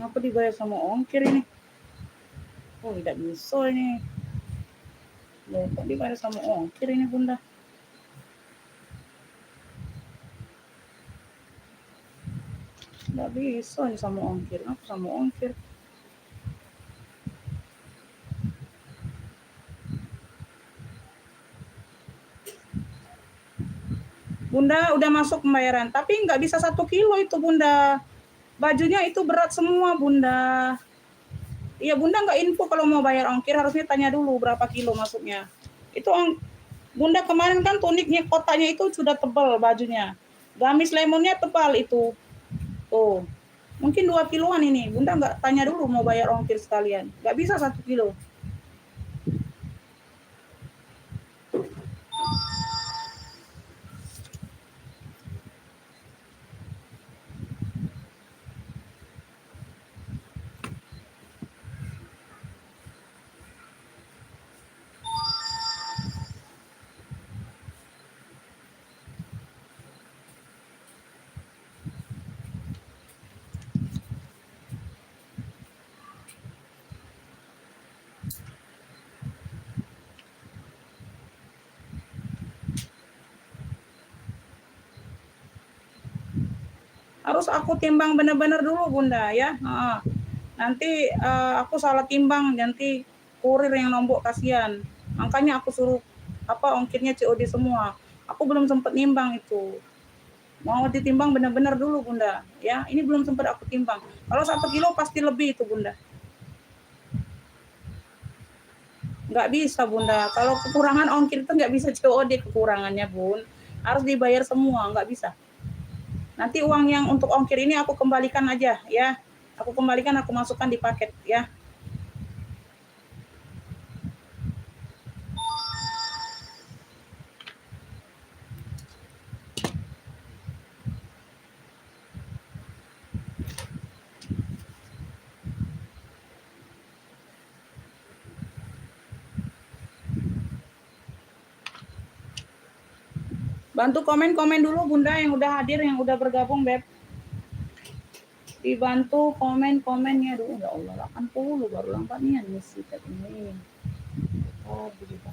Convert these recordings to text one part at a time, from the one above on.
Kenapa dibayar sama ongkir ini? Oh, tidak bisa ini. Loh, kok dibayar sama ongkir ini, Bunda? Tidak bisa ini sama ongkir. Apa sama ongkir? Bunda udah masuk pembayaran, tapi nggak bisa 1 kilo itu, Bunda. Bajunya itu berat semua, Bunda. Iya, Bunda nggak info kalau mau bayar ongkir, harusnya tanya dulu berapa kilo masuknya. Itu Bunda kemarin kan tuniknya kotanya itu sudah tebal bajunya. Gamis lemonnya tebal itu. Tuh. Mungkin 2 kiloan ini. Bunda nggak tanya dulu mau bayar ongkir sekalian. Nggak bisa 1 kilo. Harus aku timbang benar-benar dulu, Bunda ya. Nanti aku salah timbang, nanti kurir yang nombok kasihan. Makanya aku suruh ongkirnya COD semua. Aku belum sempat nimbang itu. Mau ditimbang benar-benar dulu, Bunda ya. Ini belum sempat aku timbang. Kalau 1 kilo pasti lebih itu, Bunda. Nggak bisa, Bunda. Kalau kekurangan ongkir itu nggak bisa COD kekurangannya, Bun. Harus dibayar semua, nggak bisa. Nanti uang yang untuk ongkir ini aku kembalikan aja ya. Aku kembalikan, aku masukkan di paket ya. Bantu komen-komen dulu, Bunda, yang udah hadir, yang udah bergabung, Beb. Dibantu komen-komennya dulu. Ya Allah, 80 baru lampanya nih sih ini. Oh, begitu.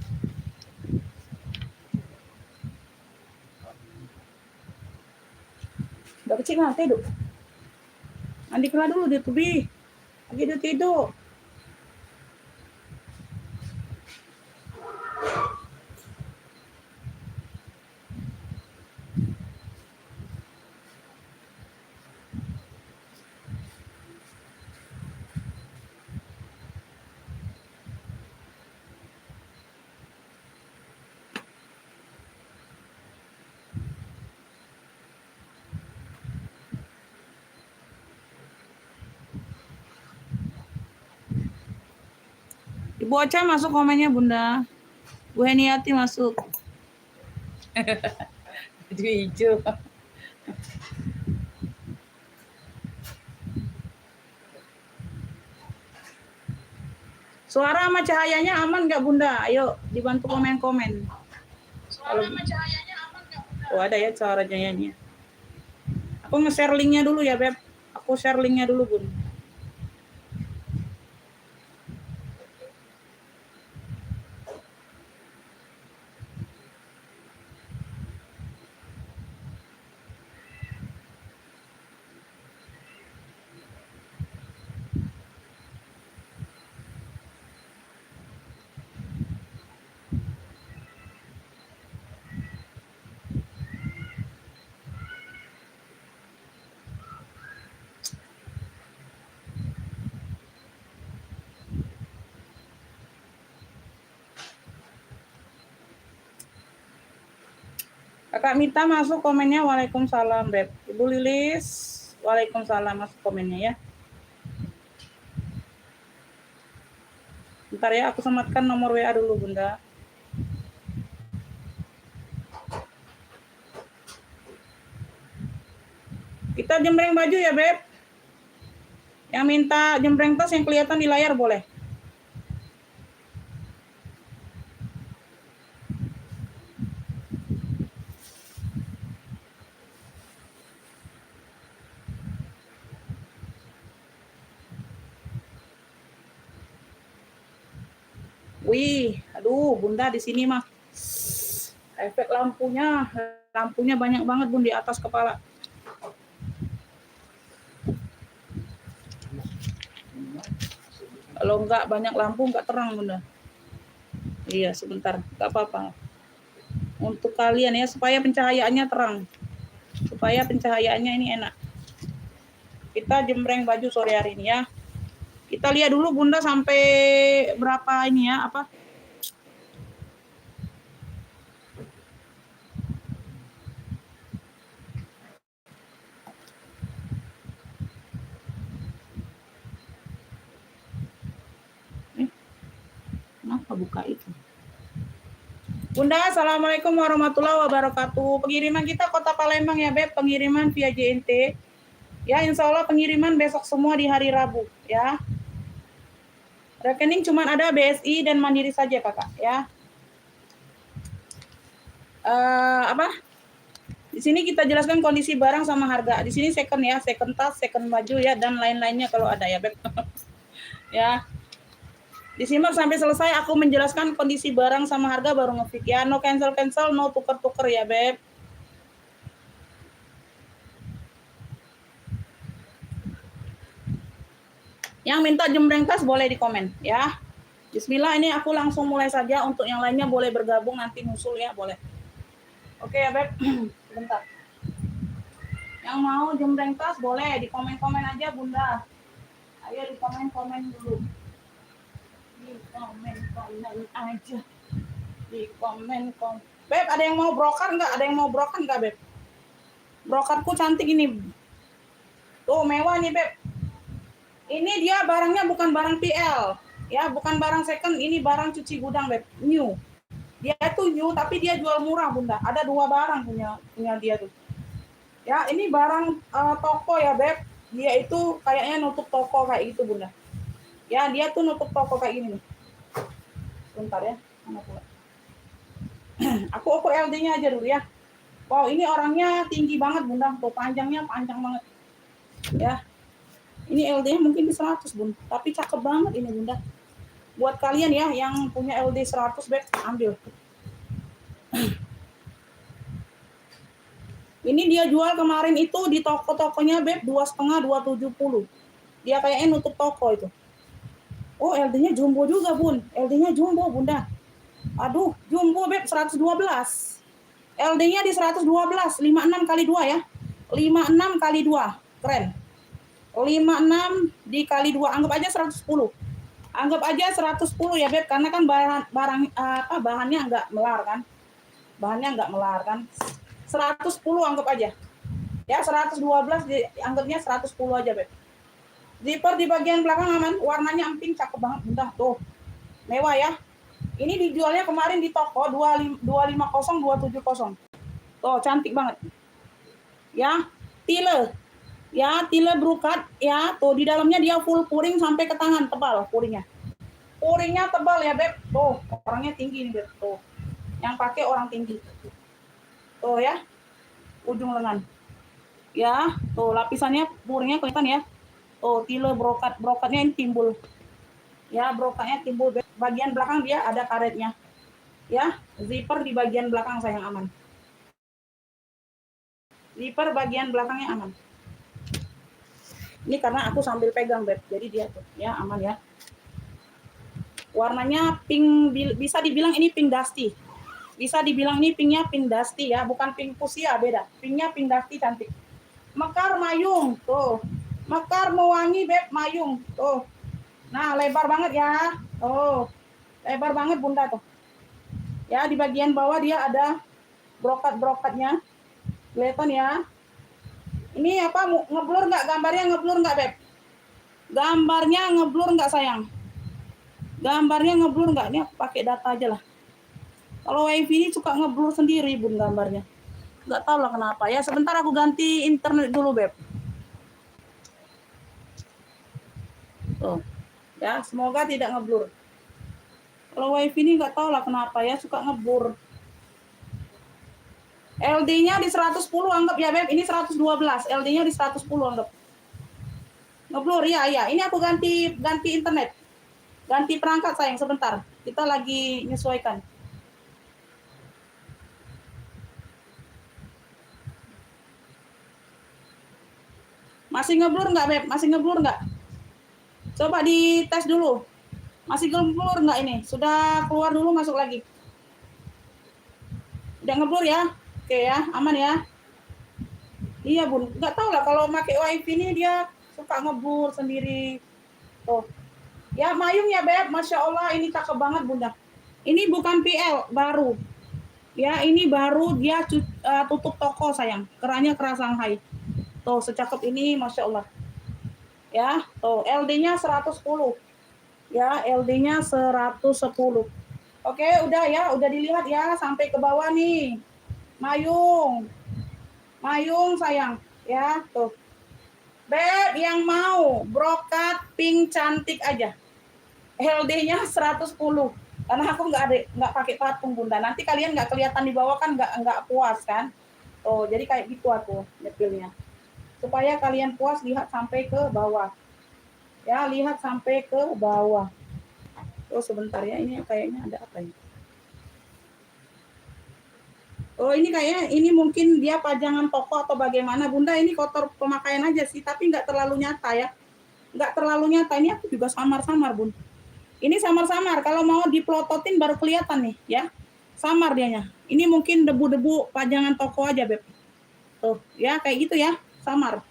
Udah kecil mah tidur. Andi kena dulu dia tubi. Lagi dia tidur. Ibu Ocha masuk komennya, Bunda. Bu Heniati masuk. Baju hijau. Suara sama cahayanya aman nggak, Bunda? Ayo dibantu komen-komen. Suara sama cahayanya aman nggak, Bunda? Oh, ada ya suara cahayanya. Aku nge-share linknya dulu ya, Beb. Aku share linknya dulu, Bun. Kakak Mita masuk komennya, Waalaikumsalam, Beb. Ibu Lilis, Waalaikumsalam, masuk komennya ya. Bentar ya, aku sematkan nomor WA dulu, Bunda. Kita jembreng baju ya, Beb. Yang minta jembreng tas yang kelihatan di layar boleh. Wih, aduh Bunda di sini mah efek lampunya banyak banget Bun di atas kepala. Kalau enggak banyak lampu enggak terang Bunda. Iya sebentar, enggak apa-apa. Untuk kalian ya supaya pencahayaannya terang, supaya pencahayaannya ini enak. Kita jembreng baju sore hari ini ya. Kita lihat dulu Bunda sampai berapa ini ya apa? Kenapa buka itu? Bunda, Assalamualaikum warahmatullahi wabarakatuh. Pengiriman kita Kota Palembang ya, Beb. Pengiriman via JNT. Ya, insya Allah pengiriman besok semua di hari Rabu, ya. Rekening cuma ada BSI dan Mandiri saja, Kakak, ya. Apa? Di sini kita jelaskan kondisi barang sama harga. Di sini second ya, second tas, second baju ya, dan lain-lainnya kalau ada ya, Beb. Ya. Disimak sampai selesai aku menjelaskan kondisi barang sama harga baru nge-fix ya. No cancel, no tuker-tuker ya, Beb. Yang minta jembreng tas boleh di komen ya. Bismillah, ini aku langsung mulai saja. Untuk yang lainnya boleh bergabung nanti nyusul ya, boleh. Oke ya, Beb. Bentar. Yang mau jembreng tas boleh di komen-komen aja, Bunda. Ayo di komen-komen dulu. Di komen-komen aja. Di komen-komen. Beb, ada yang mau broker nggak? Ada yang mau broker nggak, Beb? Brokerku cantik ini. Tuh, mewah nih, Beb. Ini dia barangnya bukan barang PL. Ya, bukan barang second. Ini barang cuci gudang, Beb. New. Dia itu new, tapi dia jual murah, Bunda. Ada 2 barang punya dia tuh. Ya, ini barang toko ya, Beb. Dia itu kayaknya nutup toko kayak gitu, Bunda. Ya, dia tuh nutup toko kayak gini nih. Bentar ya, mana pula. Aku ukur LD-nya aja dulu ya. Wow, ini orangnya tinggi banget, Bunda. Tuh panjangnya panjang banget. Ya. Ini LD-nya mungkin di 100, Bun. Tapi cakep banget ini, Bunda. Buat kalian ya yang punya LD 100, Beb, ambil. Ini dia jual kemarin itu di toko-tokonya, Beb, 2,5, 270. Dia kayaknya nutup toko itu. Oh, LD-nya jumbo juga, Bun. LD-nya jumbo, Bunda. Aduh, jumbo, Beb, 112. LD-nya di 112, 56 kali 2 ya. 56 kali 2. Keren. 56 dikali 2, anggap aja 110. Anggap aja 110 ya, Beb, karena kan bahannya enggak melar kan. Bahannya enggak melar kan. 110 anggap aja. Ya, 112 anggapnya 110 aja, Beb. Zipper di bagian belakang aman, warnanya emping, cakep banget, Bunda. Tuh. Mewah ya. Ini dijualnya kemarin di toko 250 270. Tuh, cantik banget. Ya, tile. Ya, tile brokat ya. Tuh di dalamnya dia full puring sampai ke tangan, tebal puringnya. Puringnya tebal ya, Beb. Tuh, orangnya tinggi nih, Beb. Tuh. Yang pakai orang tinggi. Tuh ya. Ujung lengan. Ya, tuh lapisannya puringnya kelihatan ya. Tuh, tile brokatnya ini timbul. Ya, brokatnya timbul. Bagian belakang dia ada karetnya. Ya, zipper di bagian belakang sayang aman. Zipper bagian belakangnya aman. Ini karena aku sambil pegang, Beb. Jadi dia tuh ya aman ya. Warnanya pink, bisa dibilang ini pink dusty. Bisa dibilang ini pinknya pink dusty ya, bukan pink fuchsia, beda. Pinknya pink dusty cantik. Mekar mayung, tuh. Mekar mewangi, Beb, mayung, tuh. Nah, lebar banget ya. Oh, lebar banget, Bunda tuh. Ya, di bagian bawah dia ada brokat-brokatnya. Kelihatan ya. Ini apa, ngeblur nggak gambarnya, ngeblur nggak, Beb? Gambarnya ngeblur nggak, sayang? Gambarnya ngeblur nggak? Ini aku pakai data aja lah. Kalau wifi ini suka ngeblur sendiri, Bun, gambarnya. Nggak tahu lah kenapa ya. Sebentar aku ganti internet dulu, Beb. Tuh. Ya, semoga tidak ngeblur. Kalau wifi ini nggak tahu lah kenapa ya, suka ngeblur. LD-nya di 110 anggap ya, Beb. Ini 112. LD-nya di 110 anggap. Ngeblur, iya. Ini aku ganti internet. Ganti perangkat, sayang, sebentar. Kita lagi menyesuaikan. Masih ngeblur nggak, Beb? Masih ngeblur nggak? Coba dites dulu. Masih ngeblur nggak ini? Sudah keluar dulu, masuk lagi. Udah ngeblur ya? Oke ya, aman ya? Iya, Bun. Nggak tahu lah kalau pakai wifi ini dia suka ngeblur sendiri. Tuh. Ya, mayung ya, Beb. Masya Allah, ini cakep banget, Bunda. Ini bukan PL, baru. Ya, ini baru dia tutup toko, sayang. Kerannya keras Shanghai. Tuh, secakep ini, Masya Allah. Ya, tuh, LD-nya 110. Ya, LD-nya 110. Oke, udah ya, udah dilihat ya, sampai ke bawah nih. Mayung. Mayung, sayang. Ya, tuh. Beb, yang mau brokat pink cantik aja. LD-nya 110. Karena aku nggak pakai patung, Bunda. Nanti kalian nggak kelihatan di bawah kan nggak puas kan. Oh, jadi kayak gitu aku nyepilnya. Supaya kalian puas, lihat sampai ke bawah. Ya, lihat sampai ke bawah. Oh, sebentar ya, ini kayaknya ada apa ini? Oh, ini kayaknya ini mungkin dia pajangan toko atau bagaimana, Bunda. Ini kotor pemakaian aja sih, tapi nggak terlalu nyata ya. Nggak terlalu nyata. Ini aku juga samar-samar, Bun. Ini samar-samar. Kalau mau diplototin baru kelihatan nih, ya. Samar dianya. Ini mungkin debu-debu pajangan toko aja, Beb. Tuh, ya kayak gitu ya, samar.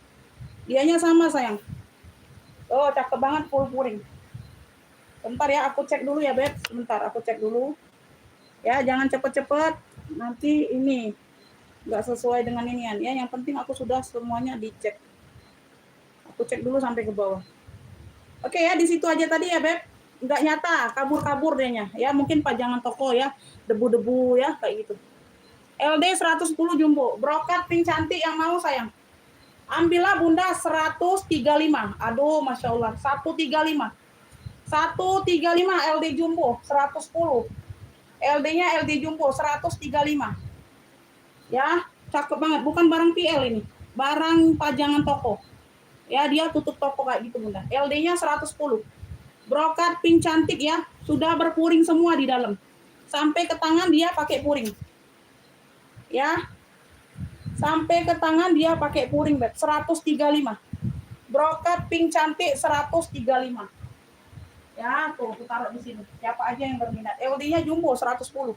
Dianya sama, sayang. Oh, cakep banget, full puring. Bentar ya, aku cek dulu ya, Beb. Sebentar, aku cek dulu. Ya, jangan cepet-cepet. Nanti ini nggak sesuai dengan inian ya. Yang penting aku sudah semuanya dicek. Aku cek dulu sampai ke bawah. Oke ya, di situ aja tadi ya, Beb. Nggak nyata, kabur-kabur dianya. Ya, mungkin pajangan toko ya, debu-debu ya, kayak gitu. LD 110 jumbo, brokat pink cantik yang mau, sayang. Ambillah, Bunda, 135. Aduh, Masya Allah, 135. 135 LD jumbo, 110. LD-nya LD jumbo, 135. Ya, cakep banget. Bukan barang PL ini, barang pajangan toko. Ya, dia tutup toko kayak gitu, Bunda. LD-nya 110. Brokat pink cantik ya, sudah berpuring semua di dalam. Sampai ke tangan dia pakai puring. Ya. Sampai ke tangan dia pakai puring, Beb. 135. Brokat pink cantik 135. Ya, tuh aku taruh di sini. Siapa aja yang berminat. LD-nya jumbo 110.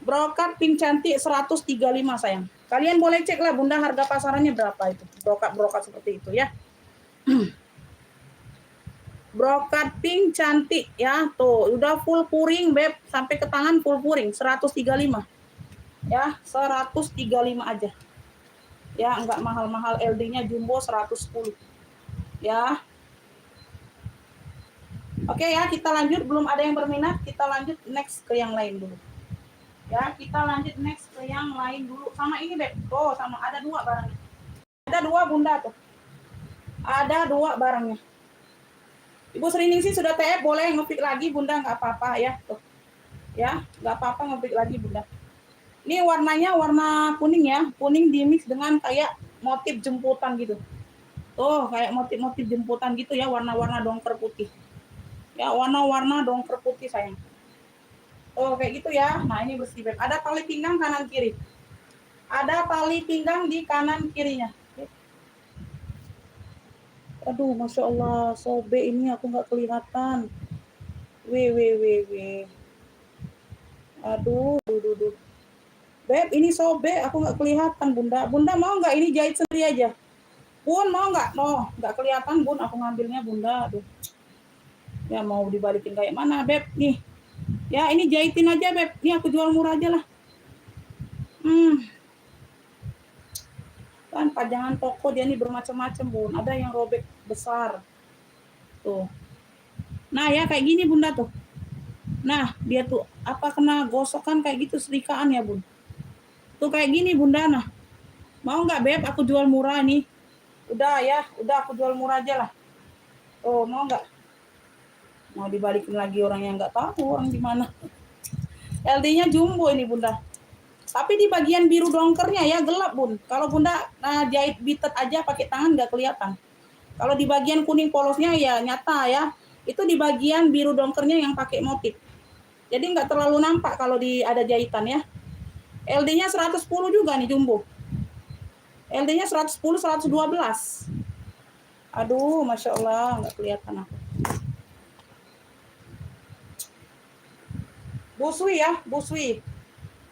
Brokat pink cantik 135, sayang. Kalian boleh cek lah, Bunda, harga pasarannya berapa itu. Brokat seperti itu ya. Brokat pink cantik ya, tuh udah full puring, Beb, sampai ke tangan full puring 135. Ya, 135 aja. Ya, enggak mahal-mahal, LD-nya jumbo 110. Ya. Oke ya, kita lanjut, belum ada yang berminat, kita lanjut next ke yang lain dulu. Ya, kita lanjut next ke yang lain dulu. Sama ini, Beb. Oh, sama ada 2 barangnya. Ada 2, Bunda tuh. Ada 2 barangnya. Ibu Serining sih sudah TF, boleh ngepick lagi, Bunda, nggak apa-apa ya. Tuh. Ya, nggak apa-apa ngepick lagi, Bunda. Ini warnanya warna kuning ya, kuning dimix dengan kayak motif jemputan gitu. Tuh, kayak motif-motif jemputan gitu ya, warna-warna dongker putih. Ya, warna-warna dongker putih, sayang. Oh, kayak gitu ya. Nah, ini bersih, Beb. Ada tali pinggang kanan kiri. Ada tali pinggang di kanan kirinya. Aduh, Masya Allah, sobe ini aku nggak kelihatan. Weh. Aduh. Beb, ini sobe, aku nggak kelihatan, Bunda. Bunda mau nggak ini jahit sendiri aja? Bun, mau nggak? No, nggak kelihatan, Bun. Aku ngambilnya, Bunda. Aduh. Ya, mau dibalikin kayak mana, Beb? Nih. Ya, ini jahitin aja, Beb. Ini aku jual murah aja lah. Kan pajangan toko dia nih bermacam-macam, Bun. Ada yang robek besar. Tuh. Nah, ya kayak gini, Bunda tuh. Nah, dia tuh apa kena gosokan kayak gitu, serikaan ya, Bun. Tuh kayak gini, Bunda. Nah, mau nggak, Beb? Aku jual murah nih. Udah ya, udah aku jual murah aja lah. Oh, mau nggak? Mau dibalikin lagi orang yang nggak tahu orang di mana. LD-nya jumbo ini, Bunda. Tapi di bagian biru dongkernya ya gelap, Bun. Kalau Bunda jahit bitet aja pakai tangan nggak kelihatan. Kalau di bagian kuning polosnya ya nyata ya. Itu di bagian biru dongkernya yang pakai motif. Jadi nggak terlalu nampak kalau ada jahitan ya. LD-nya 110 juga nih jumbo. LD-nya 110, 112. Aduh, Masya Allah, nggak kelihatan aku. Busui ya, Busui.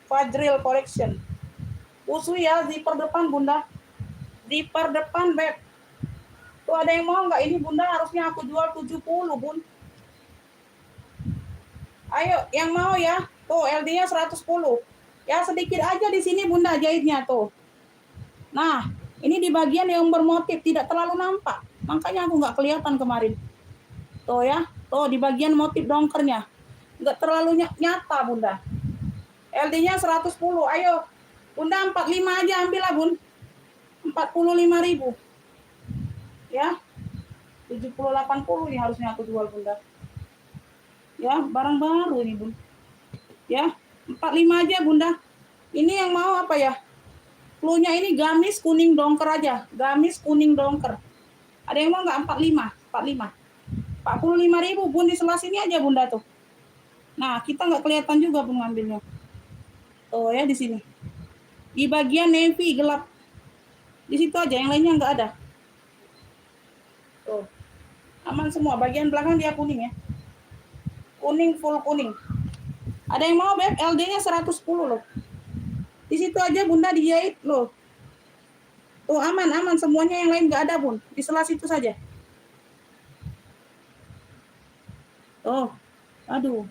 Fajril Collection. Busui ya, zipper depan bunda. Zipper depan, Beb. Tuh ada yang mau nggak ini bunda? Harusnya aku jual 70, bun. Ayo, yang mau ya. Tuh, LD-nya 110. Ya, sedikit aja di sini bunda jahitnya tuh. Nah, ini di bagian yang bermotif, tidak terlalu nampak. Makanya aku nggak kelihatan kemarin. Tuh ya, tuh di bagian motif dongkernya. Nggak terlalu nyata bunda. LD-nya 110, ayo. Bunda 45 aja ambil lah bun. 45.000. Ya, 70-80 nih harusnya aku jual bunda. Ya, barang baru ini bun. Ya, 45 aja bunda. Ini yang mau apa ya? Cluenya ini gamis kuning dongker aja. Gamis kuning dongker. Ada yang mau nggak 45? 45.000 bun, di sebelah sini aja bunda tuh. Nah, kita nggak kelihatan juga bun ngambilnya. Tuh ya di sini. Di bagian navy gelap. Di situ aja, yang lainnya nggak ada. Tuh. Aman semua. Bagian belakang dia kuning ya. Kuning, full kuning. Ada yang mau Beb? LD-nya 110 loh. Di situ aja bunda dijahit loh. Tuh aman semuanya, yang lain nggak ada bun. Di sebelah situ saja. Tuh. Aduh.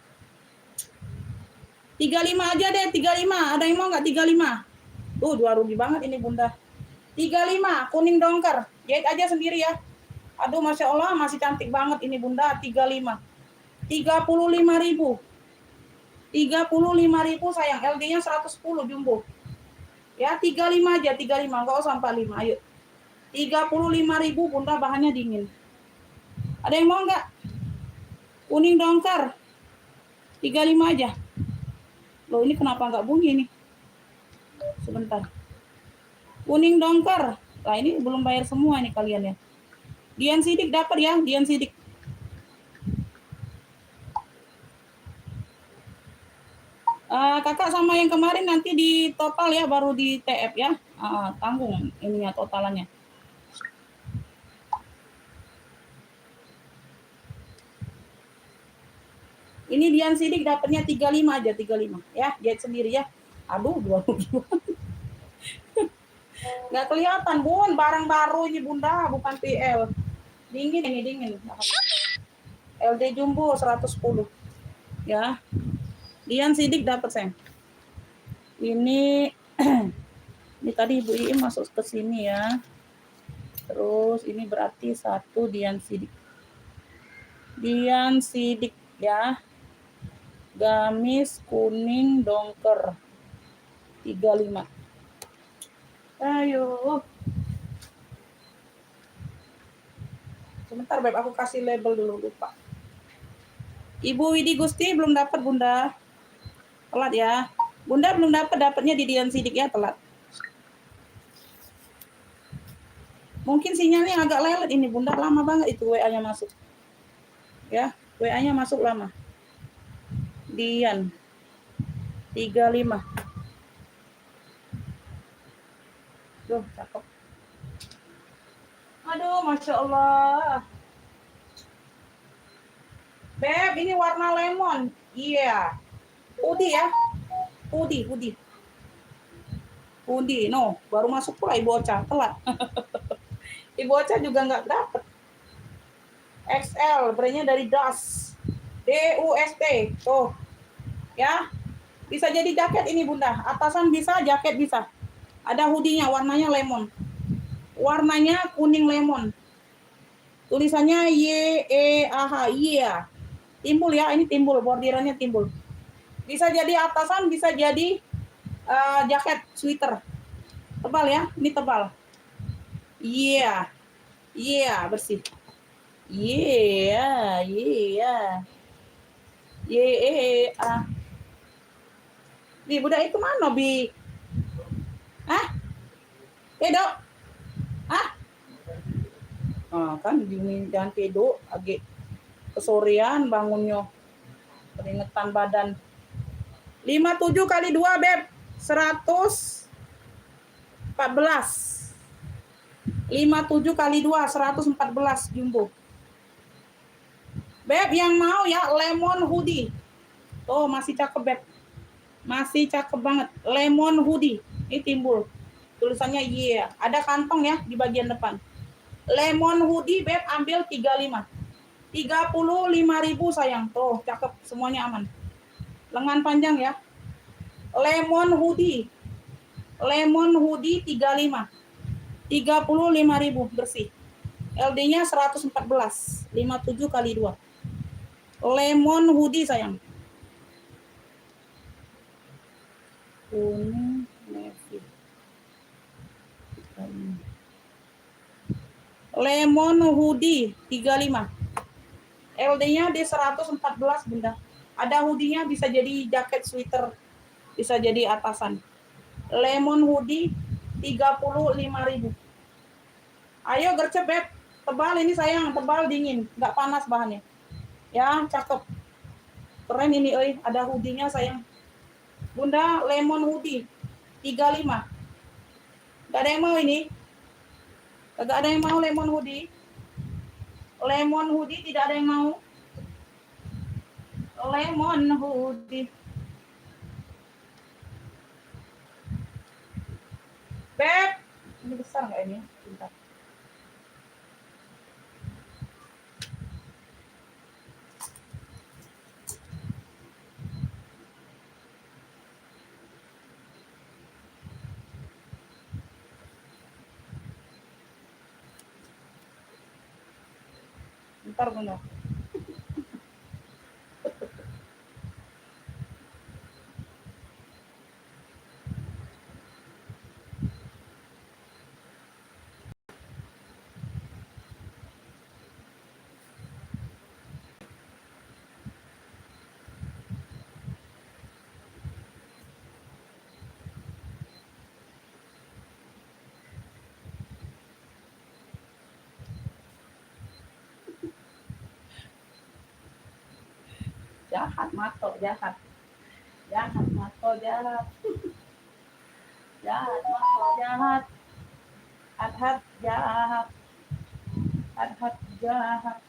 35 aja deh, 35. Ada yang mau nggak 35? Tuh, dua rugi banget ini bunda. 35 kuning dongker. Jahit aja sendiri ya. Aduh, Masya Allah, masih cantik banget ini bunda. 35. 35.000. 35.000 sayang. LD-nya 110 jumbo. Ya, 35 aja, 35. Enggak usah 45. Ayo. 35.000 bunda, bahannya dingin. Ada yang mau nggak? Kuning dongker. 35 aja. Loh, ini kenapa nggak bunyi nih? Sebentar. Kuning dongker. Nah, ini belum bayar semua nih kalian ya. Dian Sidik dapat ya, Dian Sidik. Kakak sama yang kemarin nanti di total ya, baru di TF ya. Tanggung ininya totalannya. Ini Dian Sidik dapatnya 35 aja, 35 ya, jahit sendiri ya. Aduh, 20. Nggak kelihatan bun, barang baru ini bunda, bukan PL. Dingin ini, dingin. LD jumbo 110 ya. Dian Sidik dapat sayang. Ini ini tadi Ibu Iim masuk ke sini ya. Terus ini berarti satu Dian Sidik. Dian Sidik ya. Gamis kuning dongker 35. Ayo. Sebentar Beb, aku kasih label dulu, lupa. Ibu Widi Gusti belum dapat bunda. Telat ya. Bunda belum dapatnya di Dian Sidik ya, telat. Mungkin sinyalnya agak lelet ini bunda, lama banget itu WA-nya masuk. Ya, WA-nya masuk lama. Dian 35. Duh, cakep. Aduh, Masya Allah. Beb, ini warna lemon. Iya. Putih ya. Putih. No, baru masuk pula Ibu Ocha, telat. Ibu Ocha juga nggak dapet. XL, brandnya dari DUST. DUST. Tuh. Ya. Bisa jadi jaket ini bunda. Atasan bisa, jaket bisa. Ada hoodie-nya, warnanya lemon. Warnanya kuning lemon. Tulisannya YEAH. Iya. Timbul ya, ini timbul, bordirannya timbul. Bisa jadi atasan, bisa jadi jaket, sweater. Tebal ya, ini tebal. Iya. Bersih. Iya. Bi, budak itu mana, Bi? Dok? Kan jangan tidur, agak kesorean bangunnya. Keringetan badan. 57 kali 2, Beb. 114. 57 kali 2, 114 jumbo. Beb, yang mau ya lemon hoodie. Oh, masih cakep, Beb. Masih cakep banget. Lemon hoodie. Ini timbul. Tulisannya iya. Ada kantong ya di bagian depan. Lemon hoodie, Beb, ambil 35. 35.000 sayang. Tuh, cakep. Semuanya aman. Lengan panjang ya. Lemon hoodie. Lemon hoodie 35. 35.000 bersih. LD-nya 114. 57 kali 2. Lemon hoodie sayang. Kuning, navy. Lemon hoodie 35. LD-nya di 114, Bunda. Ada hoodie-nya, bisa jadi jaket sweater, bisa jadi atasan. Lemon hoodie 35.000. Ayo gercep, Beb. Tebal ini sayang, tebal dingin, nggak panas bahannya. Ya, cakep. Keren ini, ada hoodie-nya sayang. Bunda, lemon hoodie 35. Gak ada yang mau ini? Gak ada yang mau lemon hoodie? Lemon hoodie tidak ada yang mau? Lemon hoodie. Beb, ini besar nggak ini? Bentar. Bentar, Bunda. Jahat, Mato, jahat. Jahat, Mato, jahat. Jahat, Mato, jahat. Adhat, jahat. Adhat, jahat.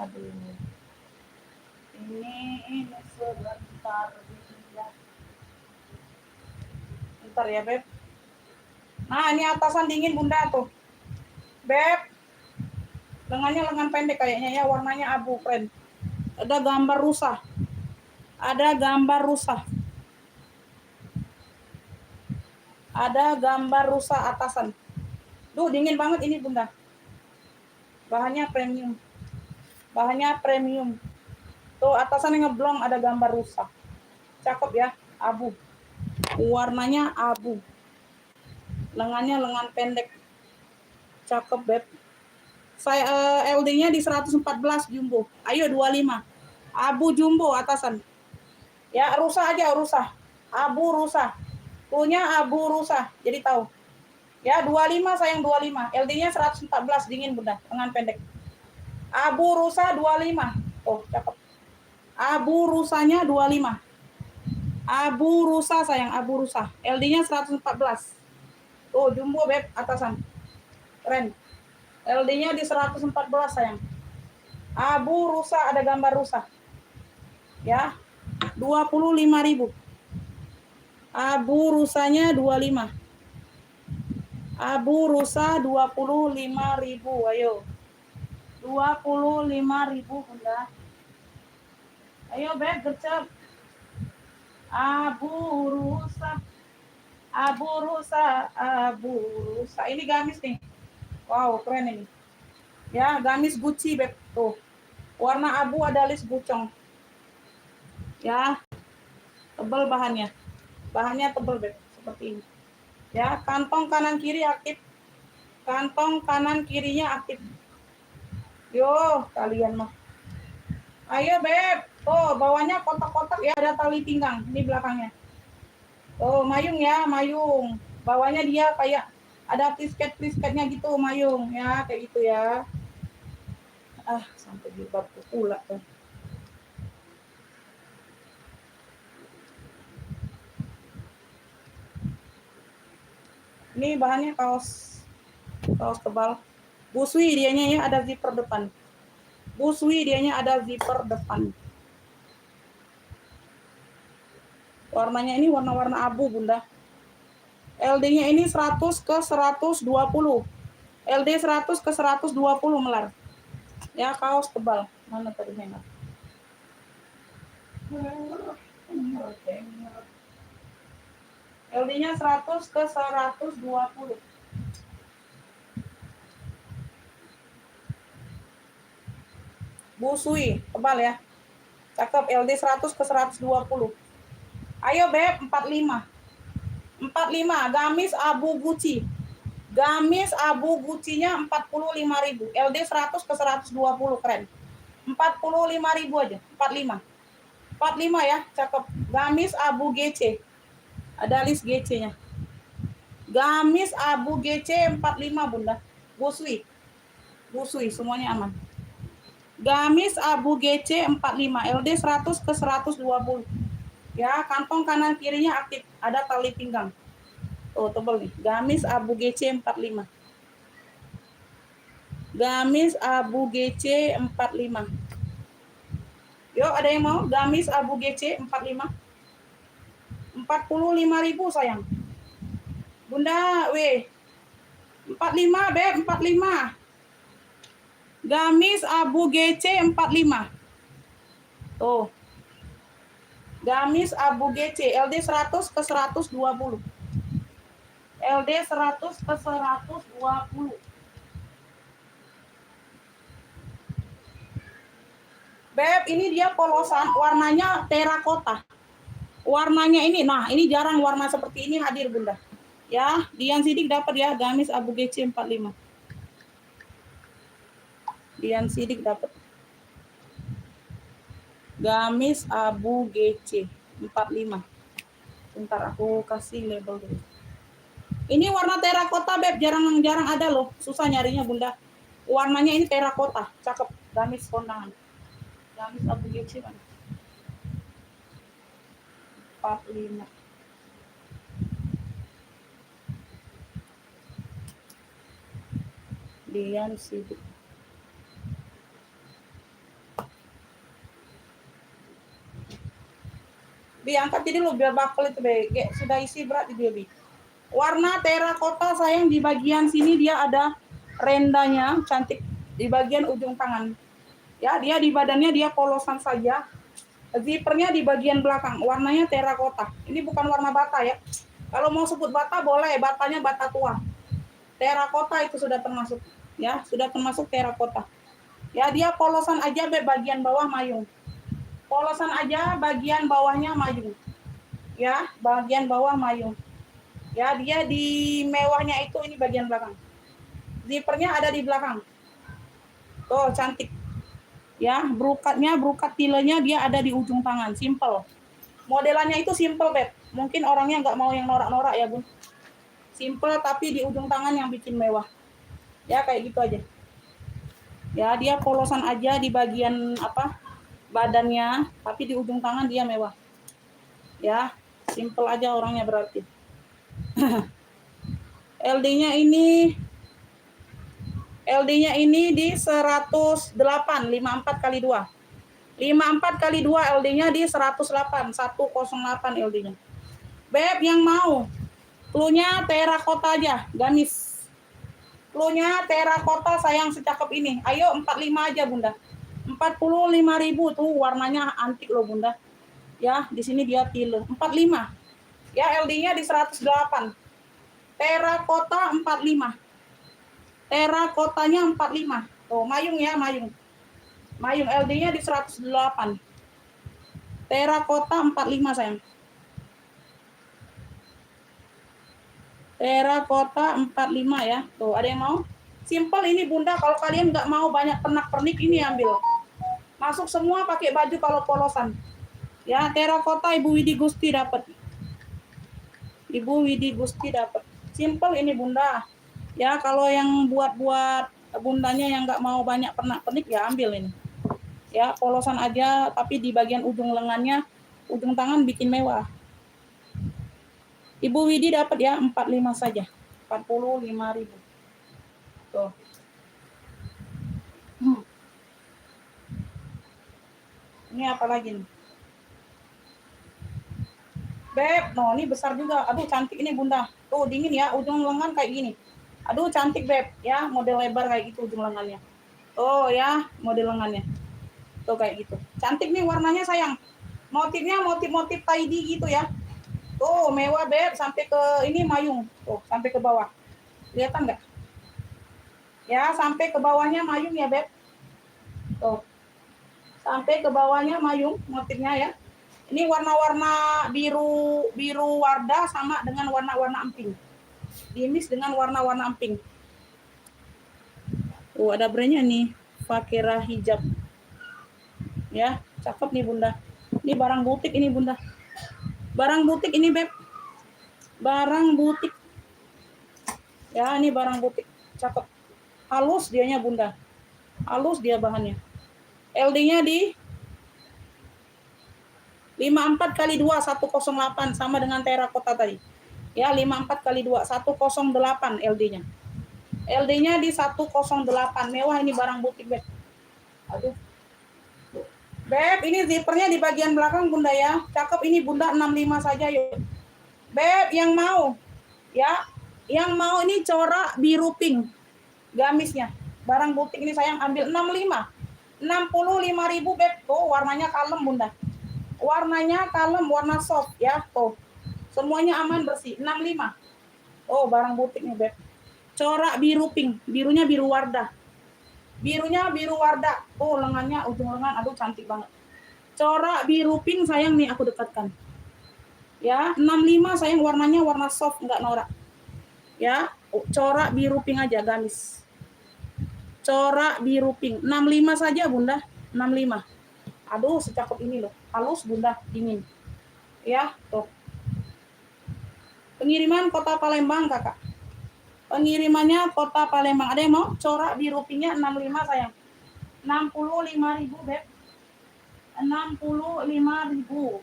Aduh. Ini sebentar. Bentar ya, Beb. Nah, ini atasan dingin, Bunda, tuh. Beb. Lengannya lengan pendek kayaknya ya, warnanya abu, keren. Ada gambar rusa. Ada gambar rusa. Ada gambar rusa atasan. Duh, dingin banget ini, Bunda. Bahannya premium. Bahannya premium. Tuh, atasan yang ngeblong ada gambar rusa. Cakep ya, abu. Warnanya abu. Lengannya lengan pendek. Cakep, Beb. Saya LD-nya di 114 jumbo. Ayo 25. Abu jumbo atasan. Ya, rusa aja, rusa. Abu rusa. Punya abu rusa. Jadi tahu. Ya, 25 sayang, 25. LD-nya 114 dingin, Bunda. Lengan pendek. Abu rusa 25. Oh, cakep. Abu rusanya 25. Abu rusa sayang, abu rusa. LD-nya 114. Tuh, jumbo, Beb, atasan. Keren. LD-nya di 114 sayang. Abu rusa, ada gambar rusa. Ya. 25.000. Abu rusanya 25. Abu rusa 25.000. Ayo. 25.000, Bunda. Ayo, Beb, gercep. Abu rusa. Abu rusa, abu rusa. Ini gamis nih. Wow, keren ini. Ya, gamis Gucci, Beb. Tuh. Warna abu ada list bucong. Ya, tebal bahannya. Bahannya tebal, Beb. Seperti ini. Ya, kantong kanan kiri aktif. Kantong kanan kirinya aktif. Yo, kalian mah. Ayo, Beb. Tuh, bawahnya kotak-kotak ya, ada tali pinggang. Ini belakangnya. Tuh, mayung ya, mayung. Bawahnya dia kayak ada plisket-plisketnya gitu, mayung ya, kayak gitu ya. Ah, sampai jilbabku pula tuh. Ini bahannya kaos tebal. Busui dianya ya, ada zipper depan. Busui dianya ada zipper depan. Warnanya ini warna-warna abu, Bunda. LD-nya ini 100 ke 120. LD 100 ke 120 melar. Ya, kaos tebal. Mana tadi hanger? LD-nya 100 ke 120. Busui, tebal ya. Cakep, LD 100 ke 120. Ayo Beb, 45. 45, gamis abu Gucci. Gamis abu Gucci-nya 45.000. LD 100 ke 120, keren. 45.000 aja, 45. 45 ya, cakep. Gamis abu GC. Ada list GC-nya. Gamis abu GC 45, Bunda. Busui. Busui, semuanya aman. Gamis abu GC 45, LD 100 ke 120. Ya, kantong kanan kirinya aktif, ada tali pinggang. Oh, tebal nih. Gamis abu GC 45. Gamis abu GC 45. Yuk, ada yang mau? Gamis abu GC 45. 45.000 sayang. Bunda, weh. 45, Beb, 45. Gamis abu GC 45. Tuh. Gamis abu GC LD 100 ke 120. LD 100 ke 120. Beb, ini dia polosan, warnanya terakota. Warnanya ini, nah ini jarang warna seperti ini hadir, Bunda. Ya, Dian Sidik dapat ya, gamis abu GC 45. Dian Sidik dapat. Gamis abu GC 45. Bentar aku kasih label dulu. Ini warna terakota, Beb, jarang ada loh. Susah nyarinya, Bunda. Warnanya ini terakota, cakep. Gamis kondangan. Gamis abu GC kan. 45. Dian Sidik. Angkat jadi lo biar bakal itu, Be. Sudah isi berat dia, Bi. Warna terakota sayang, di bagian sini dia ada rendanya cantik di bagian ujung tangan. Ya, dia di badannya dia polosan saja. Zippernya di bagian belakang, warnanya terakota. Ini bukan warna bata ya. Kalau mau sebut bata boleh, batanya bata tua. Terakota itu sudah termasuk, ya, sudah termasuk terakota. Ya, dia polosan aja, Be, bagian bawah mayung. Polosan aja, bagian bawahnya mayung. Ya, bagian bawah mayung. Ya, dia di mewahnya itu ini bagian belakang. Zippernya ada di belakang. Tuh, cantik. Ya, brukat tilenya dia ada di ujung tangan, simple. Modelannya itu simple, Beb. Mungkin orangnya nggak mau yang norak-norak ya, Bun. Simple tapi di ujung tangan yang bikin mewah. Ya, kayak gitu aja. Ya, dia polosan aja di bagian badannya, tapi di ujung tangan dia mewah. Ya, simple aja orangnya berarti. LD-nya ini di 108, 54 kali 2. 54 kali 2 LD-nya di 108, 108 LD-nya. Beb, yang mau cluenya terakota aja, gamis. Cluenya terakota sayang, secakep ini. Ayo 45 aja, Bunda. 45.000 tuh, warnanya antik loh, Bunda. Ya, di sini dia tile. 45. Ya, LD-nya di 108. Terakota 45. Terakotanya 45. Tuh, mayung ya, mayung. Mayung LD-nya di 108. Terakota 45 sayang. Terakota 45 ya. Tuh, ada yang mau? Simple ini, Bunda. Kalau kalian nggak mau banyak pernak-pernik, ini ambil. Masuk semua pakai baju kalau polosan. Ya, terakota Ibu Widi Gusti dapat. Ibu Widi Gusti dapat. Simple ini, Bunda. Ya, kalau yang buat bundanya yang nggak mau banyak pernak-pernik, ya ambil ini. Ya, polosan aja, tapi di bagian ujung lengannya, ujung tangan bikin mewah. Ibu Widi dapat ya, 45 saja. 45.000. Tuh. Ini apa lagi nih? Beb, no ini besar juga. Aduh cantik ini bunda. Tuh dingin ya, ujung lengan kayak gini. Aduh cantik beb, ya model lebar kayak gitu ujung lengannya. Oh ya, model lengannya. Tuh kayak gitu. Cantik nih warnanya sayang. Motifnya motif-motif tidy gitu ya. Tuh mewah beb, sampai ke ini mayung. Tuh sampai ke bawah. Kelihatan nggak? Ya sampai ke bawahnya mayung ya beb. Tuh sampai ke bawahnya mayung motifnya ya. Ini warna-warna biru wardah sama dengan warna-warna emping. Dimis dengan warna-warna emping. Oh, ada brandnya nih, Fakira hijab. Ya, cakep nih bunda. Ini barang butik ini bunda. Barang butik ini beb. Barang butik. Ya, ini barang butik. Cakep. Halus dianya bunda. Halus dia bahannya. LD-nya di 54 kali 2 108 sama dengan terakota tadi. Ya, 54 kali 2 108 LD-nya. LD-nya di 108. Mewah ini barang butik, Beb. Aduh. Beb, ini zippernya di bagian belakang, Bunda ya. Cakep ini Bunda 65 saja yuk. Beb, yang mau ya. Yang mau ini corak biru pink. Gamisnya. Barang butik ini sayang ambil 65. 65.000 Beb. Tuh warnanya kalem Bunda. Warnanya kalem, warna soft ya. Tuh. Semuanya aman bersih. 65. Oh, barang butik nih Beb. Corak biru pink, birunya biru wardah. Birunya biru wardah. Oh, lengannya ujung lengan aduh cantik banget. Corak biru pink sayang nih aku dekatkan. Ya, 65 sayang warnanya warna soft enggak norak. Ya, corak biru pink aja gamis. Corak biru pink 65 saja Bunda, 65. Aduh, secakep ini loh. Halus Bunda, dingin. Ya, tuh. Pengiriman Kota Palembang, Kakak. Pengirimannya Kota Palembang. Ada yang mau? Corak biru pinknya 65 sayang. 65.000 Beb. 65.000.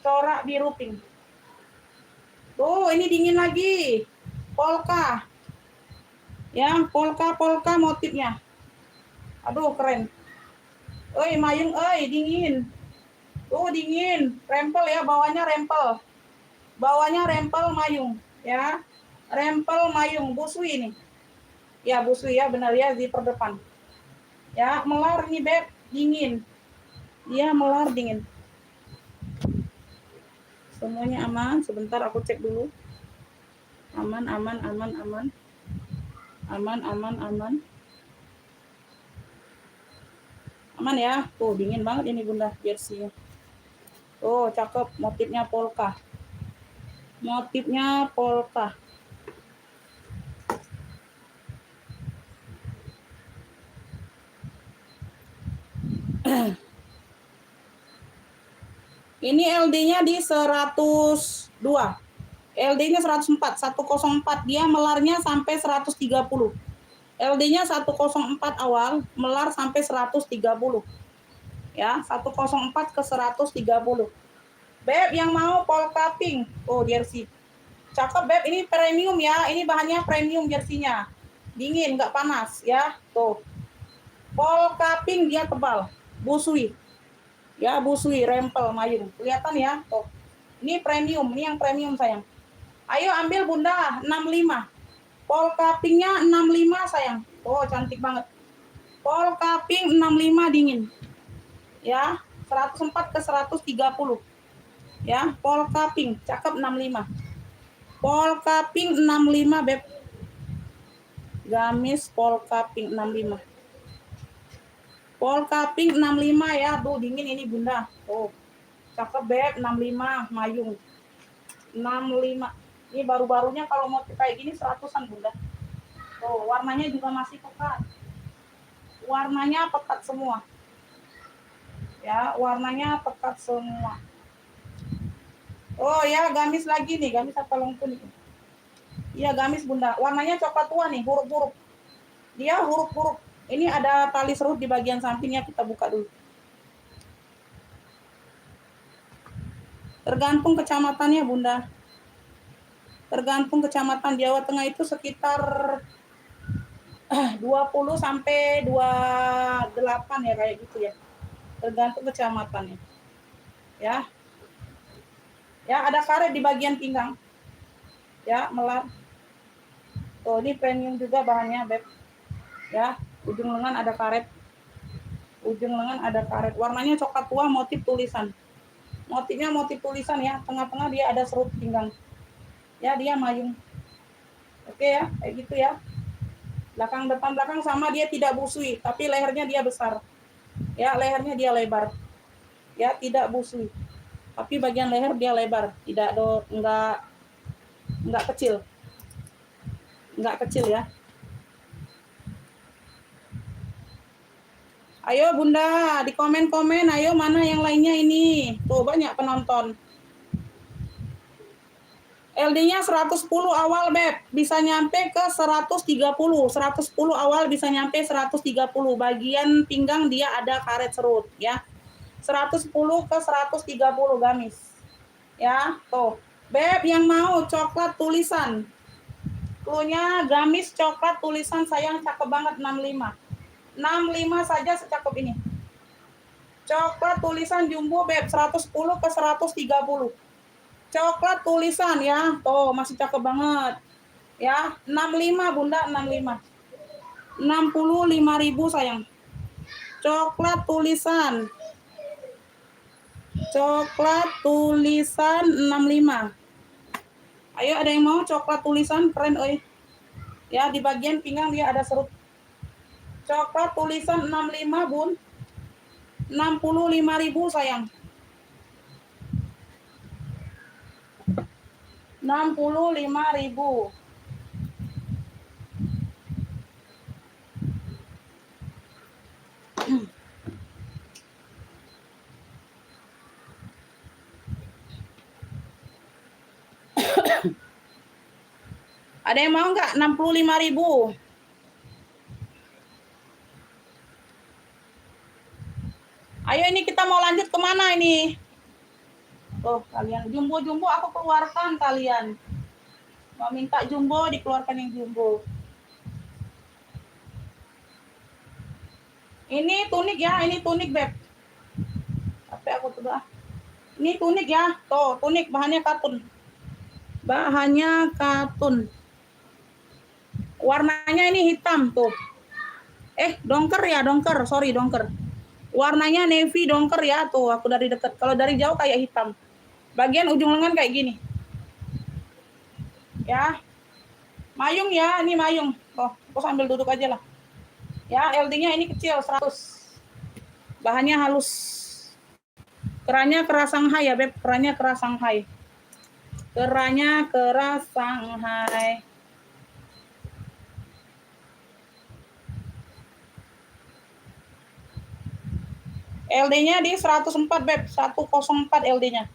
Corak biru pink. Tuh, ini dingin lagi. Polka. Ya, polka motifnya. Aduh, keren. Oi, mayung, dingin. Tuh, dingin. Rempel ya, bawahnya rempel. Bawahnya rempel mayung, ya. Rempel mayung, busui ini. Ya, busui ya, benar ya, zipper depan. Ya, melar nih, Beb, dingin. Dia melar dingin. Semuanya aman, sebentar aku cek dulu. Aman. Aman ya, tuh dingin banget ini Bunda, jersey-nya. Tuh, cakep, motifnya polka. Motifnya polka. Ini LD-nya di 102. LD-nya 104, 104. Dia melarnya sampai 130. LD-nya 104 awal, melar sampai 130. Ya, 104 ke 130. Beb, yang mau polka pink. Oh, jersey. Cakep, Beb. Ini premium ya. Ini bahannya premium jersey-nya. Dingin, nggak panas ya. Tuh. Polka pink dia tebal. Busui. Ya, busui, rempel, mayung. Kelihatan ya? Tuh. Ini premium, ini yang premium sayang. Ayo ambil Bunda, 65. Polka pinknya 65 sayang. Oh, cantik banget. Polka pink 65 dingin. Ya, 104 ke 130. Ya, polka pink, cakep 65. Polka pink 65, Beb. Gamis polka pink 65. Polka pink 65 ya, tuh dingin ini Bunda. Tuh. Cakep Beb, 65 mayung. 65. Ini baru-barunya kalau mau kayak gini 100-an Bunda. Tuh, warnanya juga masih pekat. Warnanya pekat semua. Ya, warnanya pekat semua. Oh ya, gamis lagi nih, gamis apa longku nih? Iya, gamis Bunda. Warnanya coklat tua nih, huruf-huruf. Dia huruf-huruf. Ini ada tali serut di bagian sampingnya, kita buka dulu. Tergantung kecamatannya Bunda. Tergantung kecamatan. Jawa Tengah itu sekitar 20 sampai 28 ya kayak gitu ya. Tergantung kecamatannya. Ya. Ya, ada karet di bagian pinggang. Ya, melar. Tuh, ini premium juga bahannya, Beb. Ya, ujung lengan ada karet. Ujung lengan ada karet. Warnanya coklat tua, motif tulisan. Motifnya motif tulisan ya. Tengah-tengah dia ada serut pinggang. Ya, dia mayung. Oke ya, kayak gitu ya. Belakang depan belakang sama, dia tidak busui, tapi lehernya dia besar. Ya, lehernya dia lebar. Ya, tidak busui. Tapi bagian leher dia lebar, tidak enggak kecil. Enggak kecil ya. Ayo Bunda, di komen-komen, ayo mana yang lainnya ini. Tuh banyak penonton. LD-nya 110 awal, Beb. Bisa nyampe ke 130. 110 awal bisa nyampe 130. Bagian pinggang dia ada karet serut, ya. 110 ke 130 gamis. Ya, tuh. Beb yang mau coklat tulisan. Cluenya gamis coklat tulisan, sayang, cakep banget 65. 65 saja secakep ini. Coklat tulisan jumbo, Beb, 110 ke 130. Coklat tulisan ya. Tuh, masih cakep banget. Ya, 65 Bunda, 65. 65.000 sayang. Coklat tulisan. Coklat tulisan 65. Ayo, ada yang mau coklat tulisan? Keren, oi. Ya, di bagian pinggang dia ada serut. Coklat tulisan 65, Bun. 65.000 sayang. 65.000. Ada yang mau nggak? 65.000. Ayo, ini kita mau lanjut kemana ini? Oh, kalian jumbo-jumbo aku keluarkan kalian. Mau minta jumbo, dikeluarkan yang jumbo. Ini tunik ya, ini tunik, Beb. Tapi aku tuh dah. Ini tunik ya. Tuh, tunik bahannya katun. Bahannya katun. Warnanya ini hitam tuh. Dongker ya, dongker. Sorry, dongker. Warnanya navy dongker ya, tuh aku dari dekat. Kalau dari jauh kayak hitam. Bagian ujung lengan kayak gini. Ya. Mayung ya, ini mayung. Oh, aku sambil duduk aja lah. Ya, LD-nya ini kecil 100. Bahannya halus. Kerannya keras Shanghai ya, Beb. Kerannya keras Shanghai. Kerannya keras Shanghai. LD-nya di 104, Beb. 104 LD-nya.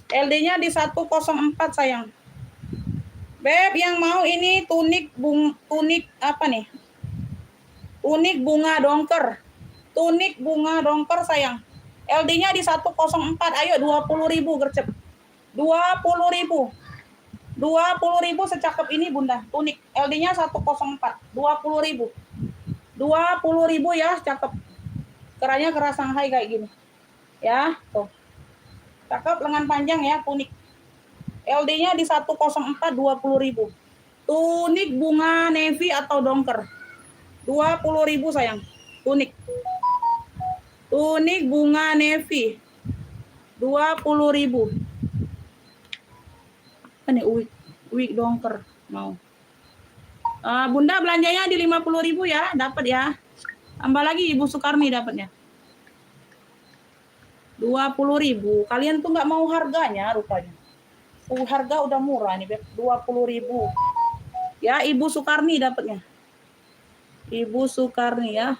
LD-nya di 104 sayang. Beb yang mau ini tunik tunik apa nih? Tunik bunga dongker. Tunik bunga dongker sayang. LD-nya di 104. Ayo 20.000 gercep. 20.000. 20.000 secakep ini Bunda. Tunik. LD-nya 104. 20.000. 20.000 ya, cakep. Kerannya keras Shanghai kayak gini. Ya, tuh. Cakep, lengan panjang ya, tunik. LD-nya di 104, 20.000. Tunik bunga navy atau dongker. 20.000 sayang. Tunik. Tunik bunga navy. 20.000. Ini wig dongker mau. Bunda belanjanya di 50.000 ya, dapat ya. Tambah lagi Ibu Sukarni dapatnya. 20.000. Kalian tuh nggak mau harganya rupanya. Harga udah murah nih, Beb. 20.000. Ya, Ibu Sukarni dapatnya. Ibu Sukarni ya.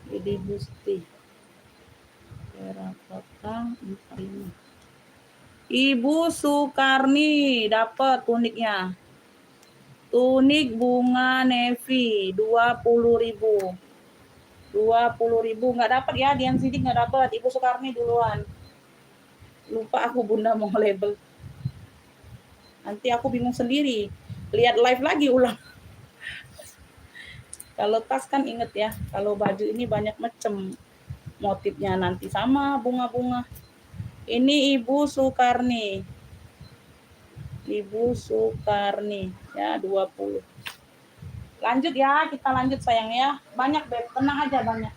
Jadi Gusti. Terakota 45. Ibu Sukarni dapat tuniknya. Tunik bunga navy 20.000. 20.000 nggak dapat ya, Dian Sidik nggak dapat. Ibu Sukarni duluan. Lupa aku Bunda mau label. Nanti aku bingung sendiri. Lihat live lagi ulang. Kalau tas kan inget ya, kalau baju ini banyak macam motifnya nanti sama bunga-bunga. Ini Ibu Sukarni. Ibu Sukarni ya 20. Lanjut ya, kita lanjut sayang ya. Banyak Beb, tenang aja banyak.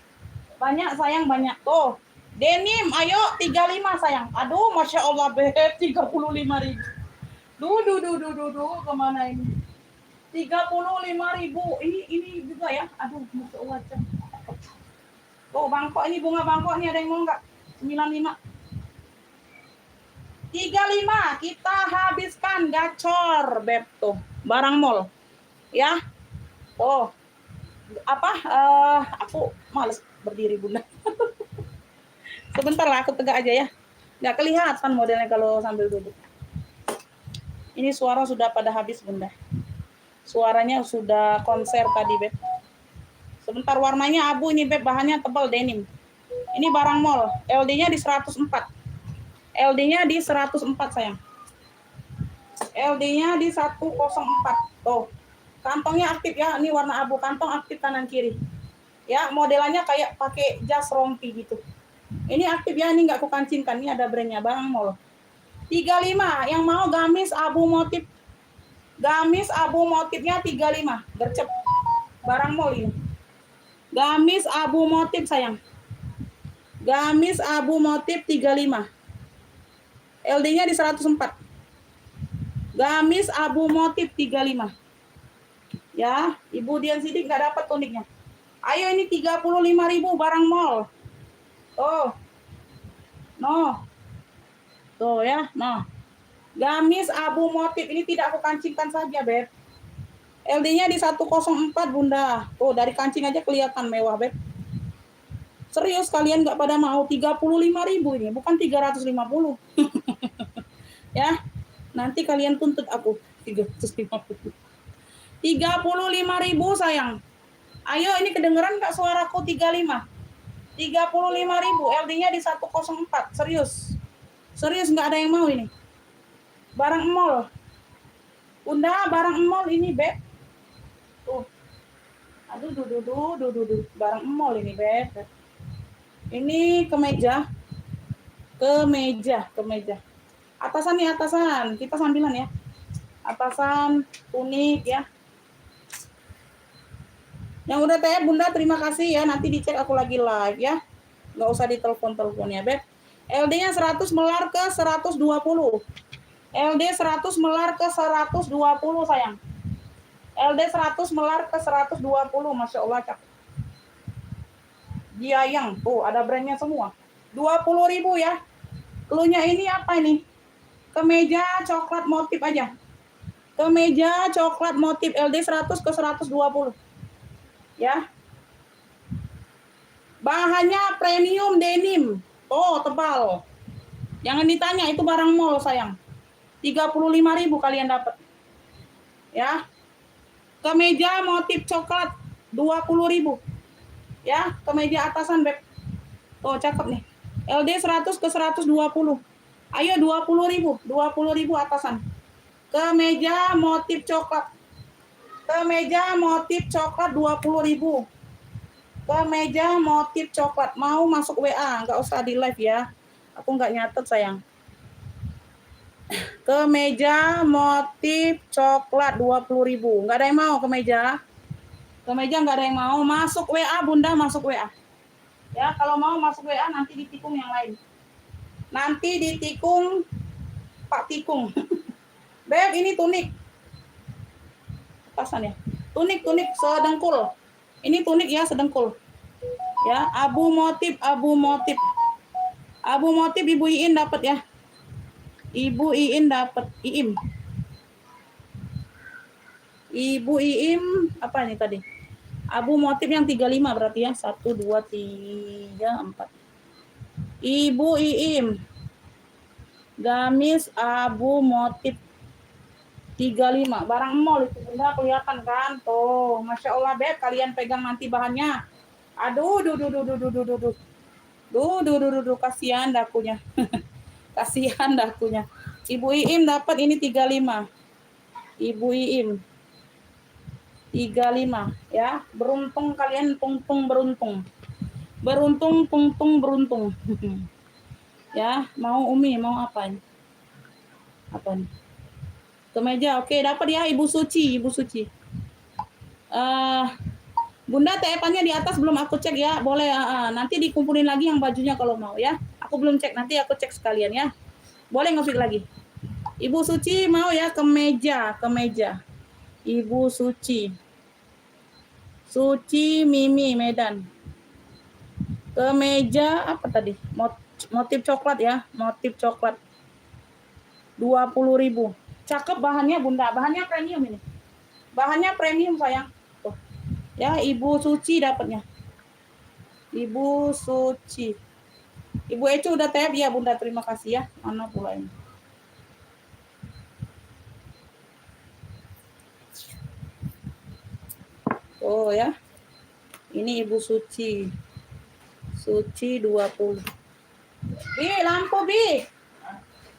Banyak sayang, banyak. Tuh, denim, ayo 35 sayang. Aduh, Masya Allah Beb, 35.000. Duh, kemana ini? 35.000. Ini juga ya. Aduh, Masya Allah. Tuh, bangkok ini, bunga bangkok ini ada yang mau nggak? 95. 35 kita habiskan gacor Beb tuh. Barang mall. Ya. Tuh. Apa? Aku males berdiri Bunda. Sebentar lah, aku tegak aja ya. Nggak kelihatan modelnya kalau sambil duduk. Ini suara sudah pada habis Bunda. Suaranya sudah konser tadi Beb. Sebentar, warnanya abu ini Beb, bahannya tebal denim. Ini barang mall, LD-nya di 104. LD-nya di 104 sayang. LD-nya di 104. Tuh. Kantongnya aktif ya, ini warna abu, kantong aktif kanan kiri. Ya, modelannya kayak pakai jas rompi gitu. Ini aktif ya, ini nggak aku kancingkan, ini ada brandnya, barang mall. 35, yang mau gamis abu motif. Gamis abu motifnya 35, gercep. Barang mall ini. Gamis abu motif sayang. Gamis abu motif 35. LD-nya di 104. Gamis abu motif 35. Ya, Ibu Dian Sidik nggak dapat uniknya. Ayo ini 35.000 barang mall. Tuh. No. Tuh ya, no. Gamis abu motif ini tidak aku kancingkan saja, Beb. LD-nya di 104 Bunda. Tuh, dari kancing aja kelihatan mewah, Beb. Serius kalian nggak pada mau 35.000 ini, bukan 350. Ya, nanti kalian tuntut aku 350. 35.000 sayang. Ayo ini kedengeran nggak suaraku 35? 35.000, LD-nya di 104. Serius. Serius nggak ada yang mau ini. Barang mall. Bunda, barang mall ini, Beb. Tuh. Aduh. Barang mall ini, Beb. Ini kemeja. Kemeja. Atasan nih, atasan. Kita sambilan ya. Atasan, tunik ya. Yang udah tanya Bunda, terima kasih ya. Nanti dicek aku lagi live ya. Nggak usah ditelepon-telepon ya, Beb. LD-nya 100 melar ke 120. LD 100 melar ke 120 sayang. LD 100 melar ke 120. Masya Allah cakep. Giayang. Tuh ada brandnya semua. 20.000 ya. Cluenya ini apa ini? Kemeja coklat motif aja. Kemeja coklat motif LD 100 ke 120. Ya. Bahannya premium denim. Oh, tebal. Jangan ditanya, itu barang mall sayang. 35.000 kalian dapat. Ya. Kemeja motif coklat 20.000. Ya, kemeja atasan Beb. Oh, cakep nih. LD 100 ke 120. Ayo 20.000, 20.000 atasan. Kemeja motif coklat. Kemeja motif coklat 20.000. Kemeja motif coklat. Mau masuk WA, nggak usah di live ya. Aku nggak nyatet sayang. Kemeja motif coklat 20.000. Nggak ada yang mau kemeja. Kemeja nggak ada yang mau. Masuk WA Bunda, masuk WA. Ya, kalau mau masuk WA nanti ditikung yang lain. Nanti ditikung Pak Tikung. Beb, ini tunik. Pasan ya. Tunik sedengkul. Ini tunik ya, sedengkul. Ya, abu motif. Abu motif Ibu Iin dapat ya. Ibu Iin dapat. Ibu Iim apa ini tadi? Abu motif yang 35 berarti ya. 1 2 3 4. Ibu Iim. Gamis abu motif 35. Barang mall itu Bunda, kelihatan kan? Tuh, Masya Allah Beb, kalian pegang nanti bahannya. Aduh, kasihan dakunya. Kasihan dakunya. Ibu Iim dapat ini 35. Ibu Iim 35 ya. Beruntung kalian, pung beruntung. Beruntung, pung beruntung. Ya, mau Umi, mau apa ini? Apa nih? Kemeja, oke, dapat ya Ibu Suci, Ibu Suci. Bunda TF-nya di atas belum aku cek ya, boleh nanti dikumpulin lagi yang bajunya kalau mau ya. Aku belum cek, nanti aku cek sekalian ya. Boleh nge-fit lagi. Ibu Suci mau ya kemeja, kemeja. Ibu Suci. Suci Mimi Medan. Kemeja apa tadi? Motif coklat ya, motif coklat. 20.000. Cakep bahannya Bunda, bahannya premium ini. Bahannya premium sayang. Tuh. Ya, Ibu Suci dapatnya. Ibu Suci. Ibu Ecu udah tab ya Bunda, terima kasih ya. Mana pula ini? Oh ya. Ini Ibu Suci. Suci 20. Bi, lampu Bi.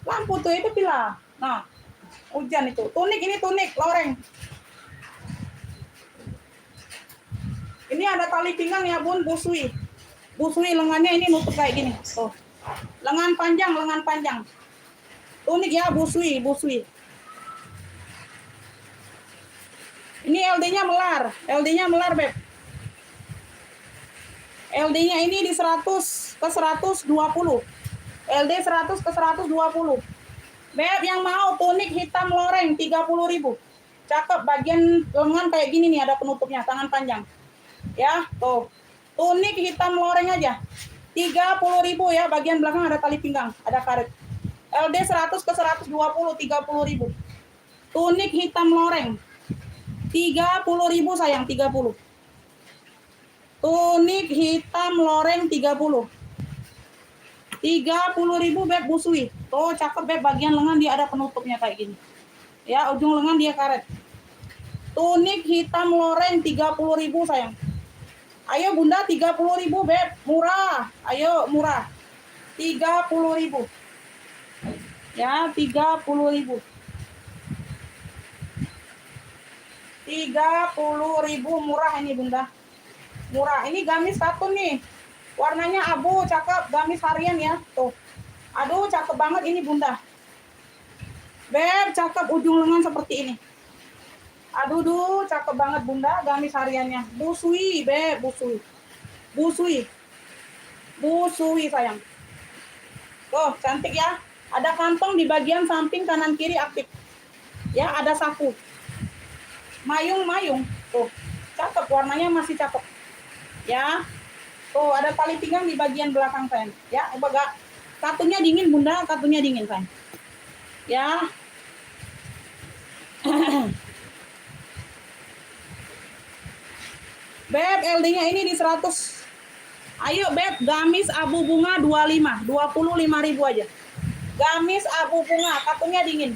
Lampu tuh itu pila. Nah, hujan itu. Tunik ini tunik, loreng. Ini ada tali pinggang ya Bun, busui. Busui lengannya ini nutup kayak gini. Tuh. Lengan panjang, lengan panjang. Tunik ya, busui, busui. Ini LD-nya melar. LD-nya melar, Beb. LD-nya ini di 100 ke 120. LD 100 ke 120. Beb yang mau tunik hitam loreng 30.000. Cakep, bagian lengan kayak gini nih ada penutupnya, tangan panjang. Ya, tuh. Tunik hitam loreng aja. 30.000 ya, bagian belakang ada tali pinggang, ada karet. LD 100 ke 120 30.000. Tunik hitam loreng 30.000 sayang, 30. Tunik hitam loreng 30. 30.000 Beb busui. Tuh cakep Beb, bagian lengan dia ada penutupnya kayak gini. Ya, ujung lengan dia karet. Tunik hitam loreng 30.000 sayang. Ayo Bunda 30.000 Beb, murah. Ayo murah. 30.000. Ya, 30.000. 30.000 murah ini Bunda. Murah. Ini gamis satu nih. Warnanya abu, cakep, gamis harian ya. Tuh. Aduh, cakep banget ini Bunda. Beb, cakep ujung lengan seperti ini. Aduh, cakep banget Bunda, gamis hariannya. Busui, Beb, busui. Busui. Busui sayang. Tuh, cantik ya. Ada kantong di bagian samping kanan kiri aktif. Ya, ada saku. Mayung-mayung. Tuh, cakep, warnanya masih cakep. Ya. Tuh, ada tali pinggang di bagian belakang sayang. Ya, katunya dingin Bunda, katunya dingin sayang. Ya. Beb, LD-nya ini di 100. Ayo Beb, gamis abu bunga 25, 25.000 aja. Gamis abu bunga, katunya dingin.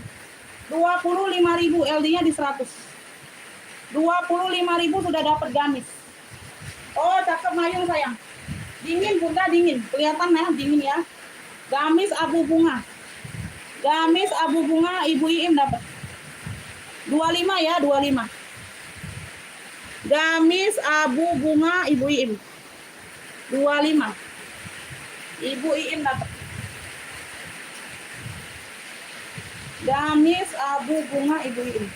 25.000, LD-nya di 100. 25.000 sudah dapat gamis. Oh, cakep mayung sayang. Dingin Bunda, dingin. Kelihatan ya, dingin ya. Gamis abu bunga. Gamis abu bunga Ibu Iim dapat. 25 ya, 25. Gamis abu bunga Ibu Iim. 25. Ibu Iim dapat. Gamis abu bunga Ibu Iim.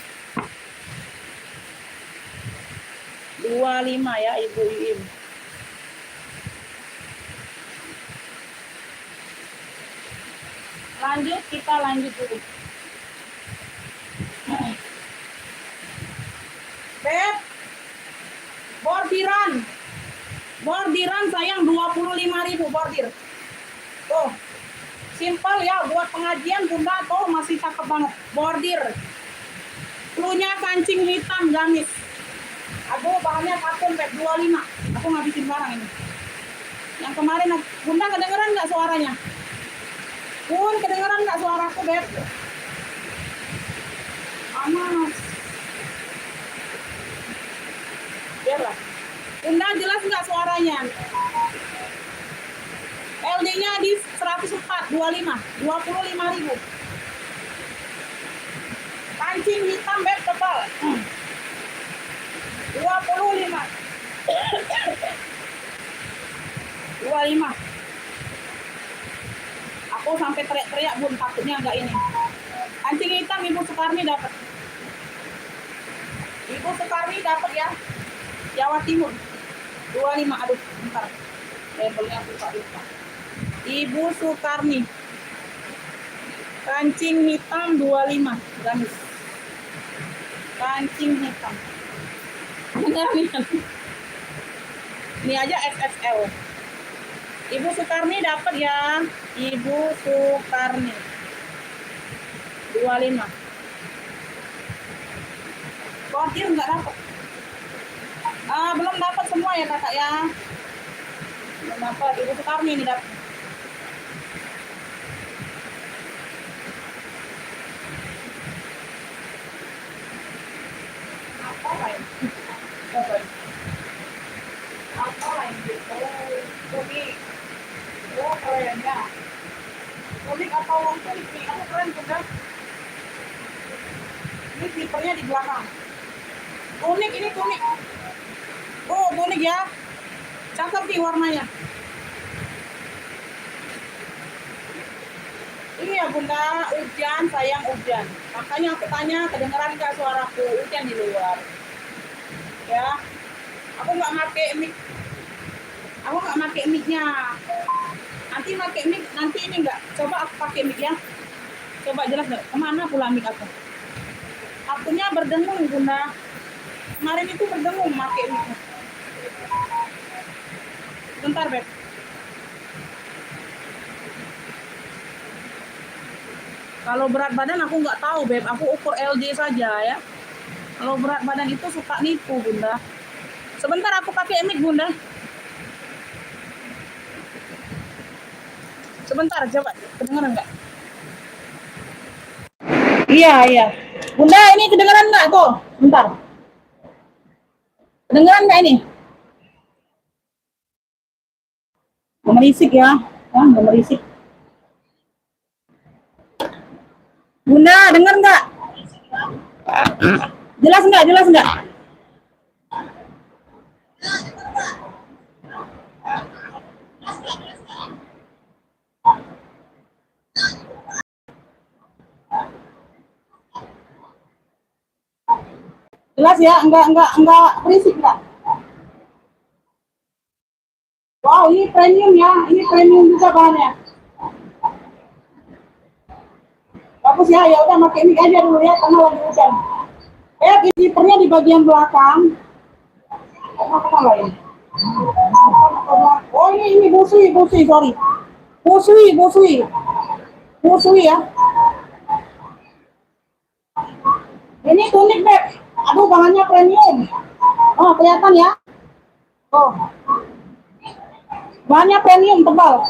25 ya Ibu Iim. Lanjut, kita lanjut dulu. Beb, bordiran. Bordiran sayang 25.000 bordir. Tuh. Simpel ya buat pengajian Bunda, tuh masih cakep banget. Bordir. Plunya kancing hitam gamis. Aduh, bahannya katun Beb 25. Aku ngabisin barang ini. Yang kemarin Bunda kedengeran nggak suaranya? Bun, kedengeran nggak suaraku Beb? Amas. Biarlah. Bunda jelas nggak suaranya? LD-nya di 104, 25, 25.000. Kancing hitam beb tebal. 25. 25. Aku sampai teriak-teriak bun, takutnya enggak ini. Kancing hitam Ibu Sukarni dapat. Ibu Sukarni dapat ya. Jawa Timur. 25. Aduh, bentar. Labelnya lupa. Ibu Sukarni. Kancing hitam 25. Gamis. Kancing hitam. Ini aja XXL. Ibu Sukarni dapat ya. Ibu Sukarni 25. Kodir nggak dapat. Belum dapat semua ya kakak ya. Belum dapat. Ibu Sukarni ini dapat. Apa lain? Apa lain? Komik. Oh keren ya. Komik atau komik nih? Aku keren juga. Ini zippernya di belakang. Unik ini unik. Oh unik ya. Cakep nih warnanya. Ini ya bunda, hujan sayang hujan. Makanya aku tanya kedengeran gak suaraku hujan di luar. Ya. Aku nggak pakai mic. Aku nggak pakai mic-nya. Nanti pakai mic, nanti ini enggak. Coba aku pakai mic ya. Coba jelas nggak? Kemana pula mic aku? Akunya berdengung bunda. Kemarin itu berdengung pakai mic. Bentar beb. Kalau berat badan aku nggak tahu beb. Aku ukur LD saja ya. Kalau berat badan itu suka nipu bunda. Sebentar aku pakai mic bunda. Sebentar coba kedengeran nggak? Iya. Bunda ini kedengeran nggak tuh? Bentar. Kedengeran nggak ini? Merisik ya. Merisik. Bunda dengar nggak? Jelas nggak? Jelas ya? Enggak berisik nggak? Wow, ini premium ya. Ini premium juga bahannya. Bagus ya, ya udah pakai mic aja dulu ya karena lagi hujan. Zippernya di bagian belakang. Apa lain? Oh ini busui, sorry. Busui ya. Ini tunik beb. Aduh bahannya premium. Oh kelihatan ya. Oh. Bahannya premium tebal.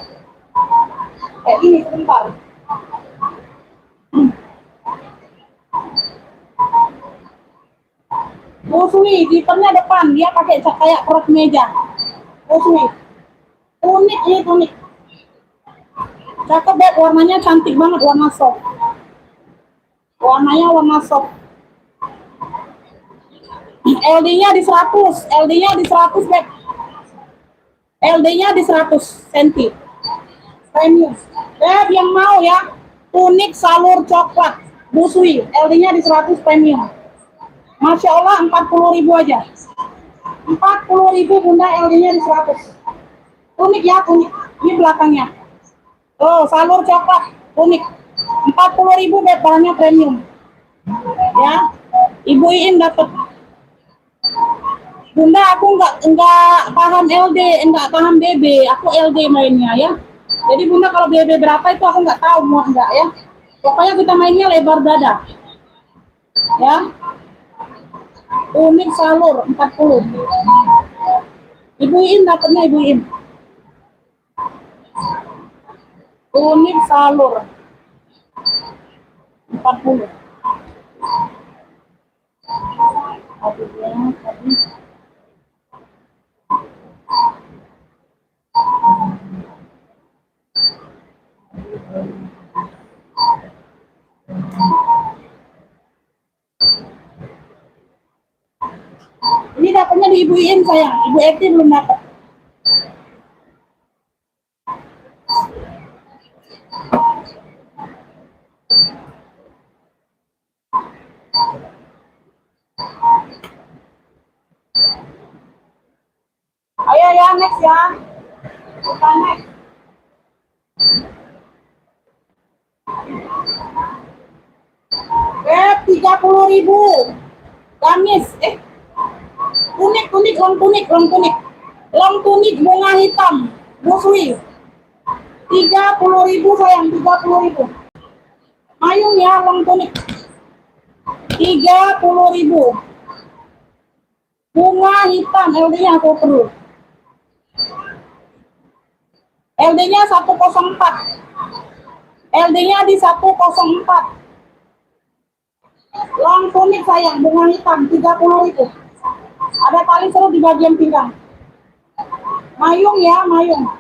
Ini sebentar. Busui, zippernya depan, dia pakai kayak perut meja. Busui. Tunik. Cakep beb, warnanya cantik banget, warna soft. Warnanya warna soft. LD-nya di 100 beb. LD-nya di 100 cm. Premium. Beb yang mau ya, tunik salur coklat, busui, LD-nya di 100 premium. Masya Allah 40.000 aja. 40.000 bunda, LD-nya di 100. Tunik ya, tunik. Ini belakangnya. Oh, salur coklat, tunik. 40.000 beb, bahannya premium. Ya, Ibu Iin dapat. Bunda, aku enggak paham LD, enggak paham BB. Aku LD mainnya ya. Jadi bunda kalau BB berapa itu aku nggak tahu mau enggak ya. Pokoknya kita mainnya lebar dada. Ya. Unik salur 40. Ibu Iin dapatnya Ibu Iin. Unik salur 40. Aduh ya, tadi. Ini dapatnya di Ibu Iin sayang, Ibu Eti belum dapat. Ayo ya, next ya. Kita next. Beb, 30.000. Gamis, tunik, long tunik. Long tunik bunga hitam, busui. 30.000 sayang, 30.000. Mayung ya, long tunik. 30.000. Bunga hitam, LD-nya aku perlu. LD-nya 104. LD-nya di 104. Long tunik sayang, bunga hitam 30.000. Ada tali seru di bagian pinggang. Mayung ya, mayung.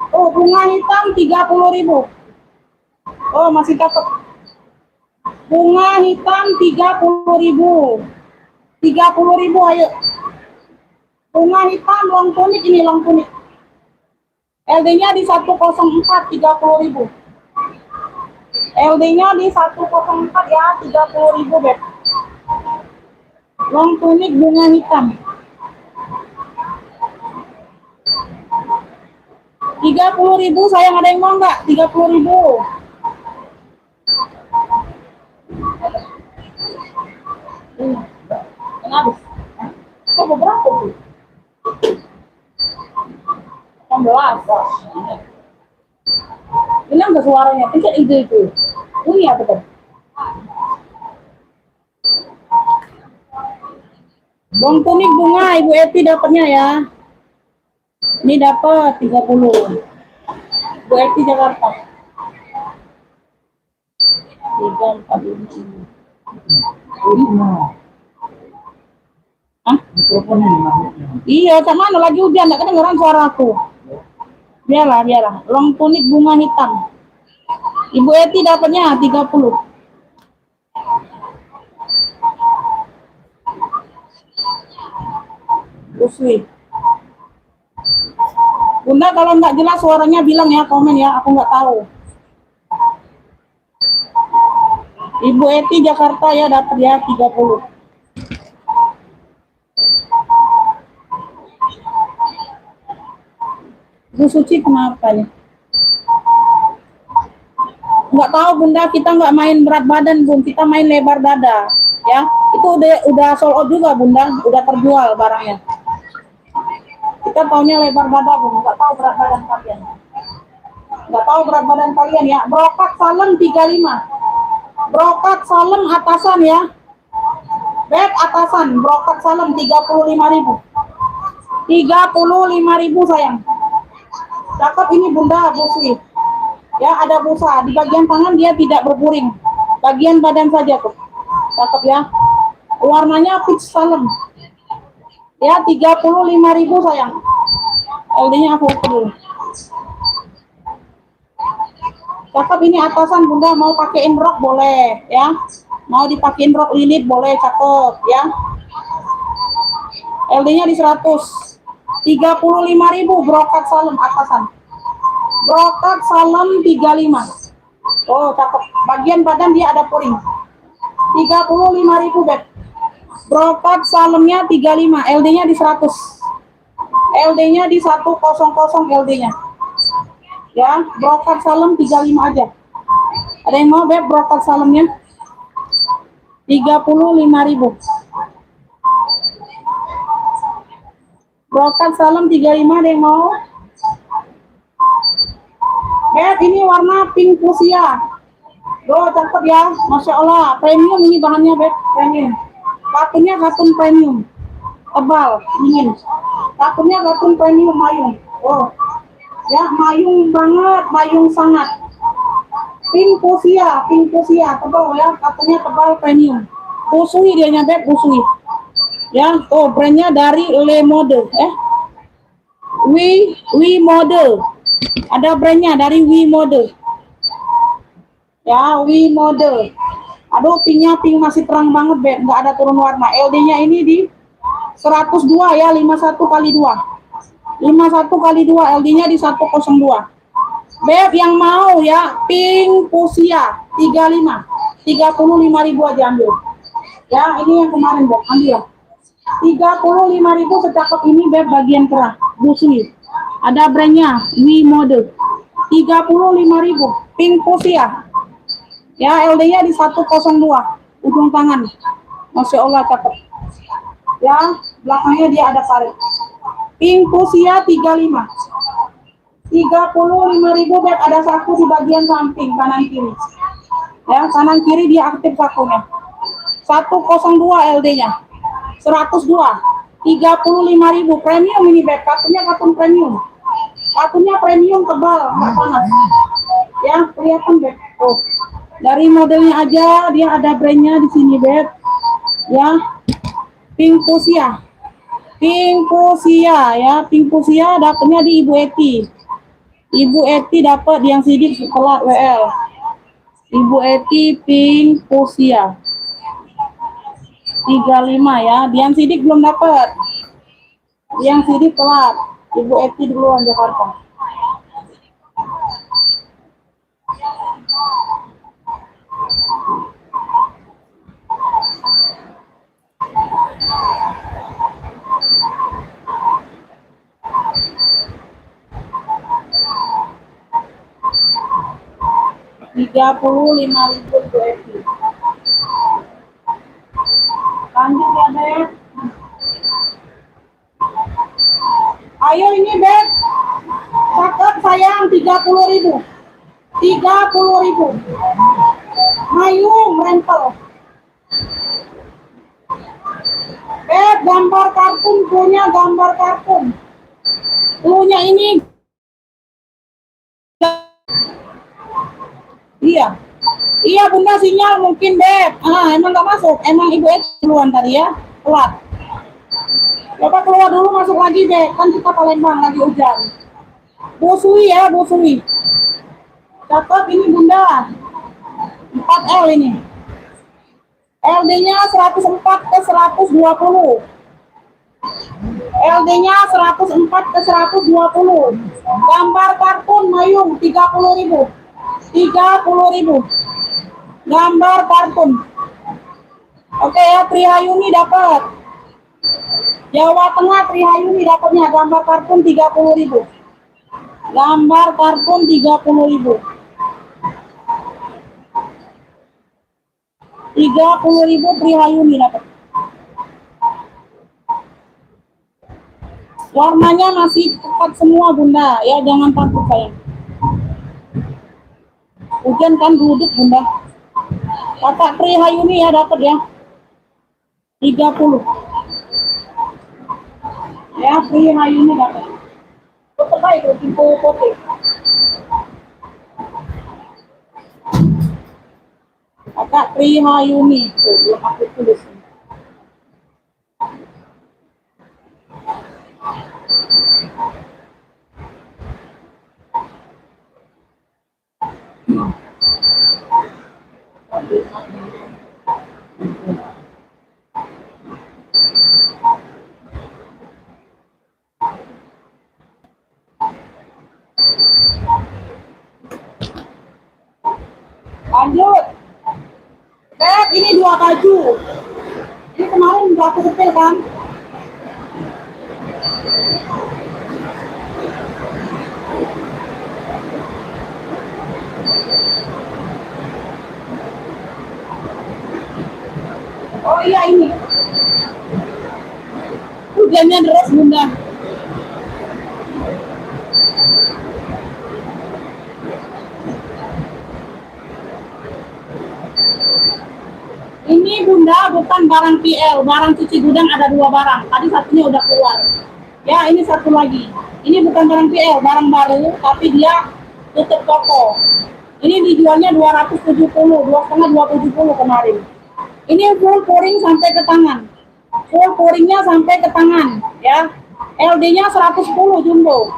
Oh, bunga hitam 30.000. Oh, masih cakep. Bunga hitam 30.000. 30.000 ayo. Bunga hitam long tunik ini, long tunik. LD-nya di 104, 30.000. LD-nya di 104 ya, 30.000 beb. Long tunik bunga hitam. 30.000 sayang, ada yang mau nggak? 30.000. Habis. Kok berapa tuh? 16. Ini enggak suaranya, tidak ide itu. Ini apa tuh? Long tunik bunga Ibu Eti dapatnya ya. Ini dapat 30. Ibu Eti Jakarta. 345. Hah? Iya, sama mana lagi hujan, enggak kedengeran suara aku. Biarlah. Long tunik bunga hitam. Ibu Eti dapatnya 30. Uswi. Bunda kalau nggak jelas suaranya bilang ya, komen ya, aku nggak tahu. Ibu Eti Jakarta ya dapat ya 30. Bu Suci kenapa ya? Nggak tahu Bunda, kita nggak main berat badan Bun, kita main lebar dada ya. Itu udah sold out juga Bunda, udah terjual barangnya. Kita taunya lebar dada Bun, nggak tahu berat badan kalian. Nggak tahu berat badan kalian ya. Brokat salem 35. Brokat salem atasan ya. Beb atasan, brokat salem 35.000. 35.000 sayang. Cakep ini Bunda, busui. Ya, ada busa. Di bagian tangan dia tidak berpuring. Bagian badan saja tuh. Cakep ya. Warnanya peach salem. Ya, 35.000 sayang. LD-nya aku perlu. Cakep ini atasan Bunda, mau pakein rok boleh ya. Mau dipakein rok lilit boleh, cakep ya. LD-nya di 100. 35.000 brokat salem atasan. Brokat salem 35. Oh, cakep. Bagian badan dia ada puring. 35.000 beb. Brokat salemnya 35, LD-nya di 100. LD-nya di 100 LD-nya. Ya, brokat salem 35 aja. Ada yang mau beb brokat salemnya? 35.000. Brokat salem 35, ada yang mau? Beb, ini warna pink fuchsia. Loh, cakep ya. Masya Allah, premium ini bahannya beb, premium. Katunnya katun premium. Tebal, dingin. Katunnya katun premium mayung. Oh, ya mayung banget, mayung sangat. Pink fuchsia, tebal ya. Katunnya tebal premium. Busui dia beb, busui. Ya, oh brandnya dari Le Mode, We Mode. Ada brandnya dari We Mode. Ya, We Mode. Aduh, pinknya pink masih terang banget, beb. Nggak ada turun warna. LD-nya ini di 102 ya, 51 kali 2. 51 kali 2, LD-nya di 102. Beb yang mau ya, pink fuchsia 35. 35.000 aja ambil. Ya, ini yang kemarin Beb, ambil. 35.000 secakep ini Beb bagian kerah, busui. Ada brandnya, We Mode. 35.000, pink fuchsia. Ya, LD-nya di 102, ujung tangan. Masya Allah cakep. Ya, belakangnya dia ada karet. Pink fuchsia 35. 35.000 Beb, ada saku di bagian samping kanan kiri. Ya, kanan kiri dia aktif sakunya. 102 LD-nya. 102. 35.000 premium ini Beb, katun premium. Katunnya premium tebal, nggak panas. Ya, kelihatan Beb. Oh. Dari modelnya aja dia ada brandnya di sini Beb. Ya. Pink fuchsia. Pink fuchsia ya, pink fuchsia dapatnya di Ibu Eti. Ibu Eti dapat yang sidik telat WL. Ibu Eti pink fuchsia 35 ya. Yang sidik belum dapat. Yang sidik telat. Ibu Eti duluan Jakarta. Rp35.000 Ibu Eti. Lanjut ya Beb. Ayo ini Beb. Cakep sayang 30.000. 30.000. Mayung rempel. Beb, gambar kartun punya gambar kartun. Punya ini. Iya. Iya Bunda sinyal mungkin Beb. Emang nggak masuk. Emang Ibu Eti duluan tadi ya. Telat. Coba keluar dulu masuk lagi Beb. Kan kita Palembang lagi hujan. Busui ya, busui. Cakep ini Bunda. 4L ini. LD-nya 104 ke 120. LD-nya 104 ke 120. Gambar kartun mayung 30.000. 30.000. Gambar kartun. Oke ya, Trihayuni dapat. Jawa Tengah Trihayuni dapatnya gambar kartun 30.000. Gambar kartun 30.000. 30.000 Trihayuni dapat. Warnanya masih tepat semua Bunda, ya jangan takut sayang. Hujan kan duduk Bunda. Kakak Trihayuni ya dapat ya. 30. Ya, Trihayuni dapat. Terbaik info putih. Kakak Trihayuni. Tuh, belum aku tulis. Lanjut. Beb, ini 2 baju. Ini kemarin udah aku kepil kan? Oh iya ini. Hujannya deras Bunda. Ini Bunda bukan barang PL, barang cuci gudang ada 2 barang. Tadi satunya udah keluar. Ya ini satu lagi. Ini bukan barang PL, barang baru, tapi dia tutup toko. Ini dijualnya 270, 2,5 270 kemarin. Ini full pouring sampai ke tangan. Full pouringnya sampai ke tangan, ya. LD-nya 110 jumbo.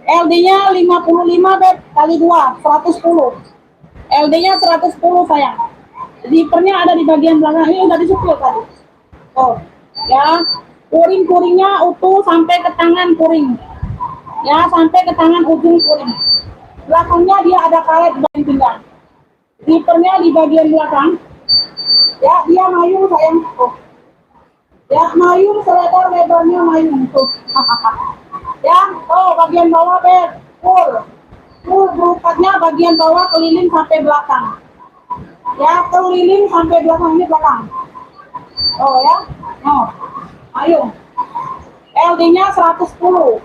LD-nya 55 Beb kali 2, 110. LD-nya 110 sayang. Zippernya ada di bagian belakang, ini udah disupil tadi. Oh, Ya, kuring-kuringnya utuh sampai ke tangan kuring. Ya, sampai ke tangan ujung kuring. Belakangnya dia ada karet dan pinggang. Zippernya di bagian belakang. Ya, dia mayung sayang. Oh. Ya, mayung selebar lebarnya mayung tuh. Ya, oh bagian bawah bed full. Full berukatnya bagian bawah keliling sampai belakang. Ya, keliling sampai belakang ini belakang. Oh ya. Oh. Mayung. LD-nya 110.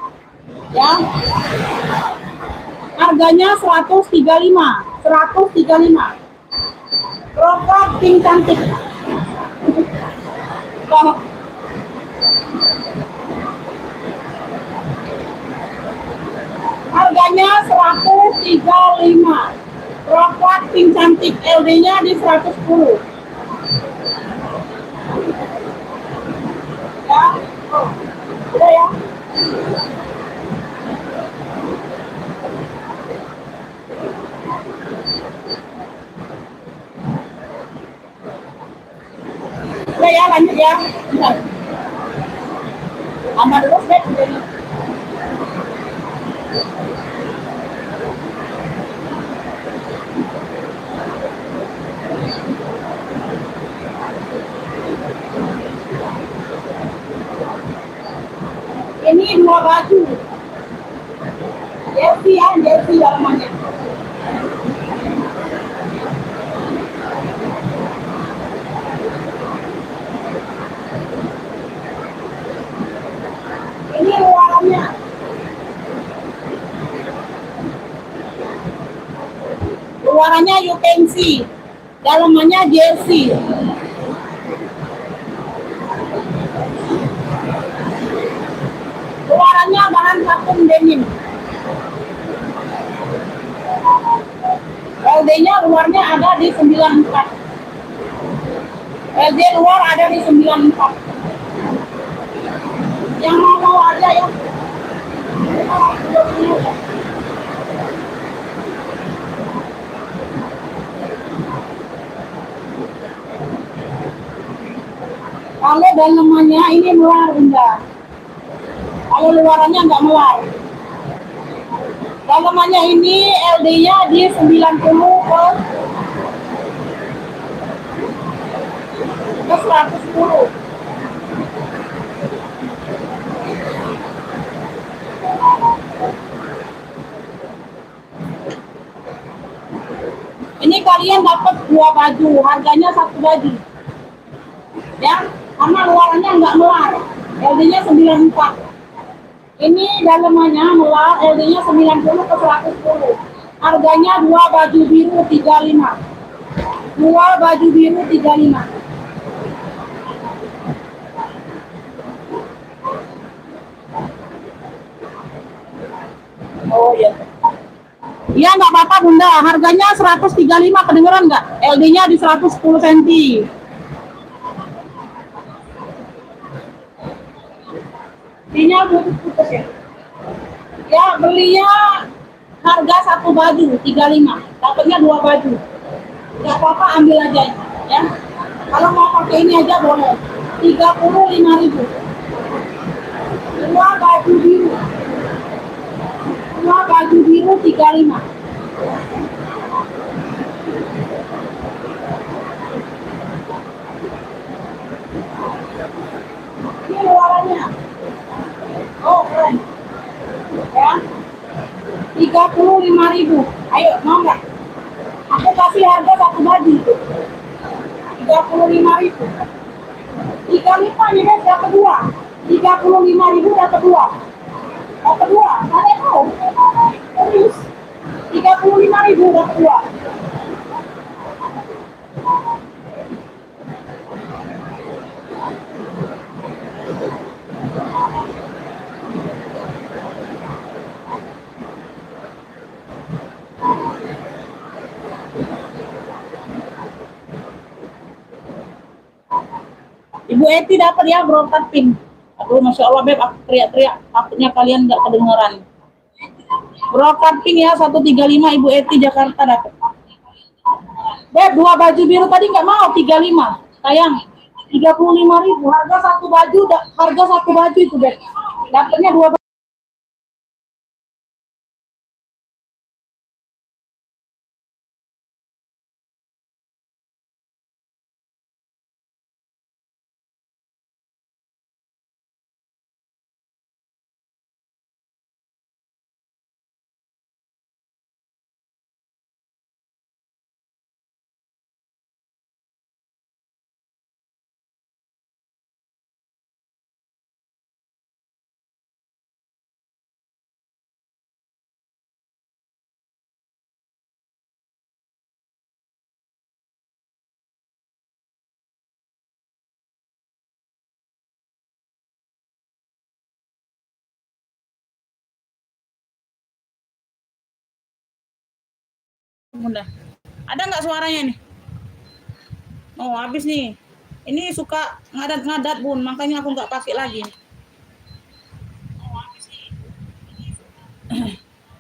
Ya. Harganya 135. 135. Rokok pink cantik. Oh. Harganya 135. Rokok pink cantik, LD-nya di 110. Ya. Oh. Udah ya. Udah ya, lanjut ya. Bentar. Tambah dulu set jadi. Ini 2 baju. Jersey ya, jersey dalamannya. Ini luarannya. Luarannya you can see. Dalamannya jersey. Luarannya bahan vakum denim. LD-nya luarnya ada di 94. LD luar ada di 94. Yang mau aja ya. Kalau dalamannya ini melar bunda. Kalau luarannya nggak melar. Dalamannya ini LD-nya di 90 ke 110. Ini kalian dapat 2 baju, harganya 1 baju. Ya, karena luarannya nggak melar. LD-nya 94. Ini dalamannya melar, LD-nya 90 ke 110. Harganya 2 baju biru 35. 2 baju biru 35. Oh iya. Iya nggak apa-apa bunda, harganya 135, kedengeran nggak? LD-nya di 110 cm. Ini putus ya? Ya belinya harga 1 baju 35, dapatnya 2 baju. Nggak apa-apa ambil aja ya. Kalau mau pakai ini aja boleh. 35.000. 2 baju biru. 2 baju biru 35. Ini luarannya. Oh keren. Ya. 35.000. Ayo mau nggak? Aku kasih harga 1 baju. 35.000. 35 ini dapat 2. 35.000 dapat 2. Dapat 2. Mana mau? Terus 35.000 dapat 2. Ibu Eti dapat ya brokat pink. Aduh, masya Allah beb, aku teriak-teriak, takutnya kalian nggak kedengeran. Brokat pink ya 135 Ibu Eti Jakarta dapat. Beb, 2 baju biru tadi nggak mau 35, sayang. 35.000 harga satu baju, harga satu baju itu Beb. Dapatnya dua baju. Bunda. Ada nggak suaranya nih? Oh, habis nih. Ini suka ngadat-ngadat Bun, makanya aku nggak pakai lagi.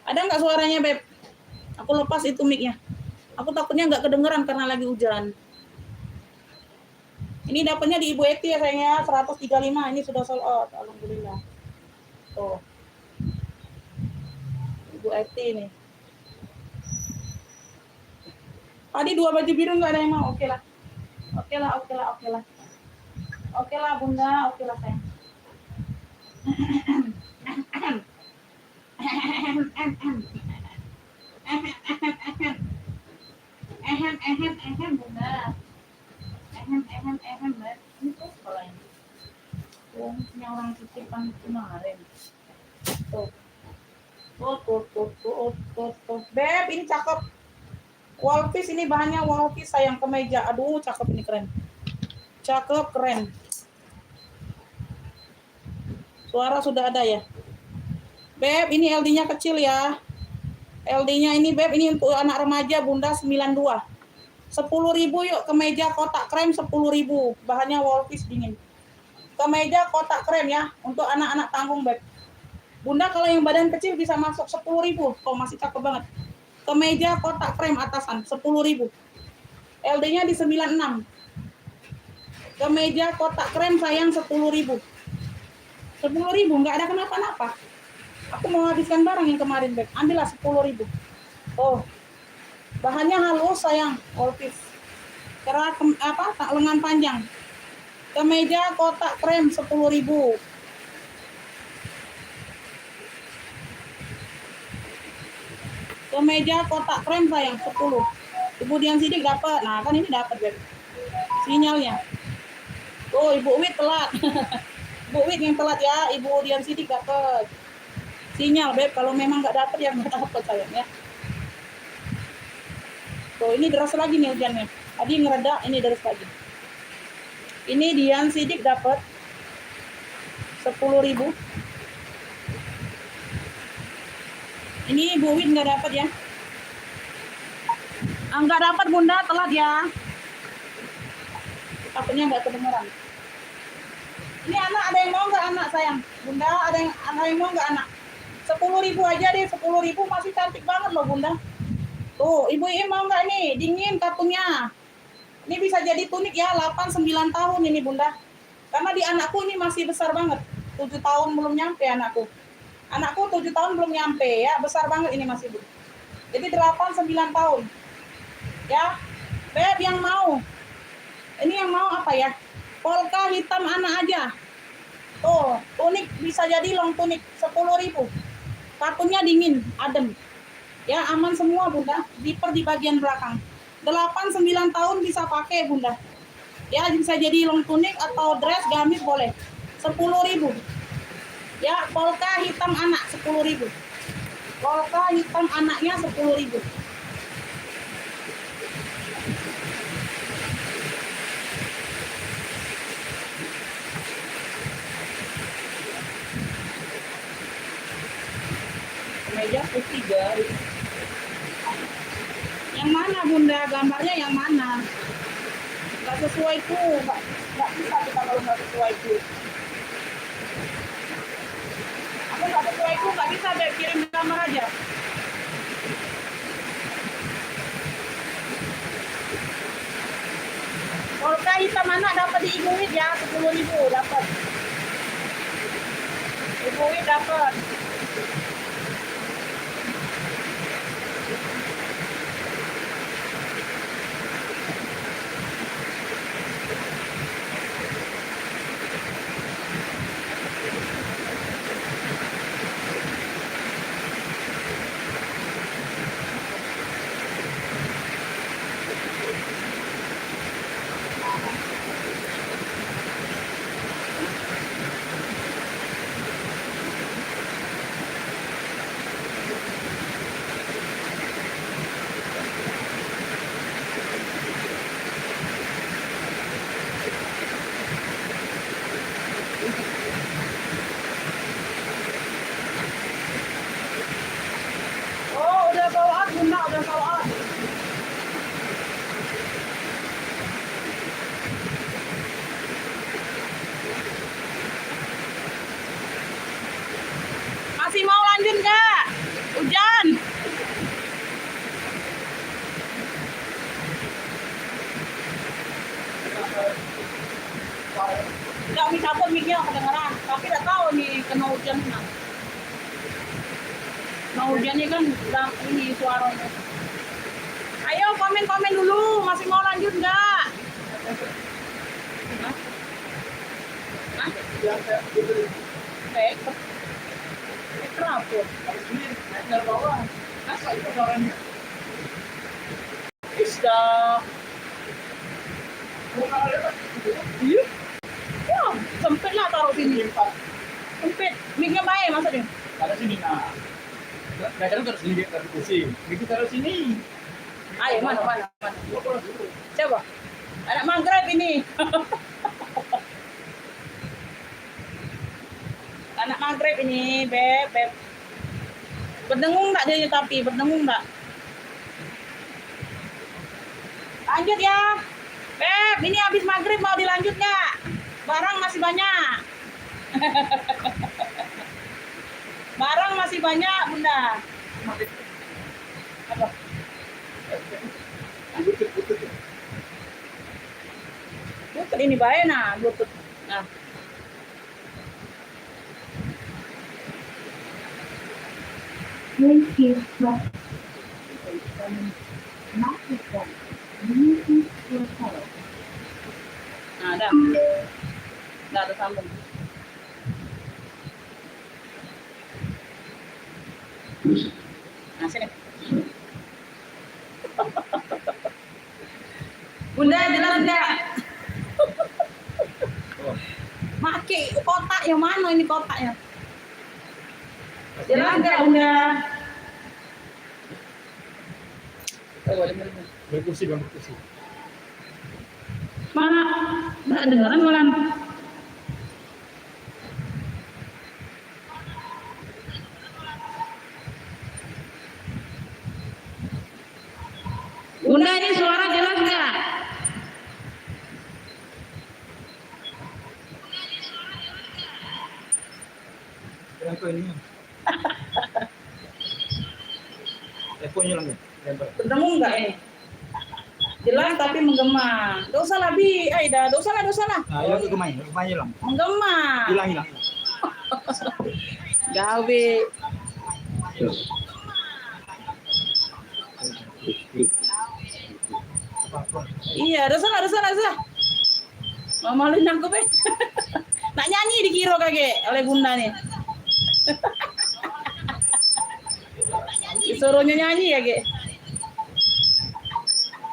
Ada nggak suaranya Beb? Aku lepas itu mic-nya. Aku takutnya nggak kedengeran karena lagi hujan. Ini dapatnya di Ibu Eti ya sayangnya 135. Ini sudah sold out, alhamdulillah. Tuh. Ibu Eti nih. Tadi 2 baju biru nggak ada yang mau, oke lah. Oke lah, oke lah, oke lah. Oke lah Bunda, oke lah sayang. Bunda. Ini tuh sekolah ini. Ini orang titipan kemarin. Tuh. Tuh. Beb, ini cakep. Walvis ini bahannya walvis sayang, kemeja. Aduh, cakep ini keren. Cakep, keren. Suara sudah ada ya. Beb, ini LD-nya kecil ya. LD-nya ini Beb, ini untuk anak remaja Bunda 92. 10.000 yuk, kemeja kotak krem 10.000. Bahannya walvis dingin. Kemeja kotak krem ya, untuk anak-anak tanggung Beb. Bunda kalau yang badan kecil bisa masuk 10.000. Kok masih cakep banget. Kemeja kotak krem atasan 10.000. LD-nya di 96. Kemeja kotak krem sayang 10.000. 10.000 nggak ada kenapa-napa. Aku mau habiskan barang yang kemarin Beb. Ambillah 10.000. Oh, bahannya halus sayang, walvis. Kera lengan panjang. Kemeja kotak krem 10.000. Kemeja kotak krem sayang 10. Ibu Dian Sidik dapat. Nah, kan ini dapat Beb. Sinyalnya. Tuh, Ibu Wit telat. Ibu Wit yang telat ya, Ibu Dian Sidik dapat. Sinyal Beb, kalau memang nggak dapat ya nggak dapat sayang ya. Tuh, ini deras lagi nih hujannya. Tadi ngereda, ini deras lagi. Ini Dian Sidik dapat 10.000. Ini Bu Win nggak dapat ya? Nggak dapat Bunda, telat ya. Takutnya nggak kedengeran. Ini anak ada yang mau nggak anak sayang? Bunda ada yang mau nggak anak? 10.000 aja deh, 10.000 masih cantik banget loh Bunda. Tuh, Ibu mau nggak nih? Dingin kartunya. Ini bisa jadi tunik ya, 8-9 tahun ini Bunda. Karena di anakku ini masih besar banget. 7 tahun belum nyampe anakku. Anakku 7 tahun belum nyampe ya, besar banget ini masih Bu. Jadi 8-9 tahun. Ya, Beb yang mau. Ini yang mau apa ya? Polka hitam anak aja. Tuh, tunik bisa jadi long tunik 10.000. Kartunya dingin, adem. Ya, aman semua Bunda. Zipper di bagian belakang. 8-9 tahun bisa pakai Bunda. Ya, bisa jadi long tunik atau dress gamis boleh. 10.000. Ya, polka hitam anak 10.000. Polka hitam anaknya 10.000. Meja putih garis. Yang mana Bunda? Gambarnya yang mana? Nggak sesuai tuh, nggak bisa kita kalau nggak sesuai tuh. Aku nggak sesuai tuh, nggak bisa deh kirim gambar aja. Polka hitam mana dapat di Ibuit ya, 10.000 dapat. Ibuit dapat. Oh, udah bawaan Bunda, udah bawaan. Masih mau lanjut nggak? Hujan. Nggak, Umi cabut mic-nya kedengeran. Tapi nggak tahu nih kena hujan nggak. Nah hujannya kan udah ini suaranya. Ayo komen-komen dulu, masih mau lanjut nggak? Hah? Hah? Kenapa? Dari bawah. Masa itu suaranya? Isda. Iya. Ya, sempit lah taruh sini. Sempit. Mic-nya baik maksudnya. Taruh sini, nah. Kadang taruh sini, taruh kursi. Begitu taruh sini. Ayo, mana. Coba. Anak manggrek ini. Anak manggrek ini, Beb. Berdengung enggak dia tapi? Berdengung enggak? Lanjut ya. Beb, ini habis maghrib mau dilanjut nggak? Barang masih banyak. Barang masih banyak, Bunda. Apa? Butut ini baik nah, butut. Nah. Nah, ada. Nggak ada sambung. Nah, sini. Bunda, jelas enggak? Maki kotak yang mana ini kotaknya? Jelas enggak, Bunda? Berkursi, bang, berkursi. Mana? Nggak dengeran malah. Bunda, ini suara jelas nggak? Kenapa ini? Teleponnya lang, lempar. Berdengung nggak ini? Jelas tapi menggema. Dosa lah Bi, Aida. Dosa lah. Nah, ilang kemanya lang. Menggema. Hilang. Gawe. Iya, dosa lah. Mamalin aku be. Nak nyanyi dikira kage oleh Bunda nih. Disuruhnya nyanyi ya, Ge.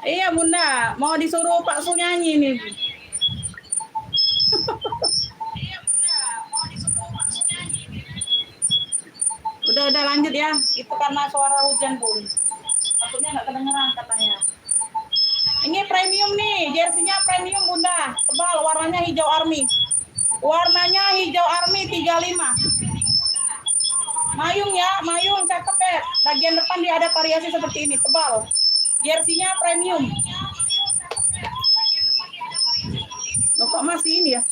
Iya, Bunda, mau disuruh Pak Su nyanyi nih. Udah lanjut ya. Itu karena suara hujan, Bun. Takutnya nggak kedengeran katanya. Ini premium nih, jersinya premium, Bunda. Tebal, warnanya hijau army. Warnanya hijau army 35. Mayung cakep ya. Bagian depan dia ada variasi seperti ini, tebal. Jersinya premium. Loh kok masih ini ya?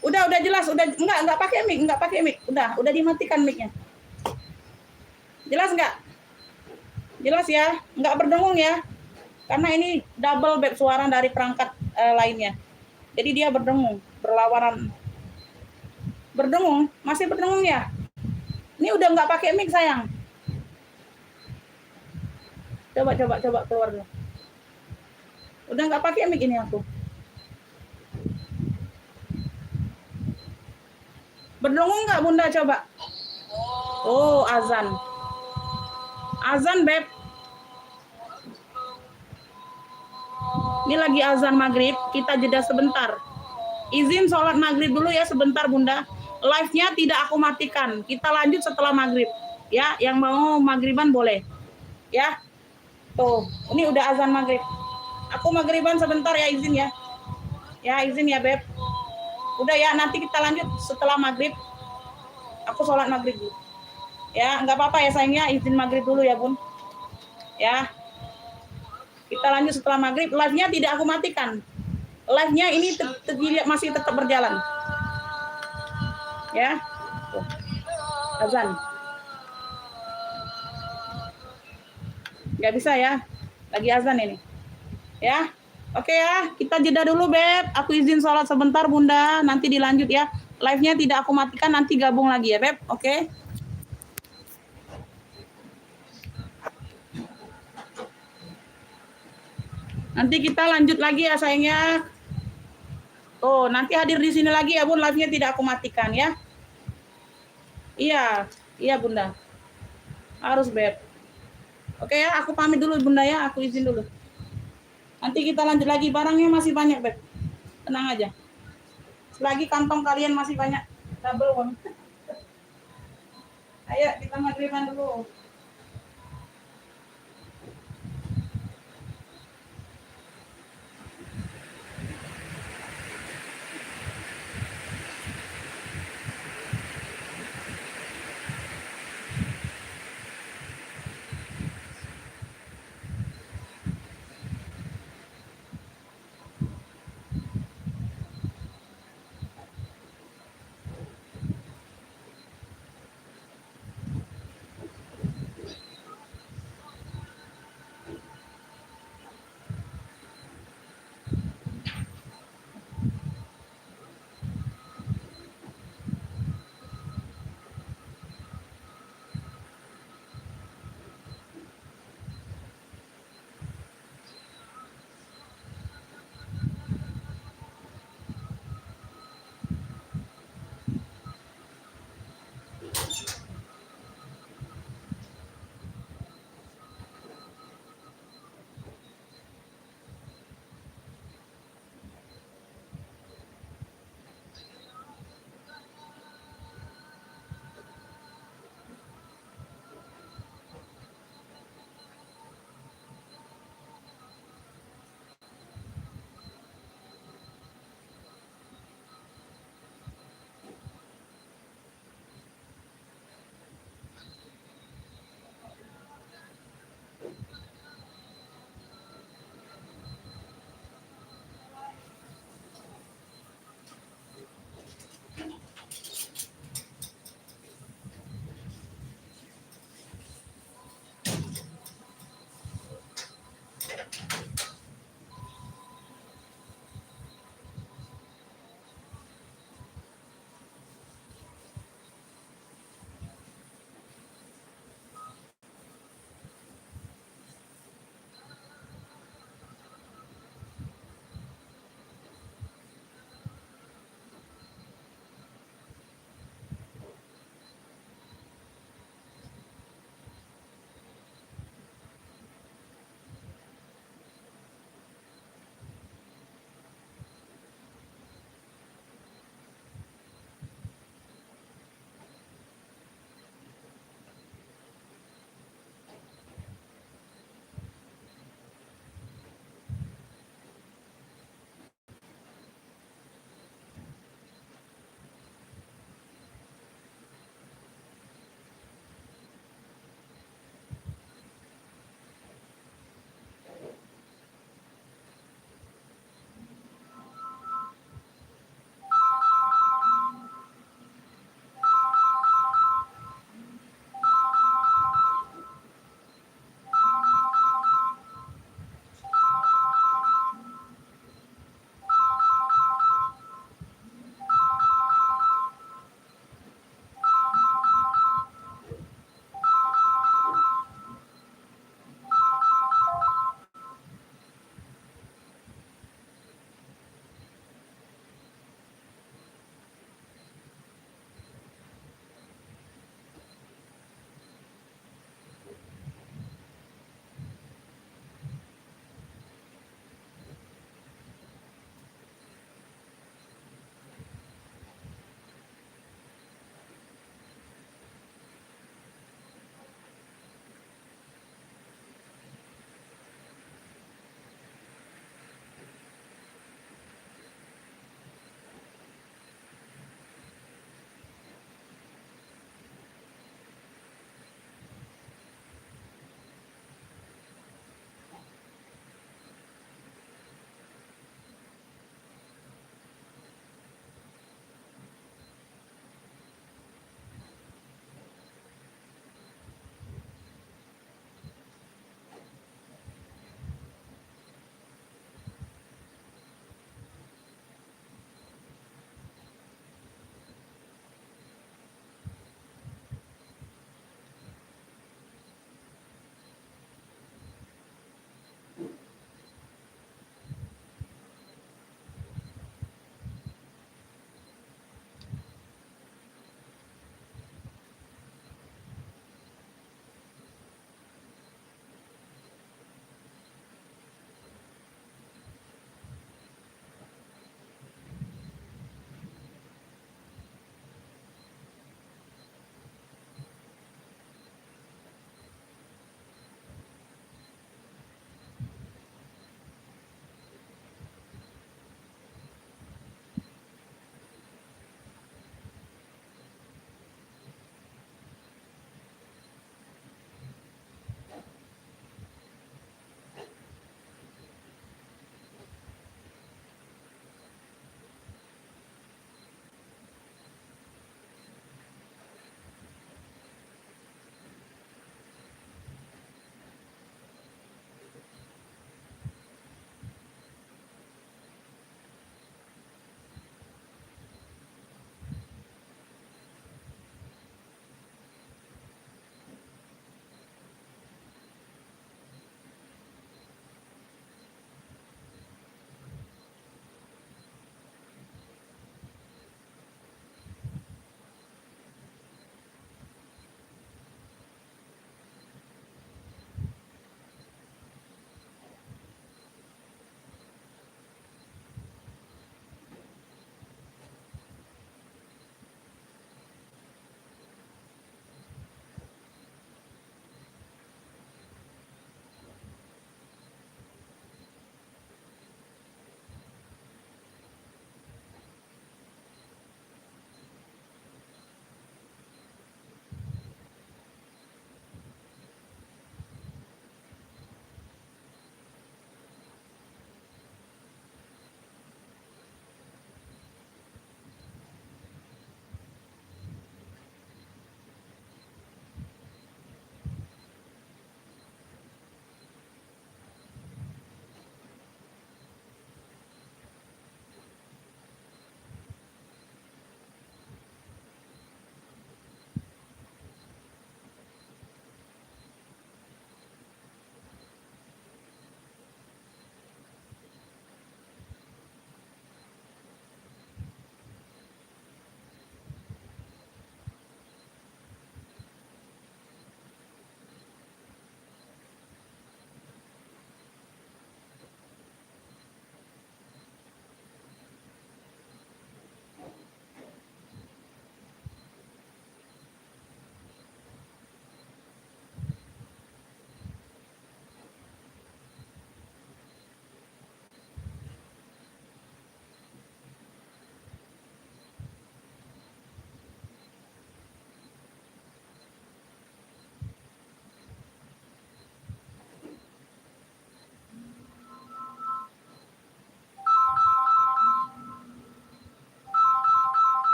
Udah jelas, enggak pakai mic, udah dimatikan mic-nya. Jelas enggak? Jelas ya, enggak berdengung ya. Karena ini double beb suara dari perangkat lainnya. Jadi dia berdengung, berlawanan. Berdengung, masih berdengung ya? Ini udah nggak pakai mic sayang. Coba keluar dulu. Udah nggak pakai mic ini aku. Berdengung nggak bunda coba? Oh azan. Azan beb. Ini lagi azan maghrib, kita jeda sebentar. Izin sholat maghrib dulu ya sebentar bunda. Live-nya tidak aku matikan. Kita lanjut setelah maghrib. Ya, yang mau maghriban boleh. Ya, tuh. Ini udah azan maghrib. Aku maghriban sebentar ya izin ya. Ya izin ya beb. Udah ya nanti kita lanjut setelah maghrib. Aku sholat maghrib dulu. Ya nggak apa-apa ya sayangnya izin maghrib dulu ya bun. Ya. Kita lanjut setelah maghrib. Live-nya tidak aku matikan. Live-nya ini masih tetap berjalan. Ya. Tuh. Azan. Nggak bisa ya. Lagi azan ini. Ya. Oke ya, kita jeda dulu beb. Aku izin sholat sebentar bunda. Nanti dilanjut ya. Live-nya tidak aku matikan. Nanti gabung lagi ya beb. Oke. Nanti kita lanjut lagi ya sayangnya. Oh, nanti hadir di sini lagi ya bun. Live-nya tidak aku matikan ya. Iya, iya bunda. Harus beb. Oke ya, aku pamit dulu bunda ya. Aku izin dulu. Nanti kita lanjut lagi. Barangnya masih banyak beb. Tenang aja. Selagi kantong kalian masih banyak. Double one. Ayo kita maghriban dulu.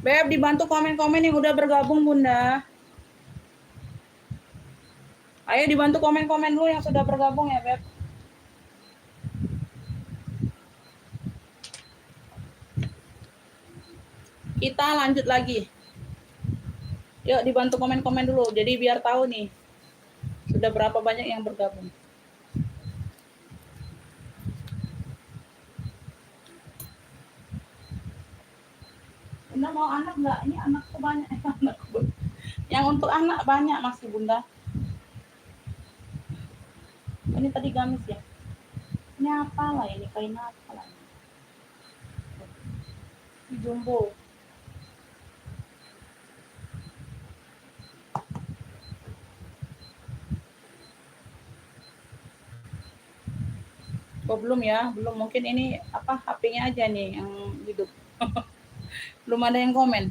Beb, dibantu komen-komen yang udah bergabung, Bunda. Ayo dibantu komen-komen dulu yang sudah bergabung ya, Beb. Kita lanjut lagi. Yuk dibantu komen-komen dulu. Jadi biar tahu nih sudah berapa banyak yang bergabung. Bunda mau anak nggak? Ini anakku banyak. Anakku. Yang untuk anak banyak masih, Bunda. Ini tadi gamis ya. Ini apa lah ini? Kain apa lah? Ini jumbo. Oh belum ya, belum. Mungkin ini apa HP-nya aja nih yang hidup. Belum ada yang komen.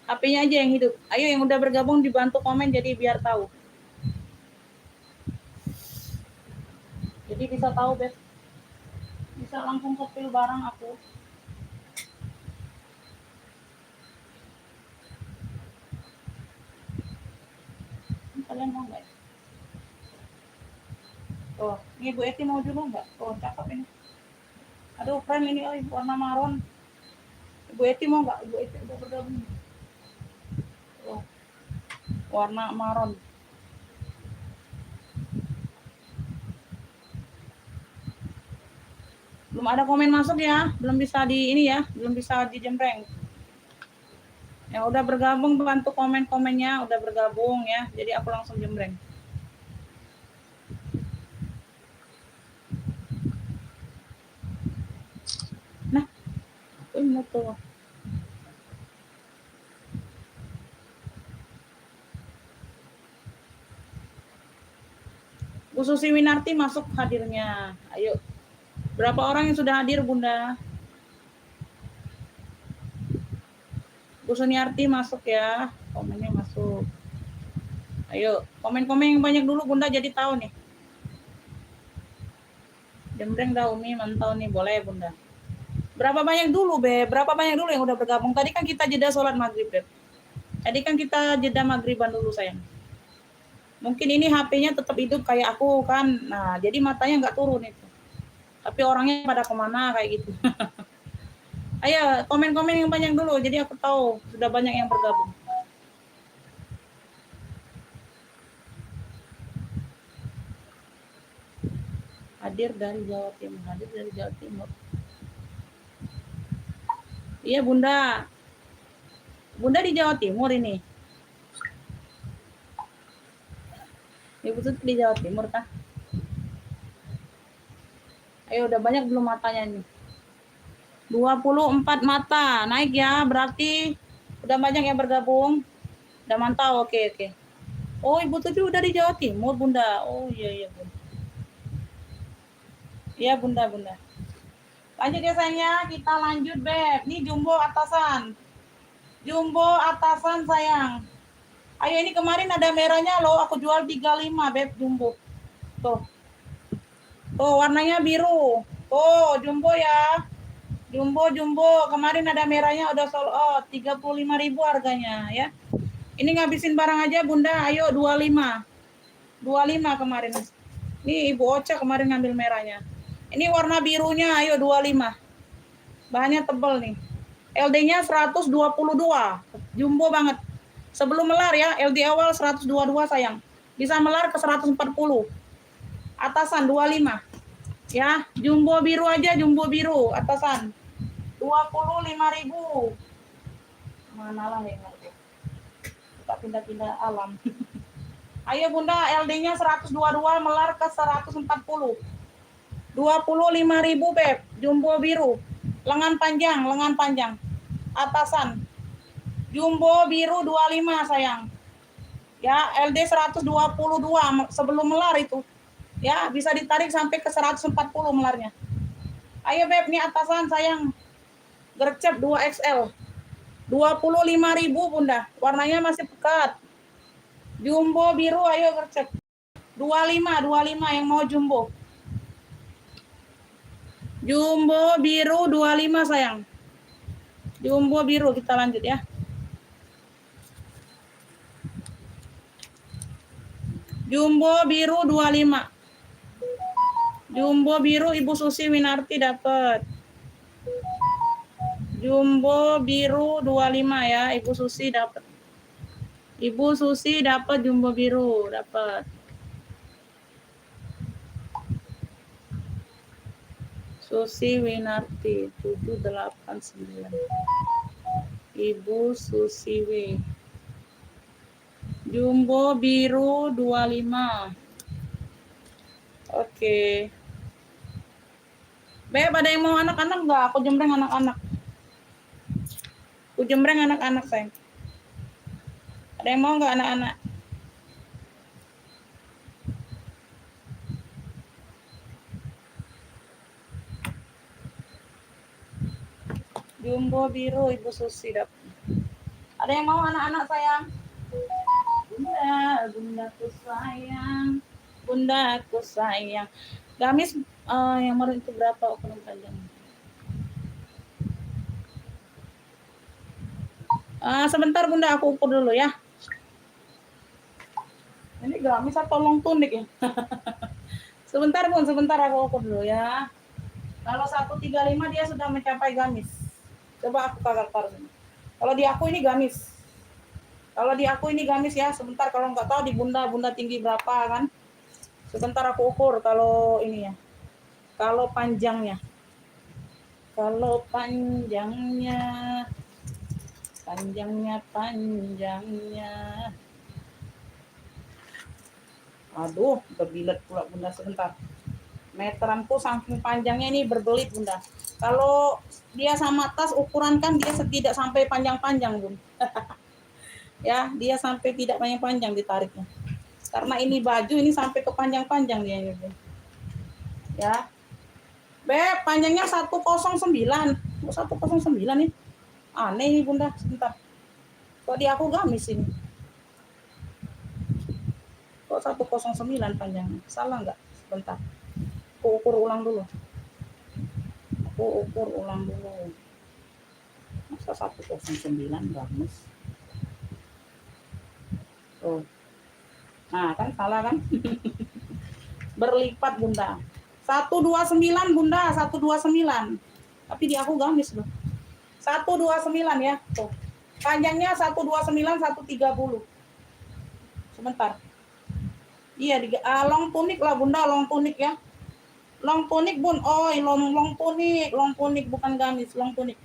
HP-nya aja yang hidup. Ayo yang udah bergabung dibantu komen jadi biar tahu. Jadi bisa tahu, Beb. Bisa langsung sepil barang aku. Ini kalian mau nggak? Oh, ini Bu Eti mau juga nggak? Oh, cakep ini. Aduh, keren ini, oi, warna maron. Bu Eti mau nggak? Bu Eti udah bergabung. Oh, warna maron. Belum ada komen masuk ya, belum bisa di ini ya, belum bisa dijembreng. Yang udah bergabung bantu komen-komennya, udah bergabung ya, jadi aku langsung jembreng. Nah, ini tuh. Bu Susi Winarti masuk hadirnya. Ayo. Berapa orang yang sudah hadir, Bunda? Bu Suniarti masuk ya. Komennya masuk. Ayo, komen-komen yang banyak dulu, Bunda, jadi tahu nih. Jembreng dah Umi, mantau nih, boleh Bunda. Berapa banyak dulu, Beb? Berapa banyak dulu yang udah bergabung? Tadi kan kita jeda sholat maghrib, Beb. Tadi kan kita jeda maghriban dulu, sayang. Mungkin ini HP-nya tetap hidup kayak aku kan. Nah, jadi matanya nggak turun itu. Tapi orangnya pada kemana kayak gitu. Ayo, komen-komen yang banyak dulu. Jadi aku tahu sudah banyak yang bergabung. Hadir dari Jawa Timur. Hadir dari Jawa Timur. Iya, Bunda. Bunda di Jawa Timur ini. Ibu tuh di Jawa Timur kah? Ayo udah banyak belum matanya nih? 24 mata. Naik ya, berarti udah banyak yang bergabung. Udah mantau, oke. Oh, Ibu tuh udah di Jawa Timur, Bunda. Oh, iya, Bunda. Iya, Bunda. Lanjut ya, sayangnya. Kita lanjut, Beb. Ini jumbo atasan. Jumbo atasan, sayang. Ayo, ini kemarin ada merahnya loh. Aku jual 35, Beb, jumbo. Tuh, warnanya biru. Tuh, jumbo ya. Jumbo. Kemarin ada merahnya udah sold out. 35.000 harganya ya. Ini ngabisin barang aja, Bunda. Ayo 25. 25 kemarin. Ini Ibu Ocha kemarin ngambil merahnya. Ini warna birunya, ayo 25. Bahannya tebal nih. LD-nya 122. Jumbo banget. Sebelum melar ya, LD awal 122 sayang. Bisa melar ke 140. Atasan 25. Ya, jumbo biru aja, jumbo biru atasan. 25.000. Mana lah yang ngerti. Kita pindah-pindah alam. Ayo Bunda, LD-nya 122 melar ke 140. 25.000, Beb. Jumbo biru. Lengan panjang. Atasan. Jumbo biru 25 sayang. Ya, LD 122 sebelum melar itu. Ya, bisa ditarik sampai ke 140 melarnya. Ayo Beb, ini atasan sayang. Gercep 2XL. 25.000 Bunda. Warnanya masih pekat. Jumbo biru ayo gercep. 25 yang mau jumbo. Jumbo biru 25 sayang. Jumbo biru kita lanjut ya. Jumbo biru 25. Jumbo biru Ibu Susi Winarti dapat. Jumbo biru 25 ya, Ibu Susi dapat. Ibu Susi dapat jumbo biru, dapat. Susi Winarti 789. Ibu Susi W. Jumbo biru 25. Oke. Beb, ada yang mau anak-anak nggak? Aku jembreng anak-anak. Aku jembreng anak-anak, sayang. Ada yang mau nggak anak-anak? Jumbo biru Ibu Susi dapat. Ada yang mau anak-anak sayang? Bunda, bundaku sayang. Bundaku sayang. Gamis yang kemarin itu berapa ukuran panjang? Sebentar Bunda, aku ukur dulu ya. Ini gamis apa long tunik ya? Sebentar Bun, sebentar aku ukur dulu ya. Kalau 135 dia sudah mencapai gamis. Coba aku kakak taruh. Kalau di aku ini gamis. Kalau di aku ini gamis ya. Sebentar, kalau nggak tahu di Bunda tinggi berapa kan? Sebentar aku ukur kalau ini ya. Kalau panjangnya. Kalau panjangnya. Aduh, berbelit pula Bunda, sebentar. Meteranku saking panjangnya ini berbelit Bunda. Kalau dia sama tas ukuran kan dia tidak sampai panjang-panjang Bun. Ya, dia sampai tidak panjang-panjang ditariknya. Karena ini baju ini sampai ke panjang-panjang dia gitu. Ya. Beb, panjangnya 109. 109 nih. Aneh nih Bunda, sebentar. Kok di aku gamis ini? Kok 109 panjangnya? Salah nggak? Sebentar. Aku ukur ulang dulu. Masa 109 gamis? Oh. Nah, kan salah kan? Berlipat Bunda. 129 Bunda, 129. Tapi di aku gamis loh. 129 ya. Tuh. Panjangnya 129, 130. Sebentar. Iya, long tunik lah Bunda, long tunik ya. Long tunik Bun. Oh, long tunik bukan gamis, long tunik.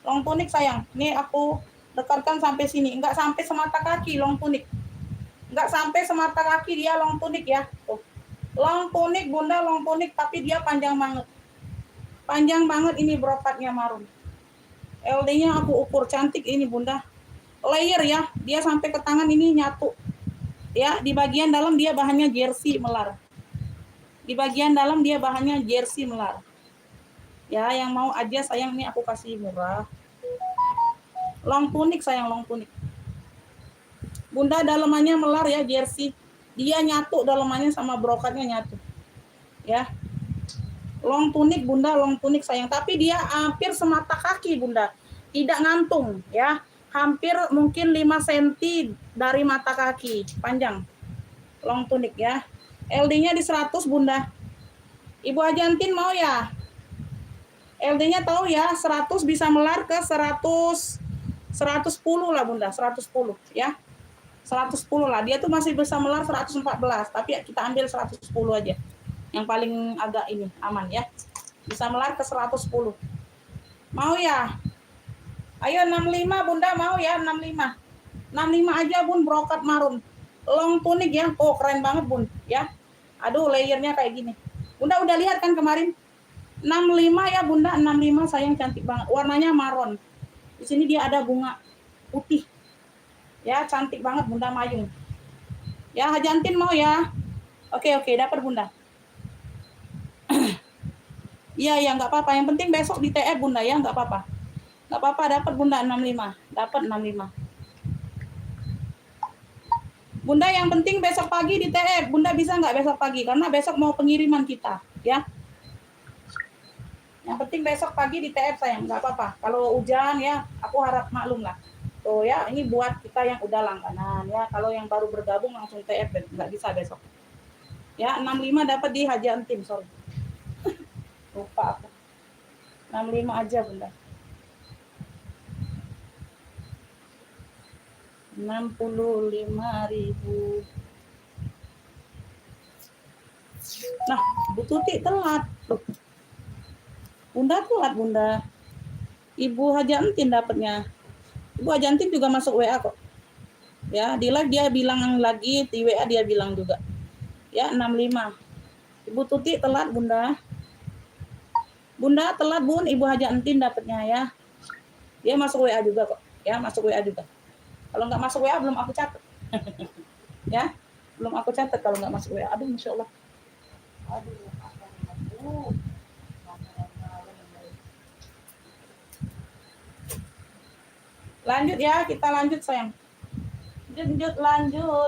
Long tunik sayang. Nih aku dekatkan sampai sini. Enggak sampai semata kaki long tunik. Enggak sampai semata kaki dia long tunik ya. Tuh. Long tunik Bunda, long tunik tapi dia panjang banget. Panjang banget ini brokatnya marun. LD-nya aku ukur cantik ini Bunda. Layer ya, dia sampai ke tangan ini nyatu. Ya, di bagian dalam dia bahannya jersey melar. Di bagian dalam dia bahannya jersey melar. Ya, yang mau aja sayang nih aku kasih murah. Long tunik sayang, long tunik. Bunda dalamannya melar ya jersey. Dia nyatu dalamannya sama brokatnya nyatu. Ya. Long tunik Bunda, long tunik sayang, tapi dia hampir semata kaki Bunda. Tidak ngantung ya. Hampir mungkin 5 cm dari mata kaki panjang. Long tunik ya. LD-nya di 100 Bunda. Ibu Ajantin mau ya? LD-nya tahu ya, 100 bisa melar ke 110 lah Bunda, 110 ya. 110 lah. Dia tuh masih bisa melar 114, tapi kita ambil 110 aja. Yang paling agak ini aman ya. Bisa melar ke 110. Mau ya? Ayo 65 Bunda, mau ya 65. 65 aja Bun, brokat marun. Long tunik ya. Oh, keren banget Bun ya. Aduh, layernya kayak gini. Bunda udah lihat kan kemarin? 65 ya Bunda, 65 sayang, cantik banget. Warnanya marun. Di sini dia ada bunga putih. Ya, cantik banget Bunda Mayung. Ya, Hajantin mau ya? Oke, dapat Bunda. Iya, nggak apa-apa. Yang penting besok di TF Bunda ya, nggak apa-apa. Nggak apa-apa, dapat Bunda 65. Dapat 65. Bunda yang penting besok pagi di TF. Bunda bisa nggak besok pagi? Karena besok mau pengiriman kita, ya. Yang penting besok pagi di TF sayang, nggak apa-apa. Kalau hujan ya, aku harap maklum lah. Tuh ya, ini buat kita yang udah langganan ya. Kalau yang baru bergabung langsung TF, nggak bisa besok. Ya, 65 dapat di Haji Antim, sorry. Lupa aku. 65 aja bunda. 65.000. Nah, Bu Tuti telat. Loh. Bunda telat, Bunda. Ibu Haji Antin dapatnya. Ibu Haji Antin juga masuk WA kok. Ya, di live dia bilang lagi, di WA dia bilang juga. Ya, 65. Ibu Tuti telat, Bunda. Bunda telat, Bun. Ibu Haji Antin dapatnya ya. Dia masuk WA juga kok. Ya, masuk WA juga. Kalau nggak masuk WA belum aku catat. Ya, belum aku catat kalau nggak masuk WA. Aduh, Masya Allah. Aduh. Lanjut ya, kita lanjut sayang. Lanjutan.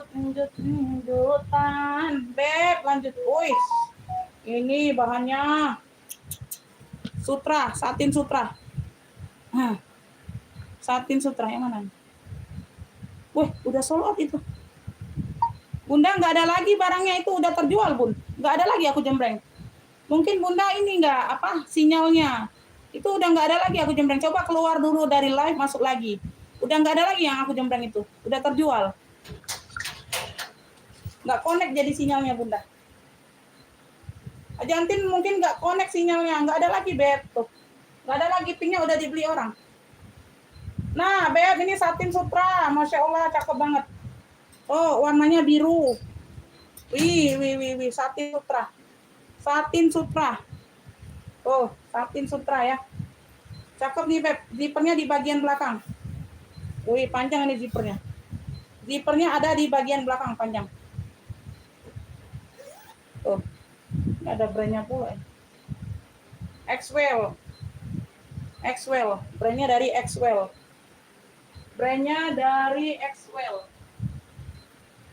Beb, lanjut. Uis. Ini bahannya sutra, satin sutra. Satin sutra yang mana? Wih, udah sold out itu. Bunda nggak ada lagi barangnya itu udah terjual bun. Nggak ada lagi aku jembreng. Mungkin bunda ini nggak apa sinyalnya. Itu udah nggak ada lagi aku jembreng. Coba keluar dulu dari live masuk lagi. Udah nggak ada lagi yang aku jembreng itu. Udah terjual. Nggak connect jadi sinyalnya bunda. Ajantin mungkin nggak connect sinyalnya. Nggak ada lagi beb tuh. Nggak ada lagi pinknya udah dibeli orang. Nah beb ini satin sutra. Masya Allah cakep banget. Oh, warnanya biru. Wih, satin sutra. Satin sutra. Oh, satin sutra ya. Cakep nih, Beb. Zippernya di bagian belakang. Wih, panjang nih zippernya. Zippernya ada di bagian belakang panjang. Tuh. Ini ada brandnya pula. Axwell. Brandnya dari Axwell.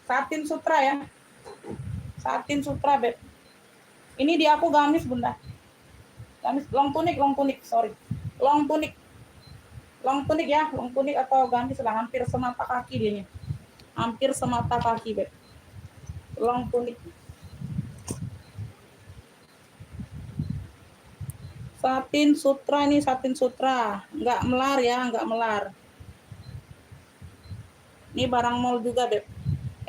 Satin sutra ya. Satin sutra, Beb. Ini di aku gamis, Bunda. Gamis long tunik, sorry. Long tunik ya, long tunik atau gamis lah, hampir semata kaki dia. Hampir semata kaki, Beb. Long tunik. Satin sutra nih, satin sutra. Enggak melar ya, enggak melar. Ini barang mall juga, Beb.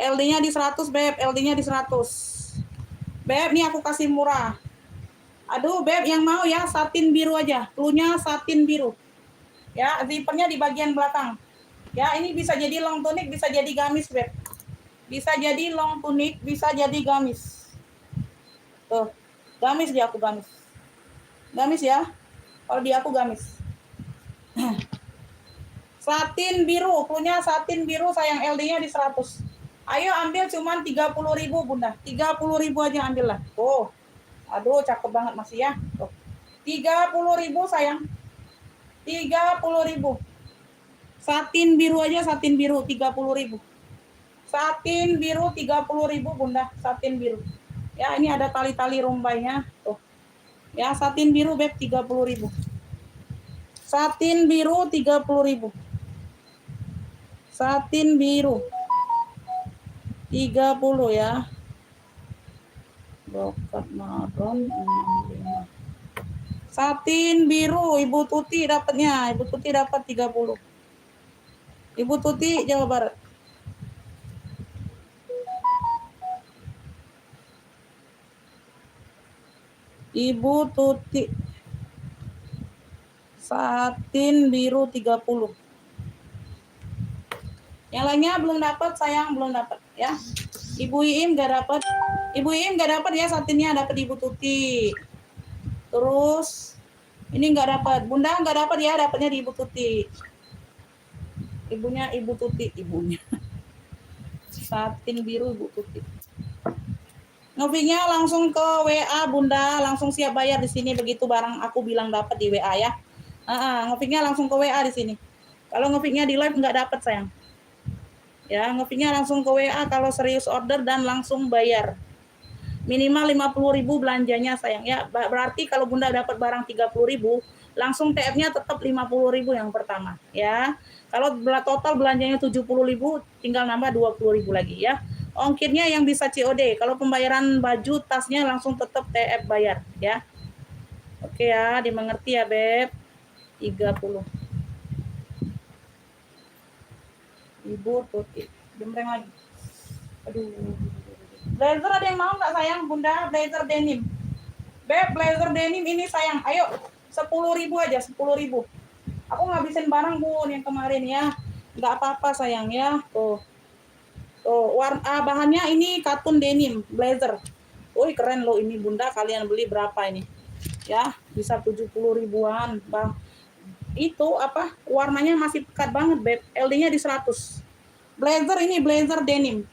LD-nya di 100, Beb. LD-nya di 100. Beb, nih aku kasih murah. Aduh, Beb, yang mau ya satin biru aja. Cluenya satin biru. Ya, zippernya di bagian belakang. Ya, ini bisa jadi long tunik, bisa jadi gamis, Beb. Bisa jadi long tunik, bisa jadi gamis. Tuh, gamis di aku gamis. Gamis ya. Kalau di aku gamis. Satin biru, cluenya satin biru sayang LD-nya di 100. Ayo ambil cuman 30.000 Bunda. 30.000 aja ambil lah. Tuh. Aduh, cakep banget masih ya. Tuh. 30.000 sayang. 30.000. Satin biru aja, satin biru 30.000. Satin biru 30.000 Bunda, satin biru. Ya, ini ada tali-tali rombainya. Tuh. Ya, satin biru Beb 30.000. Satin biru 30.000. Satin biru 30 ya. Brokat marron 65. Satin biru Ibu Tuti dapatnya. Ibu Tuti dapat 30. Ibu Tuti Jawa Barat. Ibu Tuti. Satin biru 30. Yang lainnya belum dapat, sayang belum dapat ya. Ibu Iim gak dapat. Ibu Iim gak dapat ya, satinnya dapat Ibu Tuti. Terus ini nggak dapat. Bunda nggak dapat ya, dapatnya di Ibu Tuti. Ibunya Ibu Tuti, ibunya. Satin biru Ibu Tuti. Ngopinya langsung ke WA Bunda, langsung siap bayar di sini begitu barang aku bilang dapat di WA ya. Ngopinya langsung ke WA di sini. Kalau ngopinya di live nggak dapat sayang. Ya, ngopinya langsung ke WA kalau serius order dan langsung bayar. Minimal 50.000 belanjanya sayang ya. Berarti kalau Bunda dapat barang 30.000, langsung TF-nya tetap 50.000 yang pertama ya. Kalau total belanjanya 70.000, tinggal nambah 20.000 lagi ya. Ongkirnya yang bisa COD. Kalau pembayaran baju, tasnya langsung tetap TF bayar ya. Oke ya, dimengerti ya Beb. 30. Ibu tutik. Jembreng lagi. Aduh. Blazer ada yang mau nggak sayang Bunda? Blazer denim. Beb, blazer denim ini sayang. Ayo, 10.000 aja, 10.000. Aku ngabisin barang Bun yang kemarin ya. Nggak apa-apa sayang ya. Tuh. Tuh, bahannya ini katun denim, blazer. Wih, keren loh ini Bunda. Kalian beli berapa ini? Ya, bisa 70.000-an, Bang. Itu apa? Warnanya masih pekat banget, Beb. LD-nya di 100. Blazer ini blazer denim.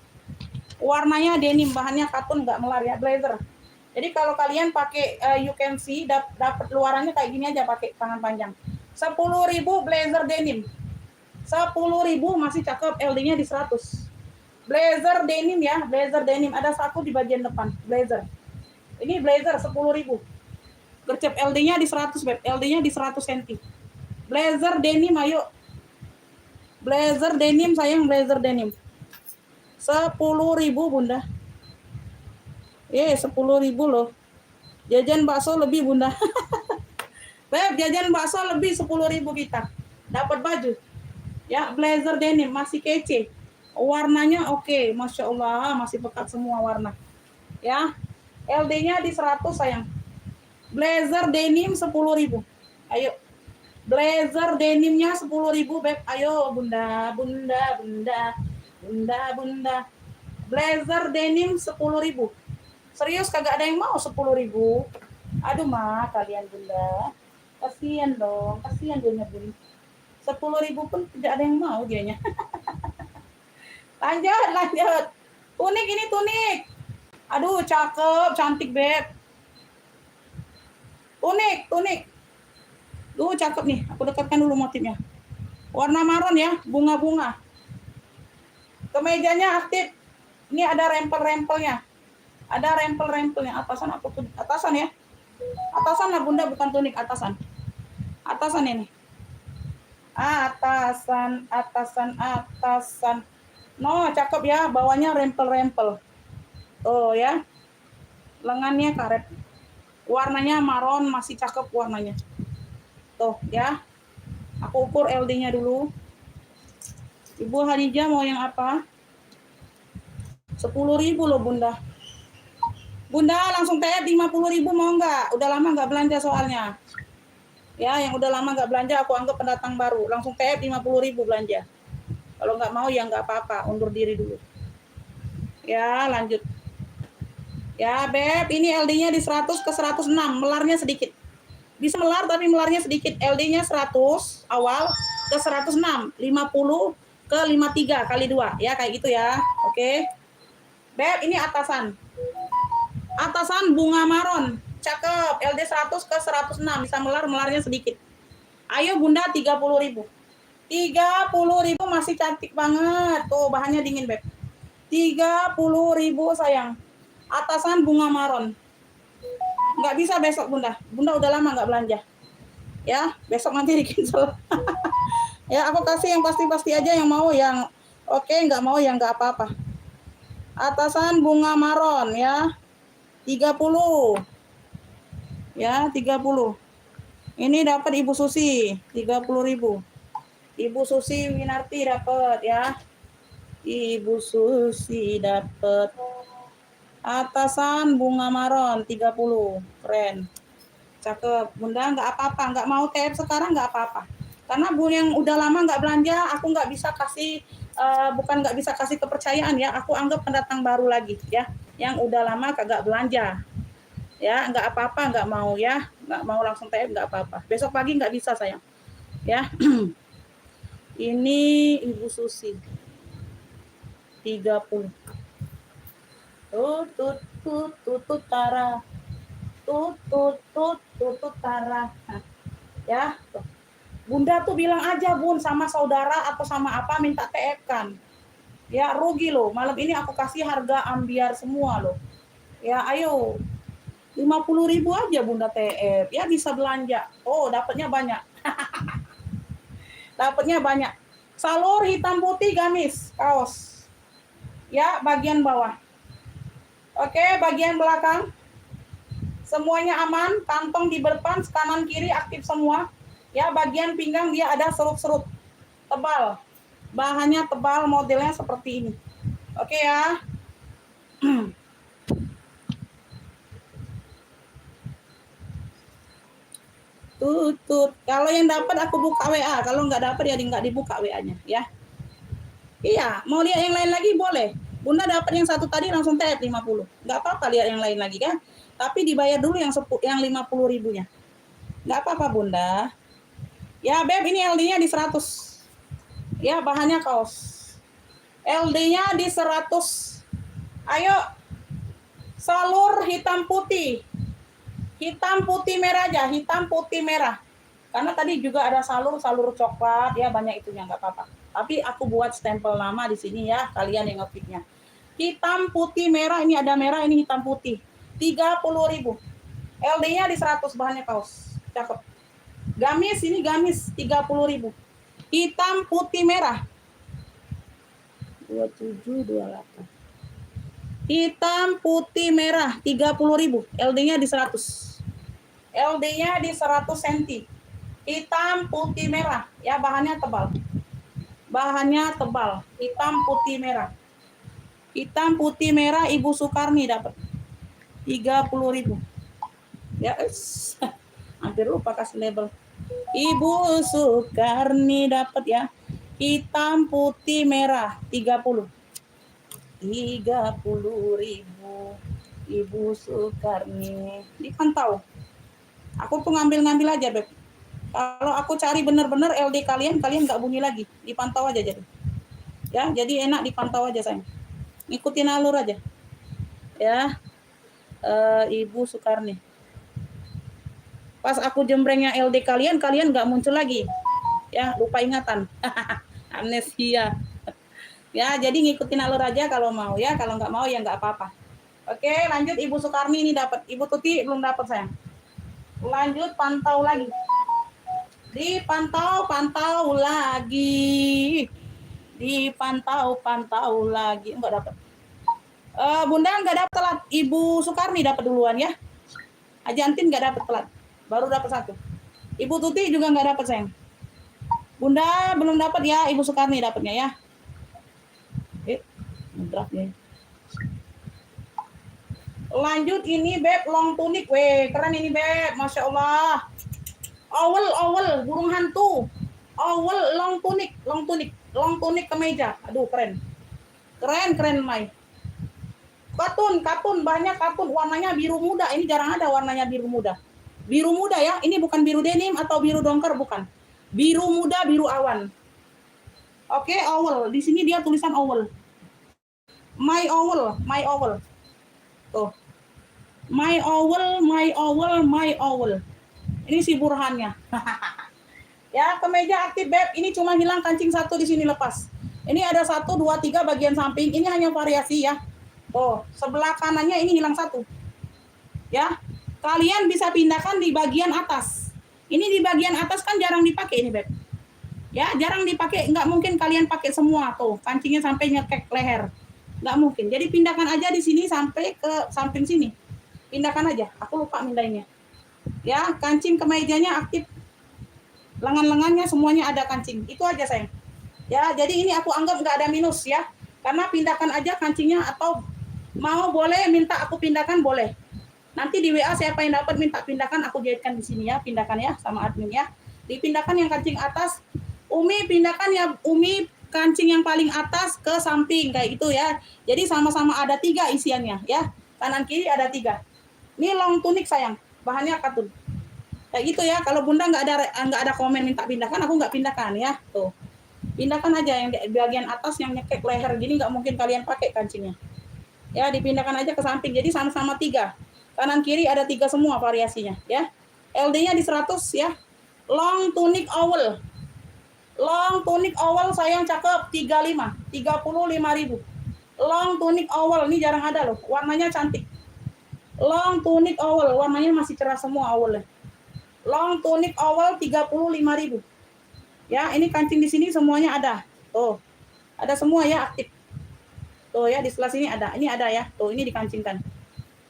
Warnanya denim, bahannya katun nggak melar ya, blazer. Jadi kalau kalian pakai you can see dapat luarannya kayak gini aja pakai tangan panjang. 10.000 blazer denim. 10.000 masih cakep, LD-nya di 100. Blazer denim ya, blazer denim. Ada saku di bagian depan, blazer. Ini blazer 10.000. Gercep LD-nya di 100, Beb. LD-nya di 100 cm. Blazer denim, ayo. Blazer denim sayang, blazer denim. 10.000 Bunda. 10.000 loh. Jajan bakso lebih Bunda. Beb, jajan bakso lebih 10.000 kita. Dapat baju. Ya, blazer denim masih kece. Warnanya oke, Masya Allah, masih pekat semua warna. Ya, LD-nya di 100 sayang. Blazer denim 10.000. Ayo. Blazer denimnya 10.000 Beb. Ayo Bunda, Bunda, Bunda. Bunda, Bunda. Blazer denim 10.000. Serius kagak ada yang mau 10.000. Aduh mah kalian Bunda. Kasihan dong, kasihan dia beli. 10.000 pun tidak ada yang mau dianya. Lanjut. Tunik ini tunik. Aduh cakep, cantik Beb. Tunik. Duh cakep nih, aku dekatkan dulu motifnya. Warna maron ya, bunga-bunga. Kemejanya aktif. Ini ada rempel-rempelnya. Ada rempel-rempelnya. Atasan ya. Atasan lah Bunda, bukan tunik, atasan. Atasan ini. Atasan. No, cakep ya, bawahnya rempel-rempel. Oh ya. Lengannya karet. Warnanya maron, masih cakep warnanya. Tuh ya. Aku ukur LD-nya dulu. Ibu Hadijah mau yang apa? 10.000 loh Bunda. Bunda langsung TF 50.000 mau nggak? Udah lama nggak belanja soalnya. Ya, yang udah lama nggak belanja aku anggap pendatang baru. Langsung TF 50.000 belanja. Kalau nggak mau ya nggak apa-apa, undur diri dulu. Ya, lanjut. Ya, Beb, ini LD-nya di 100 ke 106, melarnya sedikit. Bisa melar tapi melarnya sedikit. LD-nya 100 awal ke 106, 50 ke 53 kali 2 ya, kayak gitu ya. Oke. Beb, ini atasan. Atasan bunga maron. Cakep. LD 100 ke 106, bisa melarnya sedikit. Ayo Bunda 30.000. 30.000 masih cantik banget. Tuh, bahannya dingin, Beb. 30.000 sayang. Atasan bunga maron. Nggak bisa besok Bunda. Bunda udah lama nggak belanja. Ya, besok nanti di-cancel. Ya, aku kasih yang pasti-pasti aja, yang mau yang oke, nggak mau yang nggak apa-apa. Atasan bunga maron ya. 30. Ya, 30. Ini dapat Ibu Susi, 30.000. Ibu Susi Winarti dapat ya. Ibu Susi dapat. Atasan bunga maron 30. Keren. Cakep. Bunda nggak apa-apa, nggak mau TF sekarang nggak apa-apa. Karena Bu yang udah lama nggak belanja, aku nggak bisa kasih, bukan nggak bisa kasih kepercayaan ya, aku anggap pendatang baru lagi ya, yang udah lama kagak belanja. Ya, nggak apa-apa, nggak mau ya, nggak mau langsung TF nggak apa-apa. Besok pagi nggak bisa sayang. Ya. Ini Ibu Susi. 30. Tutut tara. Tutut tara. Nah, ya, tuh. Bunda tuh bilang aja Bun sama saudara atau sama apa minta TF kan. Ya rugi loh. Malam ini aku kasih harga ambiar semua loh. Ya ayo, 50.000 aja Bunda TF. Ya bisa belanja. Oh, dapatnya banyak. Dapatnya banyak. Salur hitam putih gamis, kaos. Ya, bagian bawah. Oke, bagian belakang. Semuanya aman, kantong di depan, kanan kiri aktif semua. Ya, bagian pinggang dia ada serut-serut tebal. Bahannya tebal, modelnya seperti ini. Oke ya. Tutut. Kalau yang dapat aku buka WA, kalau nggak dapat ya nggak dibuka WA-nya ya. Iya, mau lihat yang lain lagi boleh. Bunda dapat yang satu tadi langsung tap 50. Nggak apa-apa lihat yang lain lagi kan. Tapi dibayar dulu yang 50.000-nya. Nggak apa-apa Bunda. Ya Beb, ini LD-nya di 100. Ya, bahannya kaos. LD-nya di 100. Ayo, salur hitam putih. Hitam putih merah aja, hitam putih merah. Karena tadi juga ada salur coklat, ya banyak itunya nggak apa-apa. Tapi aku buat stempel nama di sini ya, kalian yang ngetiknya. Hitam putih merah, ini ada merah, ini hitam putih. 30.000. LD-nya di 100, bahannya kaos. Cakep. Gamis, ini gamis 30.000. Hitam putih merah. 2728. Hitam putih merah 30.000. LD-nya di 100. LD-nya di 100 cm. Hitam putih merah, ya bahannya tebal. Bahannya tebal, hitam putih merah. Hitam putih merah Ibu Sukarni dapat 30.000. Ya, hampir lupa kasih label. Ibu Sukarni dapat ya. Hitam putih merah 30.000. Ibu Sukarni. Dipantau. Aku tuh ngambil-ngambil aja, Beb. Kalau aku cari bener-bener LD kalian nggak bunyi lagi. Dipantau aja jadi. Ya, jadi enak dipantau aja sayang. Ngikutin alur aja. Ya, Ibu Sukarni. Pas aku jembrengnya LD kalian nggak muncul lagi. Ya, lupa ingatan. Amnesia. Ya, jadi ngikutin alur aja kalau mau ya. Kalau nggak mau ya nggak apa-apa. Oke, lanjut Ibu Sukarni ini dapat. Ibu Tuti belum dapat sayang. Lanjut pantau lagi. Dipantau lagi. Dipantau lagi. Enggak dapat. Bunda enggak dapat telat. Ibu Sukarni dapat duluan ya. Haji Antin enggak dapat telat. Baru dapat satu. Ibu Tuti juga enggak dapat sayang. Bunda belum dapat ya. Ibu Sukarni dapatnya ya. Draft ya. Lanjut ini Beb long tunik. Weh, keren ini Beb. Masya Allah. Owl, burung hantu. Owl long tunik kemeja. Aduh, keren. Keren Mai. Katun, banyak katun. Warnanya biru muda. Ini jarang ada warnanya biru muda. Biru muda ya. Ini bukan biru denim atau biru dongker, bukan. Biru muda, biru awan. Oke, owl. Di sini dia tulisan owl. My owl. Tuh. My owl. Ini si burhannya. Ya, kemeja aktif Beb. Ini cuma hilang kancing satu di sini lepas. Ini ada 1, 2, 3 bagian samping. Ini hanya variasi ya. Oh, sebelah kanannya ini hilang satu. Ya, kalian bisa pindahkan di bagian atas. Ini di bagian atas kan jarang dipakai ini Beb. Ya, jarang dipakai. Nggak mungkin kalian pakai semua tuh. Kancingnya sampai nyekek leher. Nggak mungkin. Jadi pindahkan aja di sini sampai ke samping sini. Pindahkan aja. Aku lupa mindahinnya. Ya, kancing kemejanya aktif. Lengan-lengannya semuanya ada kancing. Itu aja sayang. Ya, jadi ini aku anggap nggak ada minus ya. Karena pindahkan aja kancingnya atau mau boleh minta aku pindahkan boleh. Nanti di WA siapa yang dapat minta pindahkan aku jahitkan di sini ya, pindahkan ya sama admin ya. Dipindahkan yang kancing atas. Umi pindahkan ya, Umi kancing yang paling atas ke samping kayak gitu ya. Jadi sama-sama ada 3 isiannya ya. Kanan kiri ada 3. Ini long tunik sayang, bahannya katun. Kayak gitu ya. Kalau Bunda nggak ada komen minta pindahkan, aku nggak pindahkan ya. Tuh. Pindahkan aja yang di bagian atas yang nyekek leher gini, nggak mungkin kalian pakai kancingnya. Ya, dipindahkan aja ke samping. Jadi sama-sama 3. Kanan kiri ada 3 semua variasinya ya. LD-nya di 100 ya. Long tunik owl. Long tunik owl sayang cakep 35.000. Long tunik owl ini jarang ada loh. Warnanya cantik. Long tunic owl, warnanya masih cerah semua owlnya. Long tunic owl 35.000. Ya, ini kancing di sini semuanya ada. Tuh. Ada semua ya aktif. Tuh ya, di sebelah sini ada. Ini ada ya. Tuh, ini dikancingkan.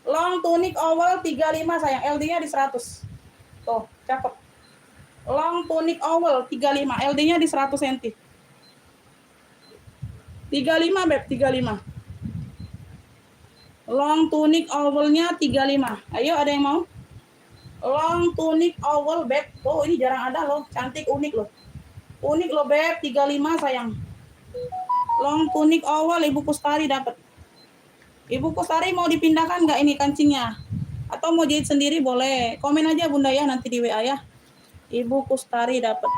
Long tunic owl 35 sayang, LD-nya di 100. Tuh, cakep. Long tunic owl 35, LD-nya di 100 cm. 35 beb, 35. Long tunic owl-nya 35. Ayo, ada yang mau? Long tunic owl beb. Oh, ini jarang ada loh. Cantik, unik loh. Unik loh beb, 35 sayang. Long tunic owl Ibu Kustari dapat. Ibu Kustari mau dipindahkan nggak ini kancingnya? Atau mau jahit sendiri boleh. Komen aja Bunda ya nanti di WA ya. Ibu Kustari dapat.